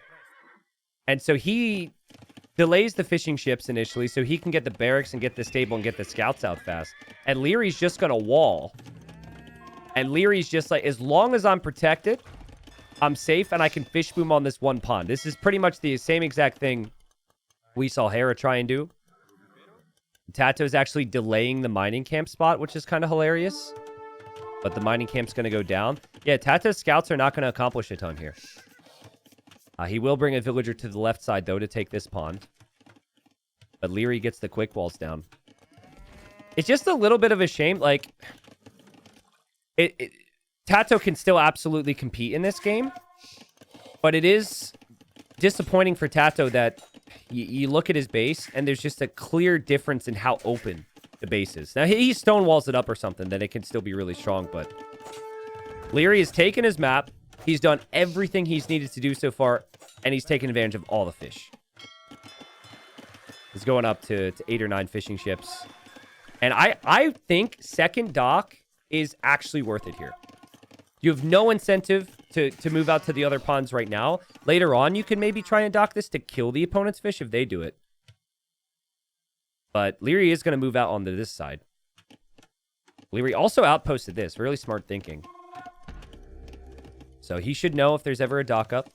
And so he delays the fishing ships initially so he can get the barracks and get the stable and get the scouts out fast. And Lierey's just going to wall. And Lierey's just like, as long as I'm protected, I'm safe and I can fish boom on this one pond. This is pretty much the same exact thing we saw Hera try and do. TaToH's actually delaying the mining camp spot, which is kind of hilarious. But the mining camp's going to go down. Yeah, TaToH's scouts are not going to accomplish a ton here. He will bring a villager to the left side, though, to take this pond. But Liereyy gets the quick walls down. It's just a little bit of a shame. Like, TaToH can still absolutely compete in this game. But it is disappointing for TaToH that you look at his base, and there's just a clear difference in how open the base is. Now, he stonewalls it up or something, then it can still be really strong. But Liereyy has taken his map. He's done everything he's needed to do so far, and he's taken advantage of all the fish. He's going up to 8 or 9 fishing ships. And I think second dock is actually worth it here. You have no incentive to move out to the other ponds right now. Later on, you can maybe try and dock this to kill the opponent's fish if they do it. But Liereyy is going to move out onto this side. Liereyy also outposted this. Really smart thinking. So he should know if there's ever a dock up.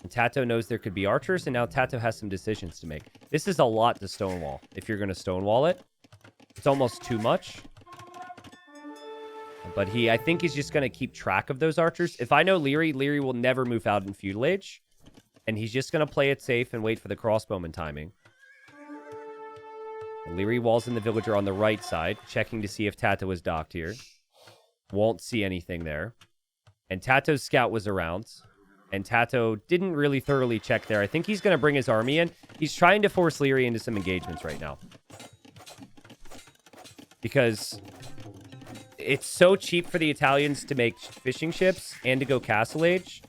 And TaToH knows there could be archers, and now TaToH has some decisions to make. This is a lot to stonewall. If you're going to stonewall it, it's almost too much. But I think he's just going to keep track of those archers. If I know Liereyy will never move out in feudal age. And he's just going to play it safe and wait for the crossbowman timing. And Liereyy walls in the villager on the right side, checking to see if TaToH is docked here. Won't see anything there. And TaToH's scout was around. And TaToH didn't really thoroughly check there. I think he's going to bring his army in. He's trying to force Liereyy into some engagements right now. Because it's so cheap for the Italians to make fishing ships and to go castle age.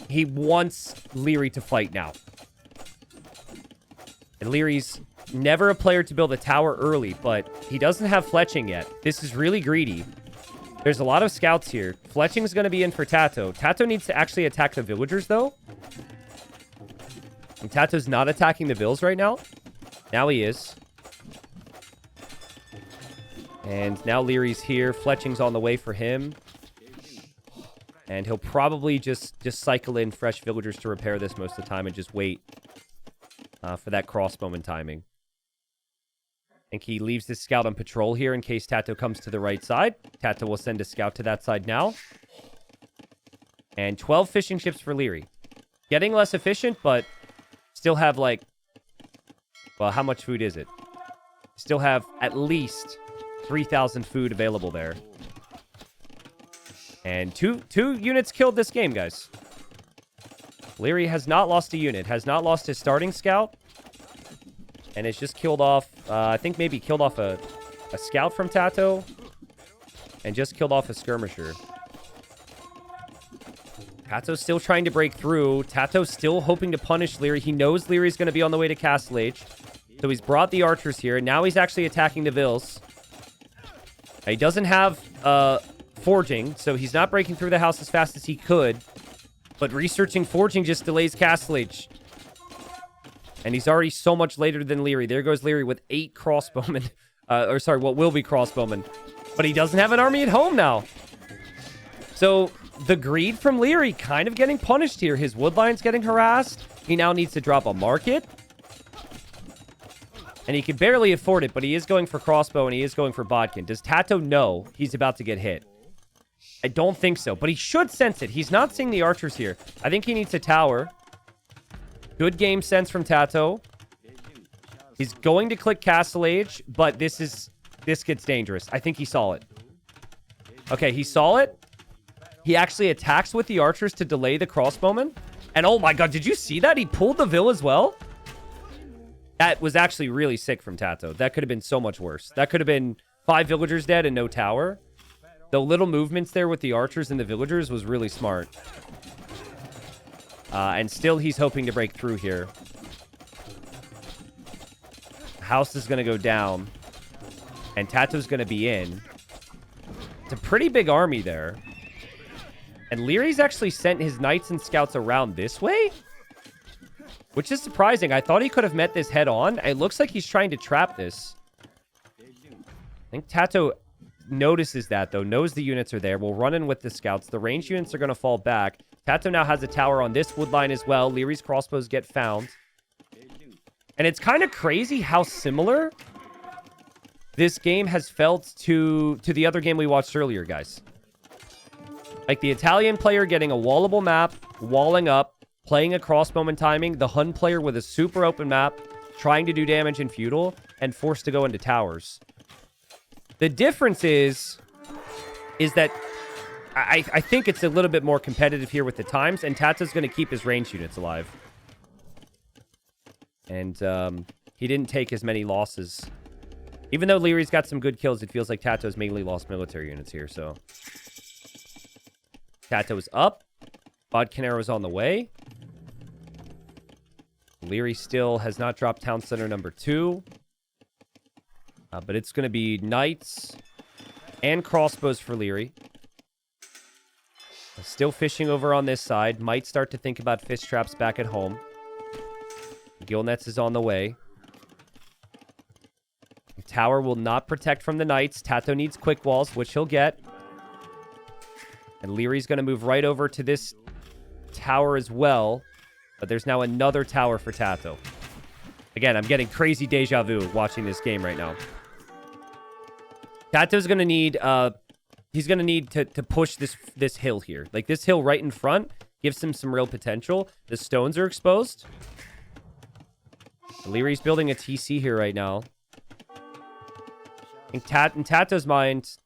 He wants Liereyy to fight now. And Lierey's never a player to build a tower early, but he doesn't have fletching yet. This is really greedy. There's a lot of scouts here. Fletching's going to be in for TaToH. TaToH needs to actually attack the villagers, though. And TaToH's not attacking the vills right now. Now he is. And now Lierey's here. Fletching's on the way for him. And he'll probably just cycle in fresh villagers to repair this most of the time and just wait for that crossbowman timing. I think he leaves this scout on patrol here in case TaToH comes to the right side. TaToH will send a scout to that side now. And 12 fishing ships for Liereyy. Getting less efficient, but still have like... Well, how much food is it? Still have at least 3,000 food available there. And two units killed this game, guys. Liereyy has not lost a unit. Has not lost his starting scout. And it's just killed off, I think maybe killed off a scout from TaToH. And just killed off a skirmisher. TaToH's still trying to break through. TaToH's still hoping to punish Liereyy. He knows Lierey's going to be on the way to Castle Age. So he's brought the archers here. Now he's actually attacking the vills. He doesn't have forging, so he's not breaking through the house as fast as he could. But researching forging just delays Castle Age. And he's already so much later than Liereyy. There goes Liereyy with 8 crossbowmen. Or sorry, what will be crossbowmen. But he doesn't have an army at home now. So the greed from Liereyy kind of getting punished here. His woodline's getting harassed. He now needs to drop a market. And he can barely afford it, but he is going for crossbow and he is going for bodkin. Does TaToH know he's about to get hit? I don't think so, but he should sense it. He's not seeing the archers here. I think he needs a tower. Good game sense from TaToH. He's going to click Castle Age, but this gets dangerous. I think he saw it. Okay, he saw it. He actually attacks with the archers to delay the crossbowmen. And oh my god, did you see that? He pulled the vill as well? That was actually really sick from TaToH. That could have been so much worse. That could have been 5 villagers dead and no tower. The little movements there with the archers and the villagers was really smart. And still he's hoping to break through here. House is going to go down. And TaToH's going to be in. It's a pretty big army there. And Lierey's actually sent his knights and scouts around this way? Which is surprising. I thought he could have met this head on. It looks like he's trying to trap this. I think TaToH notices that, though. Knows the units are there. We'll run in with the scouts. The ranged units are going to fall back. TaToH now has a tower on this wood line as well. Lierey's crossbows get found. And it's kind of crazy how similar this game has felt to the other game we watched earlier, guys. Like the Italian player getting a wallable map, walling up, playing a crossbowman timing, the Hun player with a super open map, trying to do damage in feudal, and forced to go into towers. The difference is that I think it's a little bit more competitive here with the times, and TaToH's going to keep his ranged units alive. And he didn't take as many losses. Even though Lierey's got some good kills, it feels like TaToH's mainly lost military units here, so... TaToH's up. Bodkin Arrow's on the way. Liereyy still has not dropped Town Center number 2. But it's going to be knights and crossbows for Liereyy. Still fishing over on this side. Might start to think about fish traps back at home. Gill Nets is on the way. The tower will not protect from the knights. TaToH needs quick walls, which he'll get. And Lierey's going to move right over to this tower as well. But there's now another tower for TaToH. Again, I'm getting crazy deja vu watching this game right now. TaToH's going to need... he's going to need to push this hill here. Like, this hill right in front gives him some real potential. The stones are exposed. Lierey's building a TC here right now. In TaToH's mind,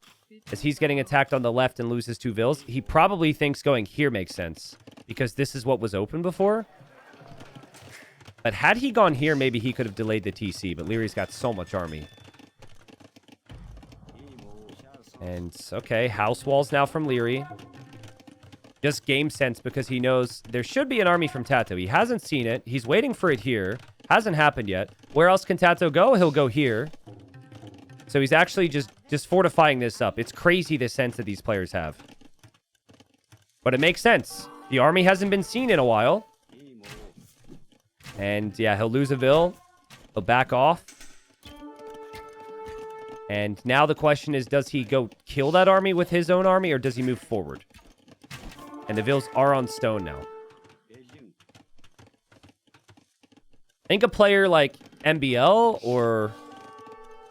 as he's getting attacked on the left and loses 2 vills, he probably thinks going here makes sense. Because this is what was open before. But had he gone here, maybe he could have delayed the TC. But Lierey's got so much army. And, okay, house walls now from Liereyy. Just game sense because he knows there should be an army from TaToH. He hasn't seen it. He's waiting for it here. Hasn't happened yet. Where else can TaToH go? He'll go here. So he's actually just fortifying this up. It's crazy the sense that these players have. But it makes sense. The army hasn't been seen in a while. And, yeah, he'll lose a vill. He'll back off. And now the question is, does he go kill that army with his own army, or does he move forward? And the vills are on stone now. I think a player like MBL or,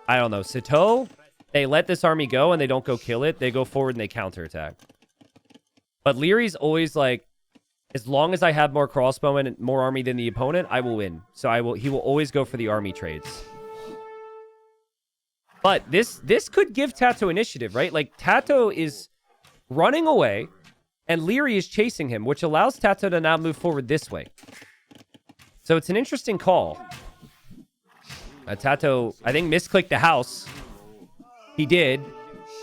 I don't know, TaToH, they let this army go and they don't go kill it. They go forward and they counterattack. But Lierey's always like, as long as I have more crossbowmen and more army than the opponent, I will win. So he will always go for the army trades. But this could give TaToH initiative, right? Like, TaToH is running away, and Liereyy is chasing him, which allows TaToH to now move forward this way. So it's an interesting call. TaToH, I think, misclicked the house. He did.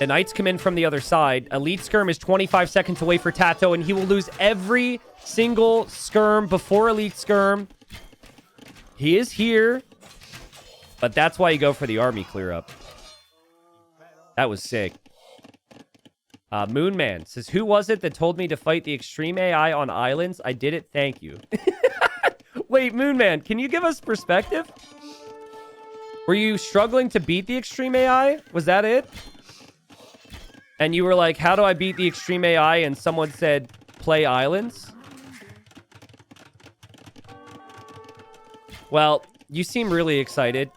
The knights come in from the other side. Elite Skirm is 25 seconds away for TaToH, and he will lose every single skirm before Elite Skirm. He is here, but that's why you go for the army clear up. That was sick. Moonman says, who was it that told me to fight the extreme AI on islands? I did it. Thank you. Wait, Moonman, can you give us perspective? Were you struggling to beat the extreme AI? Was that it? And you were like, how do I beat the extreme AI? And someone said, play islands? Well, you seem really excited.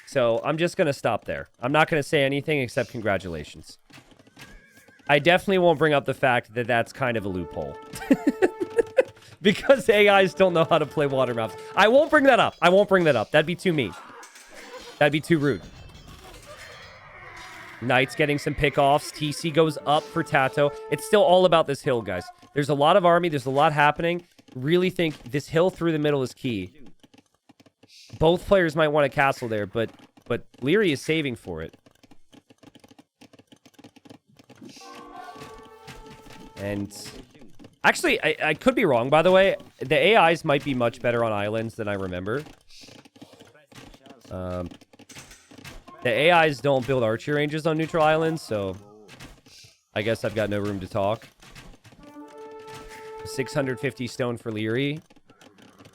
So I'm just going to stop there. I'm not going to say anything except congratulations. I definitely won't bring up the fact that that's kind of a loophole. Because AIs don't know how to play water maps. I won't bring that up. I won't bring that up. That'd be too mean. That'd be too rude. Knights getting some pickoffs. TC goes up for TaToH. It's still all about this hill, guys. There's a lot of army. There's a lot happening. Really think this hill through the middle is key. Both players might want a castle there, but Liereyy is saving for it. And Actually, I could be wrong, by the way. The AIs might be much better on islands than I remember. The AIs don't build archery ranges on neutral islands, so I guess I've got no room to talk. 650 stone for Liereyy.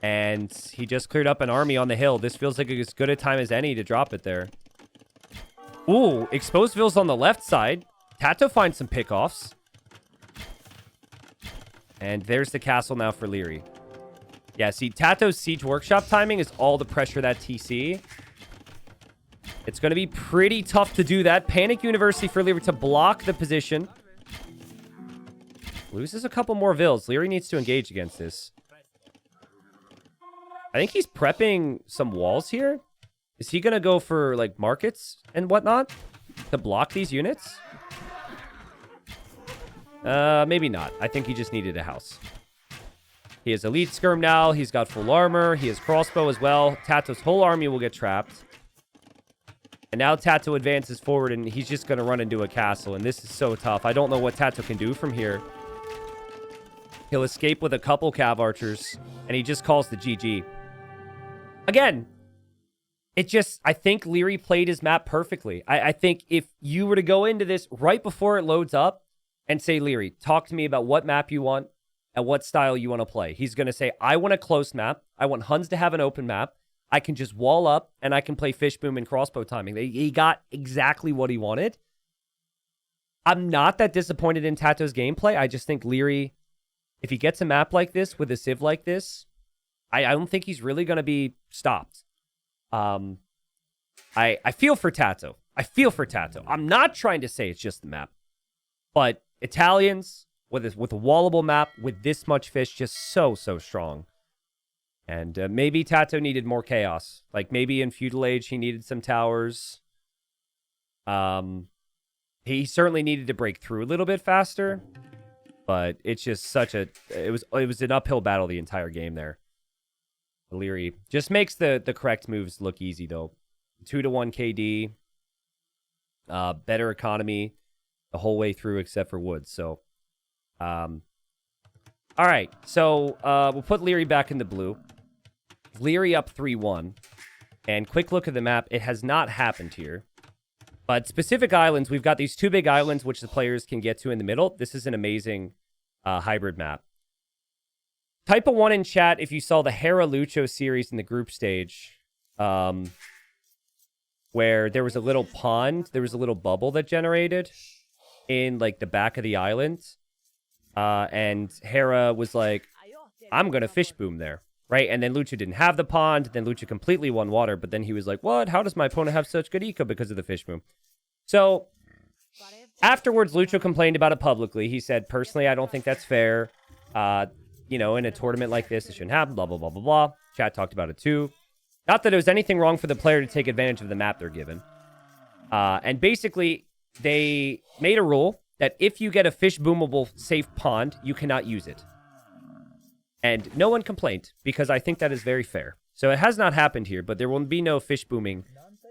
And he just cleared up an army on the hill. This feels like as good a time as any to drop it there. Ooh, Exposedville's on the left side. TaToH finds some pickoffs. And there's the castle now for Liereyy. Yeah, see, TaToH's siege workshop timing is all the pressure that TC. It's going to be pretty tough to do that. Panic University for Liereyy to block the position. Loses a couple more vills. Liereyy needs to engage against this. I think he's prepping some walls here. Is he going to go for, like, markets and whatnot to block these units? Maybe not. I think he just needed a house. He has elite skirm now. He's got full armor. He has crossbow as well. TaToH's whole army will get trapped. And now TaToH advances forward, and he's just going to run into a castle. And this is so tough. I don't know what TaToH can do from here. He'll escape with a couple cav archers, and he just calls the GG. Again, I think Liereyy played his map perfectly. I think if you were to go into this right before it loads up and say, Liereyy, talk to me about what map you want and what style you want to play. He's going to say, I want a close map. I want Huns to have an open map. I can just wall up, and I can play Fishboom and crossbow timing. He got exactly what he wanted. I'm not that disappointed in TaToH's gameplay. I just think Liereyy, if he gets a map like this with a civ like this, I don't think he's really going to be stopped. I feel for TaToH. I feel for TaToH. I'm not trying to say it's just the map. But Italians, with a wallable map, with this much fish, just so strong. And maybe TaToH needed more chaos. Like, maybe in Feudal Age, he needed some towers. He certainly needed to break through a little bit faster. But it's just such a... It was an uphill battle the entire game there. Liereyy just makes the correct moves look easy, though. 2-1 KD. Better economy the whole way through except for wood. So, all right. So, we'll put Liereyy back in the blue. Liereyy up 3-1. And quick look at the map. It has not happened here. But specific islands, we've got these two big islands which the players can get to in the middle. This is an amazing hybrid map. Type a 1 in chat if you saw the Hera Lucho series in the group stage. Where there was a little pond. There was a little bubble that generated in, like, the back of the island. And Hera was like, I'm going to fish boom there. Right? And then Lucho didn't have the pond. Then Lucho completely won water. But then he was like, what? How does my opponent have such good eco because of the fish boom? So, afterwards, Lucho complained about it publicly. He said, personally, I don't think that's fair. You know, in a tournament like this, it shouldn't happen, blah, blah, blah, blah, blah. Chat talked about it too. Not that there was anything wrong for the player to take advantage of the map they're given. And basically, they made a rule that if you get a fish boomable safe pond, you cannot use it. And no one complained, because I think that is very fair. So it has not happened here, but there will be no fish booming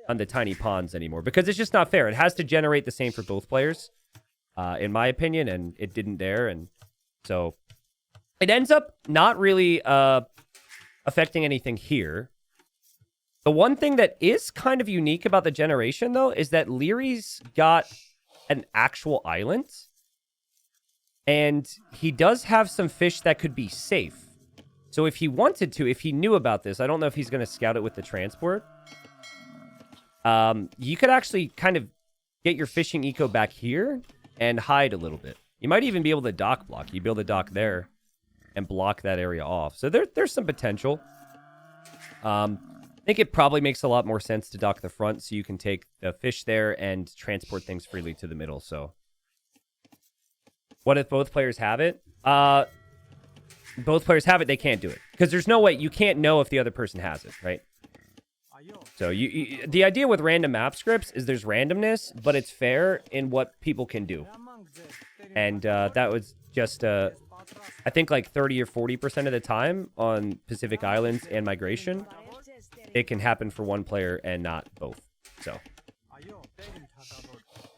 on the tiny ponds anymore, because it's just not fair. It has to generate the same for both players, in my opinion, and it didn't there. And so it ends up not really affecting anything here. The one thing that is kind of unique about the generation, though, is that Lierey's got an actual island. And he does have some fish that could be safe. So if he wanted to, if he knew about this, I don't know if he's going to scout it with the transport. You could actually kind of get your fishing eco back here and hide a little bit. You might even be able to dock block. You build a dock there and block that area off. So there's some potential. I think it probably makes a lot more sense to dock the front so you can take the fish there and transport things freely to the middle. So what if both players have it? Both players have it, they can't do it. Because there's no way, you can't know if the other person has it, right? So the idea with random map scripts is there's randomness, but it's fair in what people can do. And that was just, I think like 30 or 40% of the time on Pacific Islands and Migration, it can happen for one player and not both. So,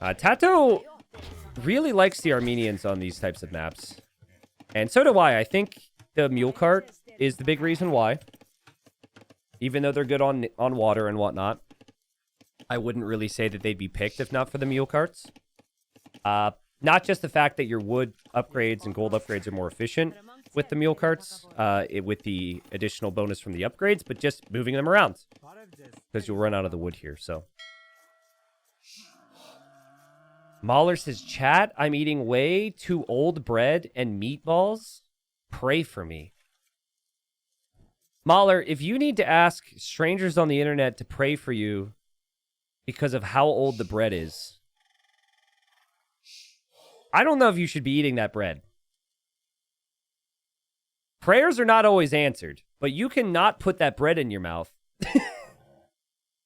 TaToH really likes the Armenians on these types of maps. And so do I. I think the mule cart is the big reason why. Even though they're good on water and whatnot, I wouldn't really say that they'd be picked if not for the mule carts. Not just the fact that your wood upgrades and gold upgrades are more efficient with the mule carts, with the additional bonus from the upgrades, but just moving them around. Because you'll run out of the wood here, so. Mahler says, chat, I'm eating way too old bread and meatballs. Pray for me. Mahler, if you need to ask strangers on the internet to pray for you because of how old the bread is, I don't know if you should be eating that bread. Prayers are not always answered, but you cannot put that bread in your mouth.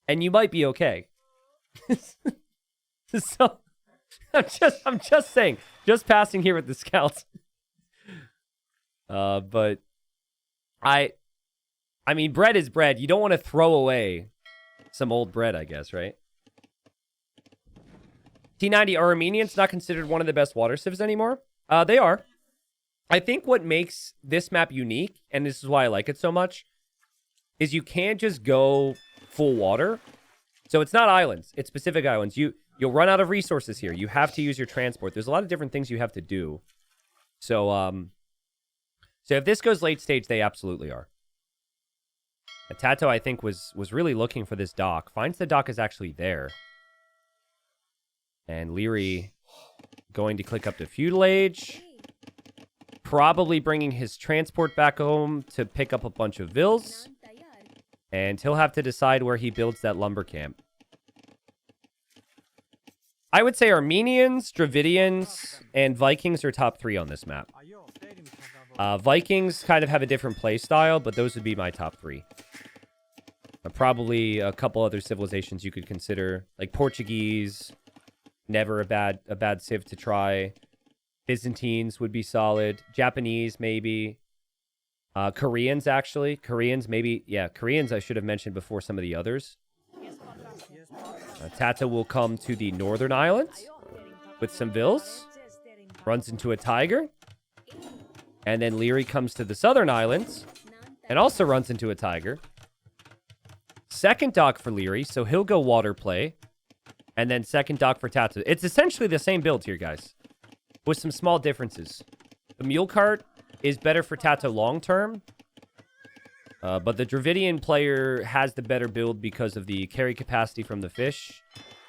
And you might be okay. So, I'm just saying, just passing here with the scouts. But I mean, bread is bread. You don't want to throw away some old bread, I guess, right? T90, are Armenians not considered one of the best water civs anymore? They are. I think what makes this map unique, and this is why I like it so much, is you can't just go full water. So it's not islands. It's specific islands. You'll run out of resources here. You have to use your transport. There's a lot of different things you have to do. So if this goes late stage, they absolutely are. TaToH, I think, was really looking for this dock. Finds the dock is actually there. And Liereyy going to click up to Feudal Age. Probably bringing his transport back home to pick up a bunch of vills. And he'll have to decide where he builds that lumber camp. I would say Armenians, Dravidians, and Vikings are top 3 on this map. Vikings kind of have a different play style, but those would be my top 3. Probably a couple other civilizations you could consider, like Portuguese, never a bad civ to try. Byzantines would be solid. Japanese, maybe. Koreans, actually. Koreans, maybe. Yeah, Koreans I should have mentioned before some of the others. TaToH will come to the northern islands with some vills. Runs into a tiger. And then Liereyy comes to the southern islands and also runs into a tiger. Second dock for Liereyy, so he'll go water play. And then second dock for TaToH. It's essentially the same build here, guys, with some small differences. The mule cart is better for TaToH long term. But the Dravidian player has the better build because of the carry capacity from the fish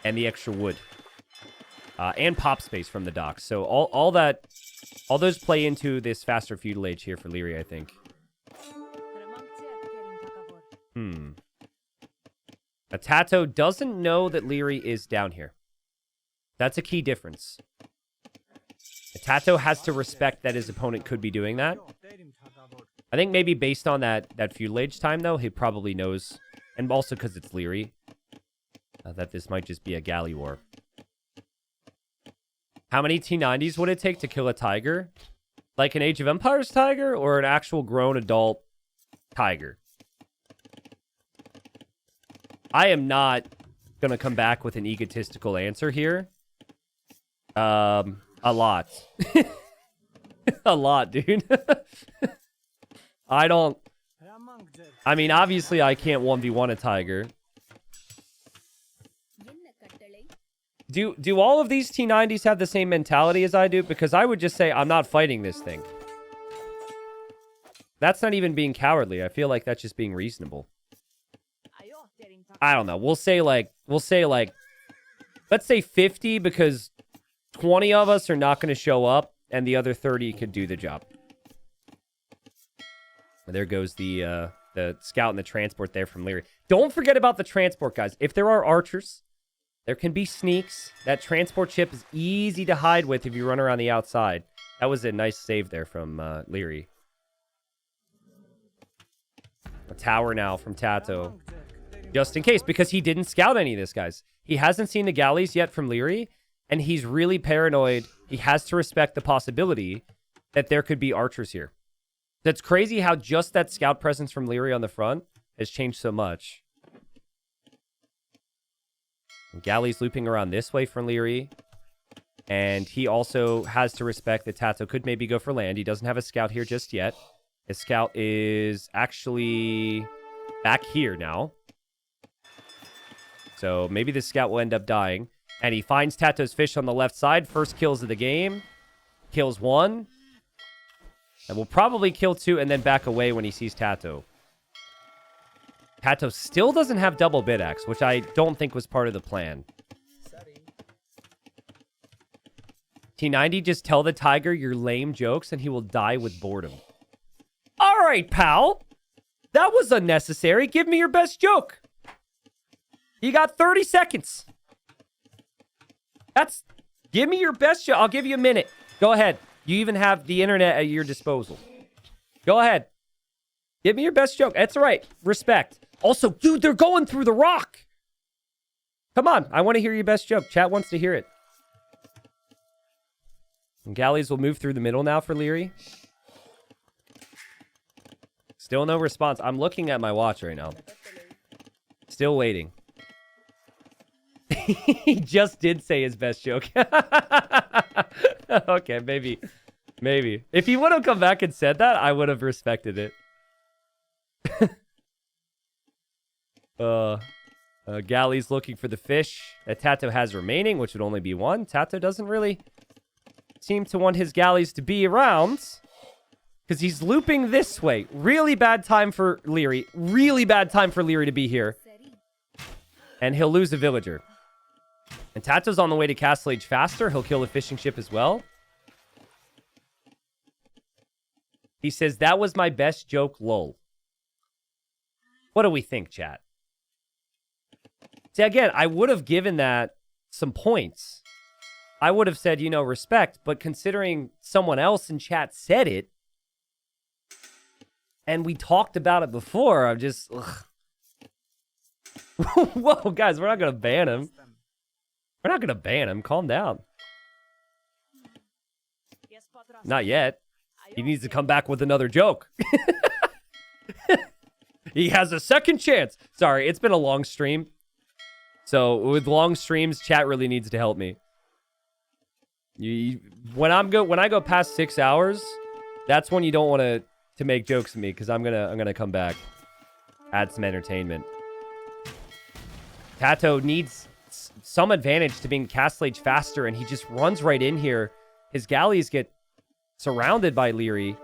and the extra wood. And pop space from the docks. So all those play into this faster feudal age here for Liereyy, I think. TaToH doesn't know that Liereyy is down here. That's a key difference. TaToH has to respect that his opponent could be doing that. I think maybe based on that feudal age time, though, he probably knows, and also because it's Liereyy, that this might just be a galley war. How many T90s would it take to kill a tiger? Like an Age of Empires tiger or an actual grown adult tiger? I am not going to come back with an egotistical answer here. A lot. A lot, dude. I mean, obviously I can't 1v1 a tiger. Do all of these T90s have the same mentality as I do? Because I would just say, I'm not fighting this thing. That's not even being cowardly. I feel like that's just being reasonable. I don't know. Let's say 50 because 20 of us are not going to show up and the other 30 could do the job. There goes the scout and the transport there from Liereyy. Don't forget about the transport, guys. If there are archers, there can be sneaks. That transport ship is easy to hide with if you run around the outside. That was a nice save there from Liereyy. A tower now from TaToH. Just in case, because he didn't scout any of this, guys. He hasn't seen the galleys yet from Liereyy, and he's really paranoid. He has to respect the possibility that there could be archers here. That's crazy how just that scout presence from Liereyy on the front has changed so much. And galleys looping around this way from Liereyy. And he also has to respect that TaToH could maybe go for land. He doesn't have a scout here just yet. His scout is actually back here now. So maybe the scout will end up dying. And he finds TaToH's fish on the left side. First kills of the game. Kills 1. And will probably kill 2 and then back away when he sees TaToH. TaToH still doesn't have double bid axe, which I don't think was part of the plan. T90, just tell the tiger your lame jokes and he will die with boredom. All right, pal. That was unnecessary. Give me your best joke. You got 30 seconds. Give me your best joke. I'll give you a minute. Go ahead. You even have the internet at your disposal. Go ahead. Give me your best joke. That's right. Respect. Also, dude, they're going through the rock. Come on. I want to hear your best joke. Chat wants to hear it. And galleys will move through the middle now for Liereyy. Still no response. I'm looking at my watch right now. Still waiting. He just did say his best joke. Okay, maybe. Maybe. If he would have come back and said that, I would have respected it. Galley's looking for the fish that TaToH has remaining, which would only be 1. TaToH doesn't really seem to want his galleys to be around because he's looping this way. Really bad time for Liereyy. Really bad time for Liereyy to be here. And he'll lose a villager. And TaToH's on the way to Castle Age faster. He'll kill the fishing ship as well. He says, that was my best joke, lol. What do we think, chat? See, again, I would have given that some points. I would have said, respect. But considering someone else in chat said it, and we talked about it before, I'm just... Whoa, guys, we're not going to ban him. We're not going to ban him. Calm down. Not yet. He needs to come back with another joke. He has a second chance. Sorry, it's been a long stream. So with long streams, chat really needs to help me. When I go past 6 hours, that's when you don't want to make jokes at me, because I'm gonna come back, add some entertainment. TaToH needs some advantage to being Castle Age faster, and he just runs right in here. His galleys get surrounded by Liereyy.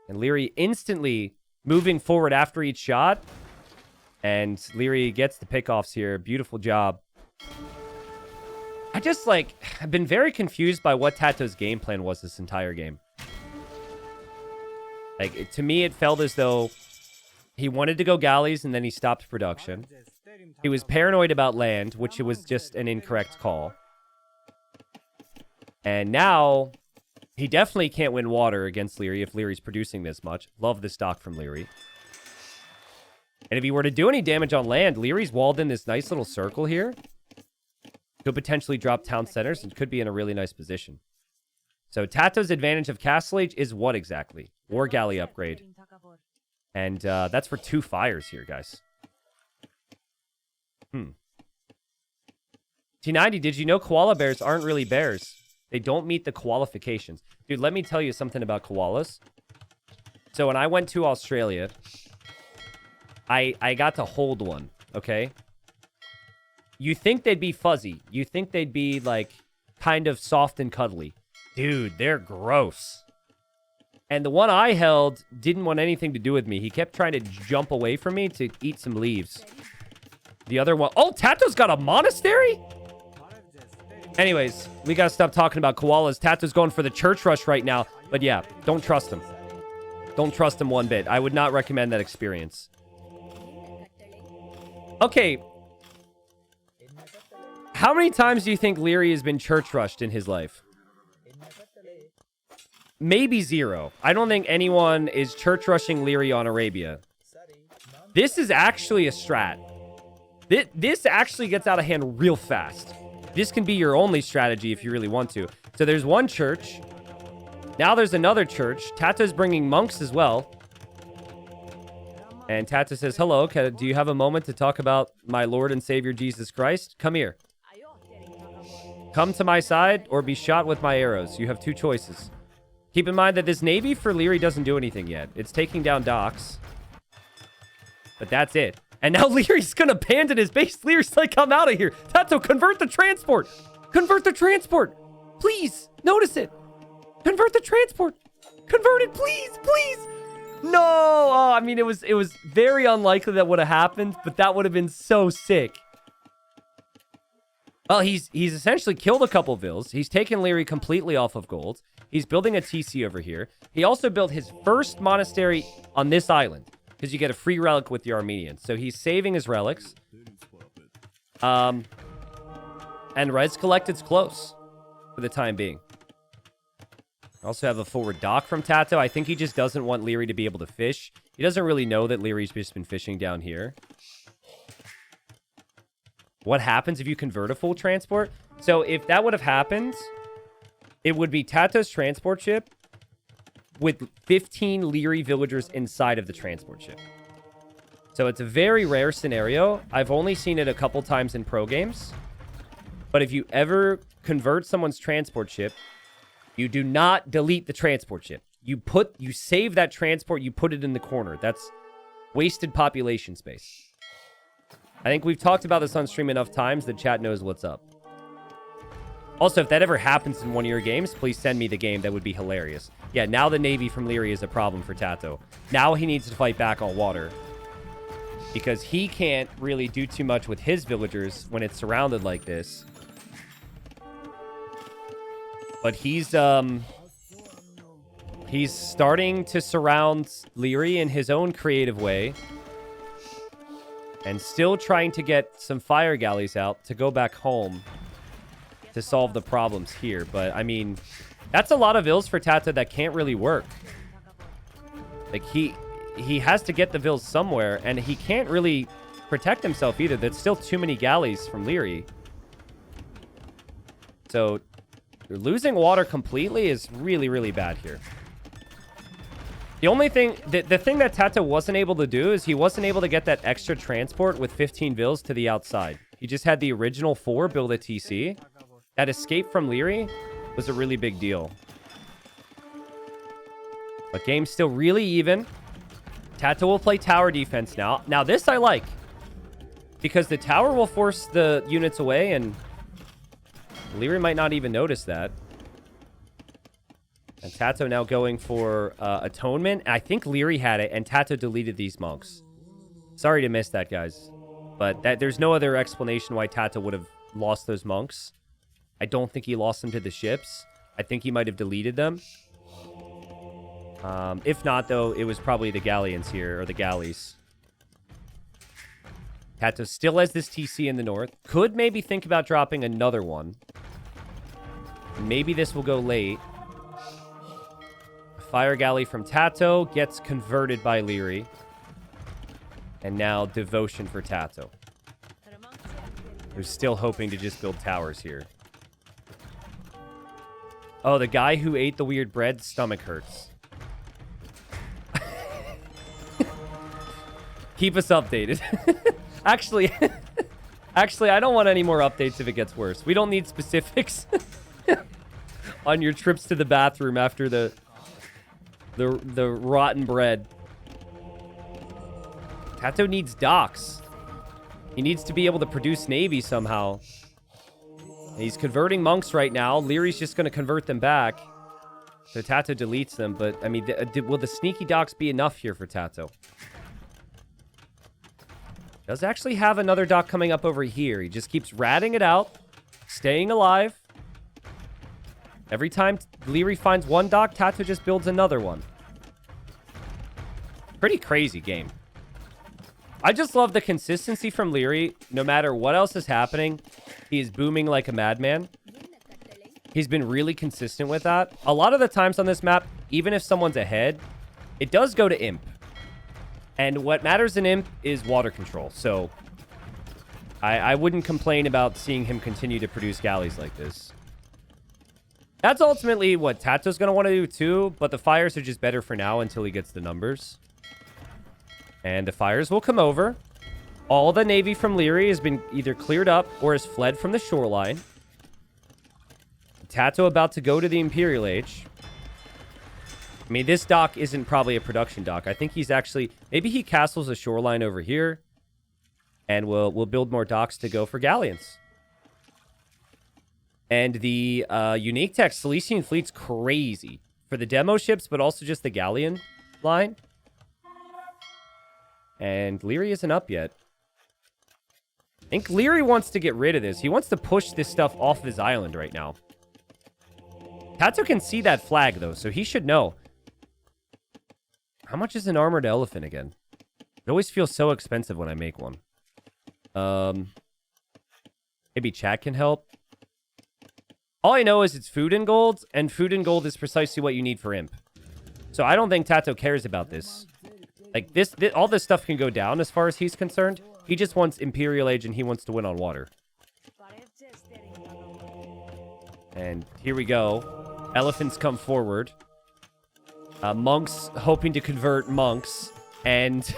And Liereyy instantly moving forward after each shot. And Liereyy gets the pickoffs here. Beautiful job. I've been very confused by what TaToH's game plan was this entire game. To me, it felt as though he wanted to go galleys and then he stopped production. He was paranoid about land, which was just an incorrect call. And now, he definitely can't win water against Liereyy if Lierey's producing this much. Love the stock from Liereyy. And if he were to do any damage on land, Lierey's walled in this nice little circle here. Could potentially drop town centers and could be in a really nice position. So TaToH's advantage of Castle Age is what exactly? War Galley upgrade. And that's for 2 fires here, guys. T90, did you know koala bears aren't really bears? They don't meet the qualifications. Dude, let me tell you something about koalas. So when I went to Australia, I got to hold one, okay? You think they'd be fuzzy. You think they'd be, kind of soft and cuddly. Dude, they're gross. And the one I held didn't want anything to do with me. He kept trying to jump away from me to eat some leaves. The other one... Oh, TaToH's got a monastery? Anyways, we gotta stop talking about koalas. TaToH's going for the church rush right now. But yeah, don't trust him. Don't trust him one bit. I would not recommend that experience. Okay. How many times do you think Liereyy has been church rushed in his life? Maybe 0. I don't think anyone is church rushing Liereyy on Arabia. This is actually a strat. This actually gets out of hand real fast. This can be your only strategy if you really want to. So there's one church. Now there's another church. TaToH's bringing monks as well. And TaToH says, hello, do you have a moment to talk about my Lord and Savior Jesus Christ? Come here. Come to my side or be shot with my arrows. You have 2 choices. Keep in mind that this Navy for Liereyy doesn't do anything yet. It's taking down docks. But that's it. And now Lierey's going to abandon his base. Lierey's like, I'm out of here. TaToH, convert the transport. Convert the transport. Please. Notice it. Convert the transport. Convert it, please. Please. No. Oh, I mean, it was very unlikely that would have happened, but that would have been so sick. Well, he's essentially killed a couple vills. He's taken Liereyy completely off of gold. He's building a TC over here. He also built his first monastery on this island because you get a free relic with the Armenians. So he's saving his relics. And Res Collected's close for the time being. I also have a forward dock from TaToH. I think he just doesn't want Liereyy to be able to fish. He doesn't really know that Lierey's just been fishing down here. What happens if you convert a full transport? So if that would have happened, it would be TaToH's transport ship with 15 Liereyy villagers inside of the transport ship. So it's a very rare scenario. I've only seen it a couple times in pro games. But if you ever convert someone's transport ship, you do not delete the transport ship. You save that transport, you put it in the corner. That's wasted population space. I think we've talked about this on stream enough times that chat knows what's up. Also, if that ever happens in one of your games, please send me the game. That would be hilarious. Yeah, now the Navy from Liereyy is a problem for TaToH. Now he needs to fight back on water. Because he can't really do too much with his villagers when it's surrounded like this. But he's starting to surround Liereyy in his own creative way. And still trying to get some fire galleys out to go back home to solve the problems here. But, I mean, that's a lot of vills for TaToH that can't really work. Like, he has to get the vills somewhere, and he can't really protect himself either. There's still too many galleys from Liereyy. So, losing water completely is really, really bad here. The only thing, the thing that TaToH wasn't able to do is he wasn't able to get that extra transport with 15 vills to the outside. He just had the original 4 build a TC. That escape from Liereyy was a really big deal. But game's still really even. TaToH will play tower defense now. Now this I like. Because the tower will force the units away and Liereyy might not even notice that. And TaToH now going for Atonement. I think Liereyy had it, and TaToH deleted these monks. Sorry to miss that, guys. But there's no other explanation why TaToH would have lost those monks. I don't think he lost them to the ships. I think he might have deleted them. If not, though, it was probably the galleons here, or the galleys. TaToH still has this TC in the north. Could maybe think about dropping another one. Maybe this will go late. Fire galley from TaToH gets converted by Liereyy. And now devotion for TaToH. Who's still hoping to just build towers here. Oh, the guy who ate the weird bread, stomach hurts. Keep us updated. Actually, I don't want any more updates if it gets worse. We don't need specifics on your trips to the bathroom after the rotten bread. TaToH needs docks. He needs to be able to produce navy somehow. He's converting monks right now. Lierey's just going to convert them back. So TaToH deletes them. But, I mean, will the sneaky docks be enough here for TaToH? Does actually have another dock coming up over here. He just keeps ratting it out. Staying alive. Every time Liereyy finds one dock, TaToH just builds another one. Pretty crazy game. I just love the consistency from Liereyy. No matter what else is happening, he is booming like a madman. He's been really consistent with that. A lot of the times on this map, even if someone's ahead, it does go to Imp. And what matters in Imp is water control. So I wouldn't complain about seeing him continue to produce galleys like this. That's ultimately what TaToH's going to want to do too, but the fires are just better for now until he gets the numbers. And the fires will come over. All the navy from Liereyy has been either cleared up or has fled from the shoreline. TaToH about to go to the Imperial Age. I mean, this dock isn't probably a production dock. I think he's actually... Maybe he castles a shoreline over here. And we'll build more docks to go for galleons. And the unique tech Silesian fleet's crazy. For the demo ships, but also just the galleon line. And Liereyy isn't up yet. I think Liereyy wants to get rid of this. He wants to push this stuff off of his island right now. TaToH can see that flag, though, so he should know. How much is an armored elephant again? It always feels so expensive when I make one. Maybe chat can help. All I know is it's food and gold, and food and gold is precisely what you need for imp. So I don't think TaToH cares about this. Like, this all this stuff can go down as far as he's concerned. He just wants Imperial Age, and he wants to win on water. And here we go. Elephants come forward. Monks hoping to convert monks. And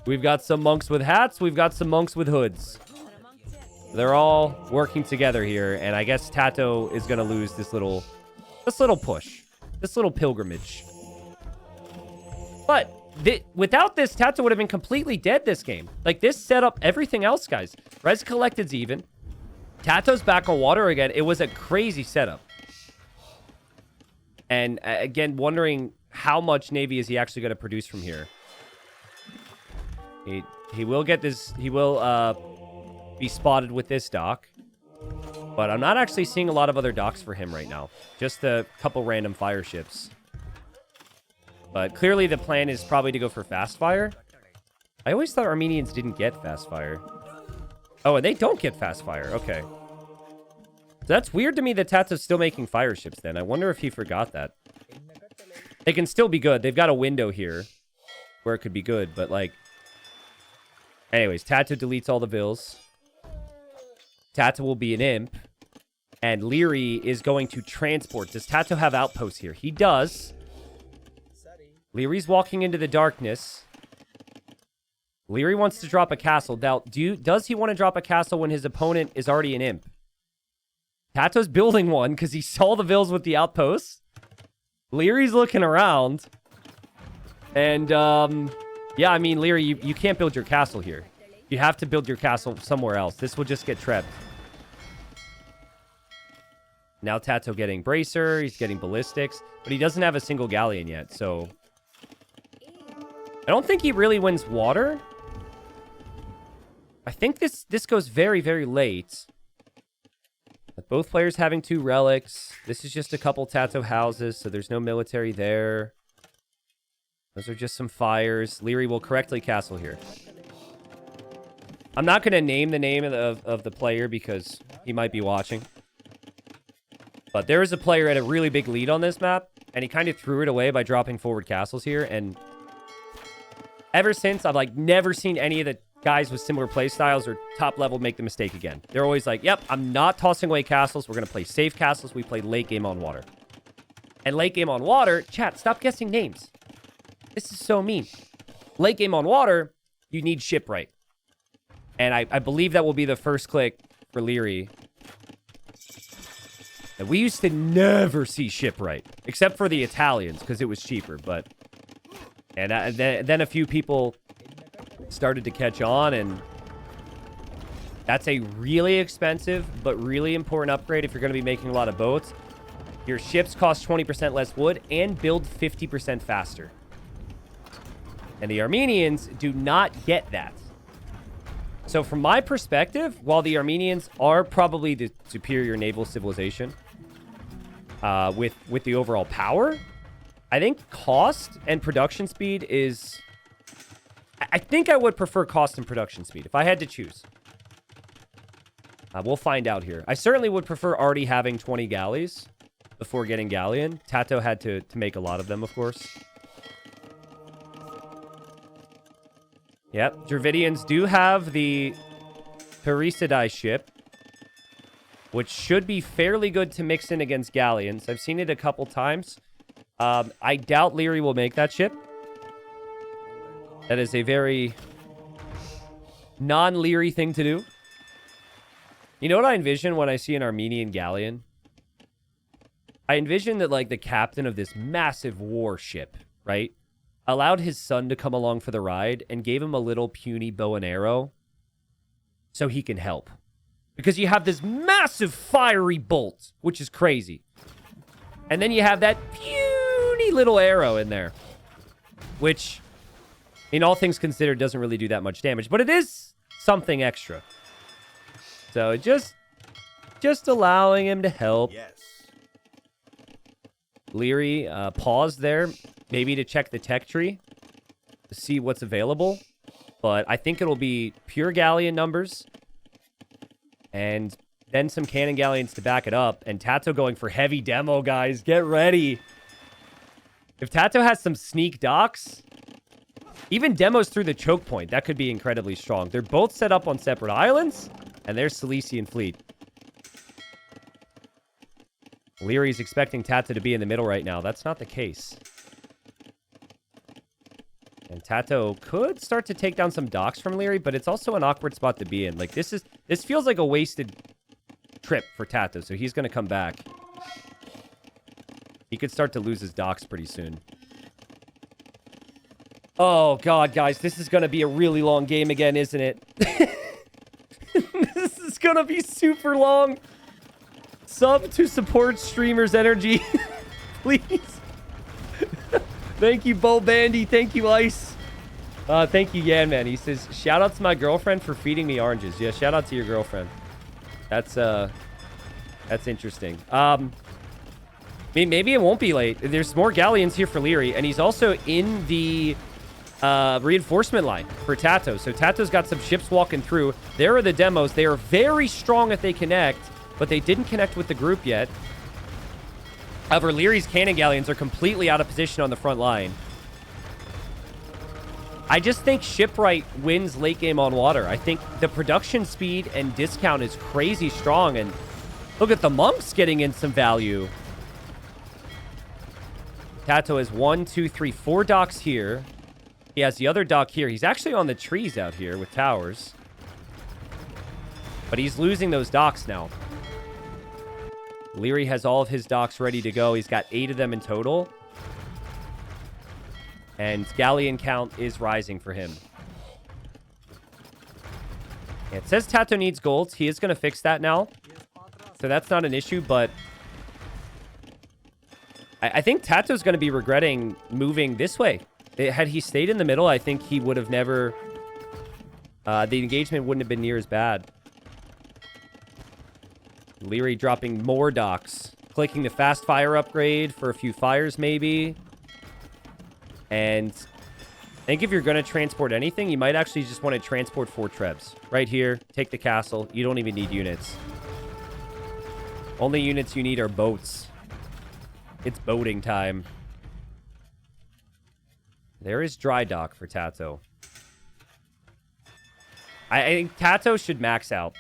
we've got some monks with hats. We've got some monks with hoods. They're all working together here. And I guess TaToH is going to lose this little push. This little pilgrimage. But without this, TaToH would have been completely dead this game. Like, this set up everything else, guys. Res collected's even. TaToH's back on water again. It was a crazy setup. And again, wondering how much Navy is he actually going to produce from here. He will get this. He will be spotted with this dock. But I'm not actually seeing a lot of other docks for him right now. Just a couple random fire ships. But clearly the plan is probably to go for fast fire. I always thought Armenians didn't get fast fire. Oh, and they don't get fast fire. Okay. So that's weird to me that TaToH's still making fire ships then. I wonder if he forgot that. They can still be good. They've got a window here where it could be good, but like... Anyways, TaToH deletes all the vills. TaToH will be an imp. And Liereyy is going to transport. Does TaToH have outposts here? He does. Lierey's walking into the darkness. Liereyy wants to drop a castle. Now, does he want to drop a castle when his opponent is already an imp? TaToH's building one because he saw the vills with the outposts. Lierey's looking around. And, yeah, I mean, Liereyy, you can't build your castle here. You have to build your castle somewhere else. This will just get trapped. Now TaToH getting Bracer. He's getting Ballistics. But he doesn't have a single galleon yet, so... I don't think he really wins water. I think this goes very, very late. With both players having 2 relics. This is just a couple TaToH houses, so there's no military there. Those are just some fires. Liereyy will correctly castle here. I'm not going to name the name of the player because he might be watching. But there is a player at a really big lead on this map, and he kind of threw it away by dropping forward castles here, and... Ever since, I've, like, never seen any of the guys with similar playstyles or top level make the mistake again. They're always like, yep, I'm not tossing away castles. We're going to play safe castles. We play late game on water. And late game on water, chat, stop guessing names. This is so mean. Late game on water, you need shipwright. And I believe that will be the first click for Liereyy. And we used to never see shipwright, except for the Italians, because it was cheaper, but... And then a few people started to catch on, and that's a really expensive but really important upgrade if you're going to be making a lot of boats. Your ships cost 20% less wood and build 50% faster. And the Armenians do not get that. So from my perspective, while the Armenians are probably the superior naval civilization with the overall power... I think cost and production speed is... I think I would prefer cost and production speed if I had to choose. We'll find out here. I certainly would prefer already having 20 galleys before getting galleon. TaToH had to make a lot of them, of course. Yep, Dravidians do have the Perisidae ship, which should be fairly good to mix in against galleons. I've seen it a couple times. I doubt Liereyy will make that ship. That is a very non-Liereyy thing to do. You know what I envision when I see an Armenian galleon? I envision that, like, the captain of this massive warship, right, allowed his son to come along for the ride and gave him a little puny bow and arrow so he can help. Because you have this massive fiery bolt, which is crazy. And then you have that puny little arrow in there, which, in all things considered, doesn't really do that much damage. But it is something extra. So just allowing him to help. Yes. Liereyy, pause there, maybe to check the tech tree, to see what's available. But I think it'll be pure galleon numbers, and then some cannon galleons to back it up. And TaToH going for heavy demo, guys. Get ready. If TaToH has some sneak docks, even demos through the choke point, that could be incredibly strong. They're both set up on separate islands, and there's Silesian fleet. Lierey's expecting TaToH to be in the middle right now. That's not the case. And TaToH could start to take down some docks from Liereyy, but it's also an awkward spot to be in. Like, this feels like a wasted trip for TaToH, so he's going to come back. He could start to lose his docks pretty soon. Oh, God, guys, this is going to be a really long game again, isn't it? This is going to be super long. Sub to support streamers' energy, please. Thank you, Bo Bandy. Thank you, Ice. Thank you, Yan Man. He says, shout out to my girlfriend for feeding me oranges. Yeah, shout out to your girlfriend. That's interesting. Maybe it won't be late. There's more galleons here for Liereyy, and he's also in the reinforcement line for TaToH. So TaToH's got some ships walking through. There are the demos. They are very strong if they connect, but they didn't connect with the group yet. However, Lierey's cannon galleons are completely out of position on the front line. I just think Shipwright wins late game on water. I think the production speed and discount is crazy strong, and look at the monks getting in some value. TaToH has 1, 2, 3, 4 docks here. He has the other dock here. He's actually on the trees out here with towers. But he's losing those docks now. Liereyy has all of his docks ready to go. He's got 8 of them in total. And galleon count is rising for him. It says TaToH needs gold. He is going to fix that now. So that's not an issue, but I think TaToH's going to be regretting moving this way. Had he stayed in the middle, I think he would have never... the engagement wouldn't have been near as bad. Liereyy dropping more docks. Clicking the fast fire upgrade for a few fires, maybe. And I think if you're going to transport anything, you might actually just want to transport 4 trebs. Right here, take the castle. You don't even need units. Only units you need are boats. It's boating time. There is dry dock for TaToH. I think TaToH should max out.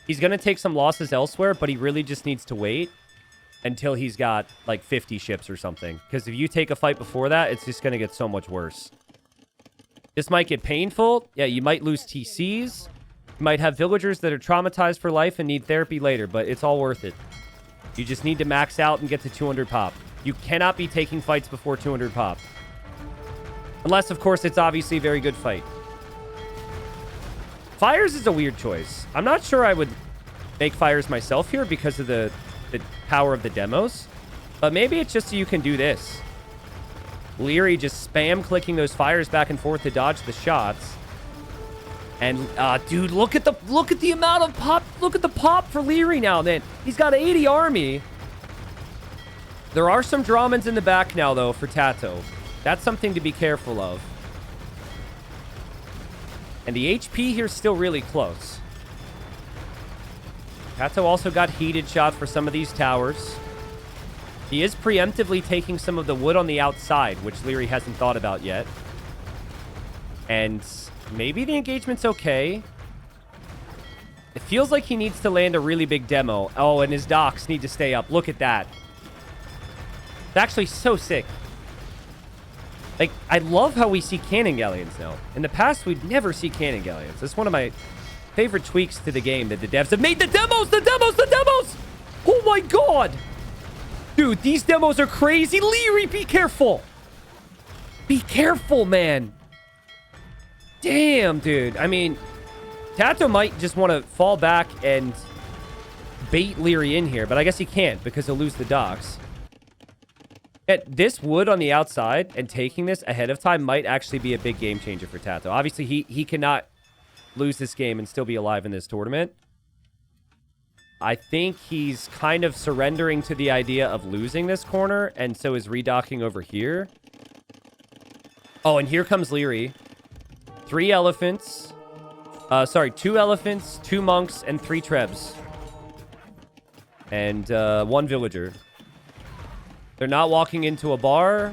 He's going to take some losses elsewhere, but he really just needs to wait until he's got, like, 50 ships or something. Because if you take a fight before that, it's just going to get so much worse. This might get painful. Yeah, you might lose TCs. You might have villagers that are traumatized for life and need therapy later, but it's all worth it. You just need to max out and get to 200 pop. You cannot be taking fights before 200 pop. Unless, of course, it's obviously a very good fight. Fires is a weird choice. I'm not sure I would make fires myself here because of the power of the demos. But maybe it's just so you can do this. Liereyy just spam clicking those fires back and forth to dodge the shots. And, dude, look at the amount of pop. Look at the pop for Liereyy now, then. He's got 80 army. There are some Dramans in the back now, though, for TaToH. That's something to be careful of. And the HP here is still really close. TaToH also got heated shot for some of these towers. He is preemptively taking some of the wood on the outside, which Liereyy hasn't thought about yet. And maybe the engagement's okay. It feels like he needs to land a really big demo. Oh, and his docks need to stay up. Look at that. It's actually so sick. Like, I love how we see cannon galleons now. In the past, we'd never see cannon galleons. That's one of my favorite tweaks to the game that the devs have made. The demos! The demos! The demos! Oh my god! Dude, these demos are crazy. Liereyy, be careful. Be careful, man. Damn, dude. I mean, TaToH might just want to fall back and bait Liereyy in here, but I guess he can't because he'll lose the docks. This wood on the outside and taking this ahead of time might actually be a big game changer for TaToH. Obviously, he cannot lose this game and still be alive in this tournament. I think he's kind of surrendering to the idea of losing this corner, and so is redocking over here. Oh, and here comes Liereyy. 3 elephants. Sorry, 2 elephants, 2 monks, and 3 trebs. And 1 villager. They're not walking into a bar,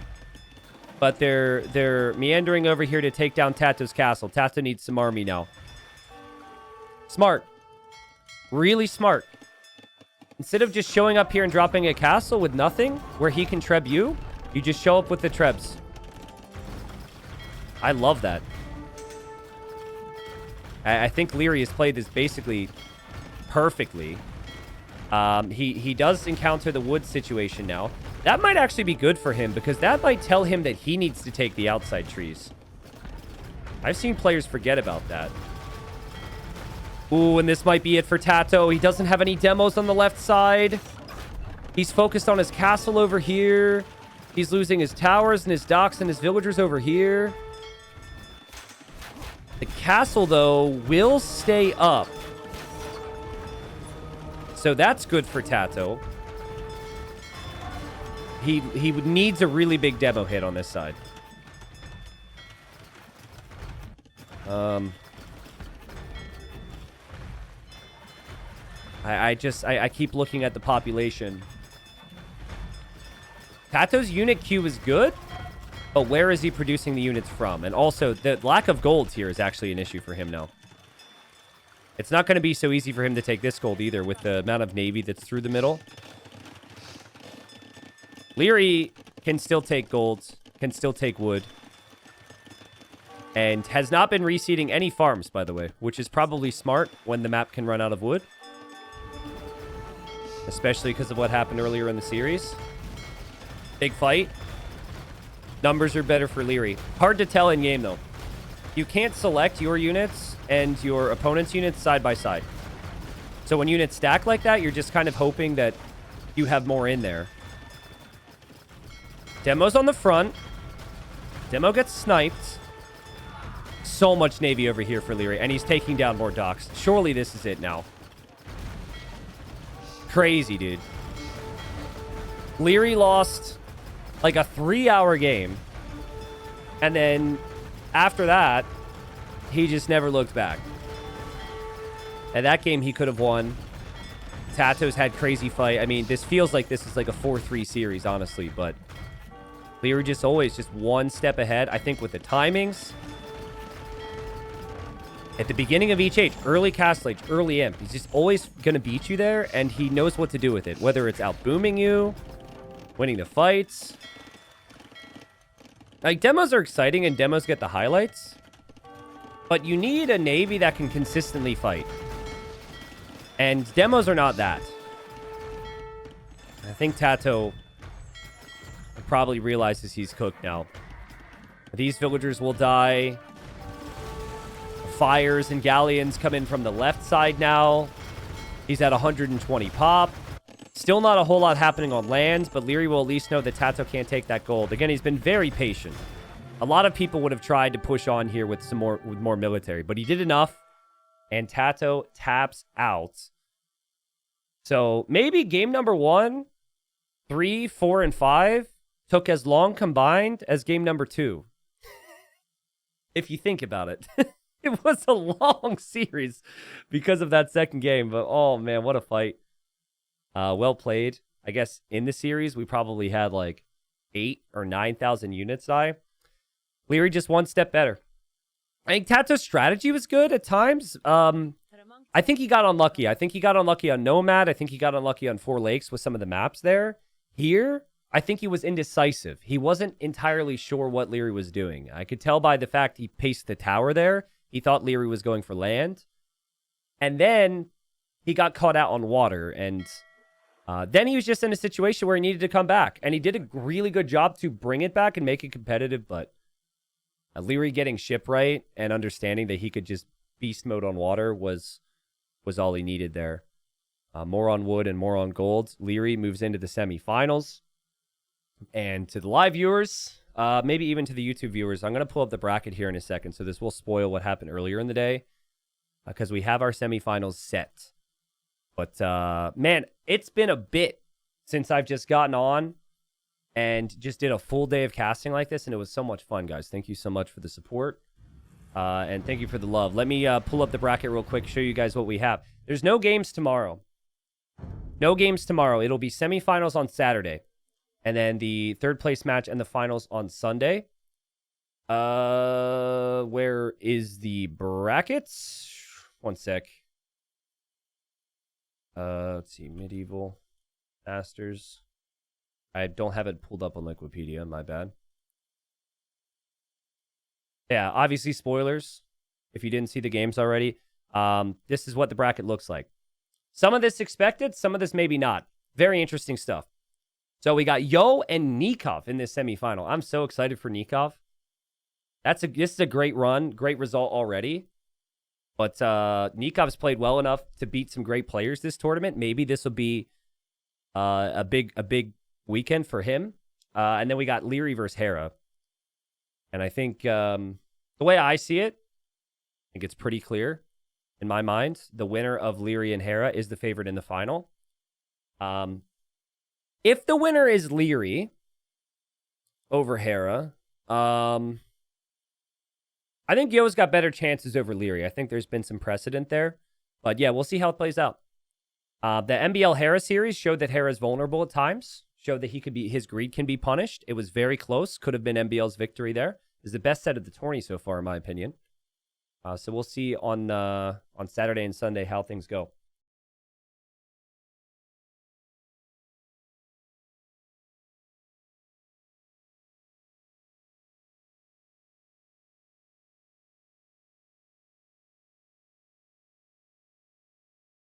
but they're meandering over here to take down TaToH's castle. TaToH needs some army now. Smart. Really smart. Instead of just showing up here and dropping a castle with nothing, where he can treb you, you just show up with the trebs. I love that. I think Liereyy has played this basically perfectly. He does encounter the wood situation now. That might actually be good for him because that might tell him that he needs to take the outside trees. I've seen players forget about that. Ooh, and this might be it for TaToH. He doesn't have any demos on the left side. He's focused on his castle over here. He's losing his towers and his docks and his villagers over here. The castle, though, will stay up. So that's good for TaToH. He needs a really big demo hit on this side. I keep looking at the population. TaToH's unit queue is good, but where is he producing the units from? And also, the lack of gold here is actually an issue for him now. It's not going to be so easy for him to take this gold either with the amount of navy that's through the middle. Liereyy can still take gold, can still take wood, and has not been reseeding any farms, by the way, which is probably smart when the map can run out of wood. Especially because of what happened earlier in the series. Big fight. Numbers are better for Liereyy. Hard to tell in game, though. You can't select your units and your opponent's units side by side. So when units stack like that, you're just kind of hoping that you have more in there. Demo's on the front. Demo gets sniped. So much navy over here for Liereyy, and he's taking down more docks. Surely this is it now. Crazy, dude. Liereyy lost like a 3-hour game. And then after that, he just never looked back. And that game he could have won. TaToH's had crazy fight. I mean, this feels like this is like a 4-3 series, honestly. But Liereyy just always just one step ahead. I think with the timings. At the beginning of each age, early castle age, early imp, he's just always going to beat you there, and he knows what to do with it. Whether it's out-booming you, winning the fights. Like, demos are exciting, and demos get the highlights. But you need a navy that can consistently fight. And demos are not that. I think TaToH probably realizes he's cooked now. These villagers will die. Fires and galleons come in from the left side now. He's at 120 pop. Still not a whole lot happening on land, but Liereyy will at least know that TaToH can't take that gold. Again, he's been very patient. A lot of people would have tried to push on here with more military, but he did enough, and TaToH taps out. So maybe game number 1, 3, 4, and 5 took as long combined as game number 2. If you think about it. It was a long series because of that second game, but oh man, what a fight. Well played. I guess in the series, we probably had like 8 or 9,000 units die. Liereyy just one step better. I think TaToH's strategy was good at times. I think he got unlucky. I think he got unlucky on Nomad. I think he got unlucky on Four Lakes with some of the maps there. Here, I think he was indecisive. He wasn't entirely sure what Liereyy was doing. I could tell by the fact he paced the tower there. He thought Liereyy was going for land. And then he got caught out on water. And Then he was just in a situation where he needed to come back, and he did a really good job to bring it back and make it competitive. But Liereyy getting shipwright and understanding that he could just beast mode on water was all he needed there. More on wood and more on gold. Liereyy moves into the semifinals. And to the live viewers, maybe even to the YouTube viewers, I'm going to pull up the bracket here in a second. So this will spoil what happened earlier in the day because we have our semifinals set. But, man, it's been a bit since I've just gotten on and just did a full day of casting like this. And it was so much fun, guys. Thank you so much for the support. And thank you for the love. Let me pull up the bracket real quick, show you guys what we have. There's no games tomorrow. No games tomorrow. It'll be semifinals on Saturday. And then the third place match and the finals on Sunday. Where is the brackets? One sec. Let's see. Medieval. Masters. I don't have it pulled up on Wikipedia. My bad. Yeah, obviously spoilers. If you didn't see the games already. This is what the bracket looks like. Some of this expected, some of this maybe not. Very interesting stuff. So we got Yo and Nikov in this semifinal. I'm so excited for Nikov. This is a great run, great result already. But Nikov's played well enough to beat some great players this tournament. Maybe this will be a big weekend for him. And then we got Liereyy versus Hera. And I think the way I see it, I think it's pretty clear in my mind. The winner of Liereyy and Hera is the favorite in the final. If the winner is Liereyy over Hera, I think Yo's got better chances over Liereyy. I think there's been some precedent there. But yeah, we'll see how it plays out. The MBL Hera series showed that Hera's vulnerable at times. Showed that his greed can be punished. It was very close. Could have been MBL's victory there. Is the best set of the tourney so far, in my opinion. So we'll see on Saturday and Sunday how things go.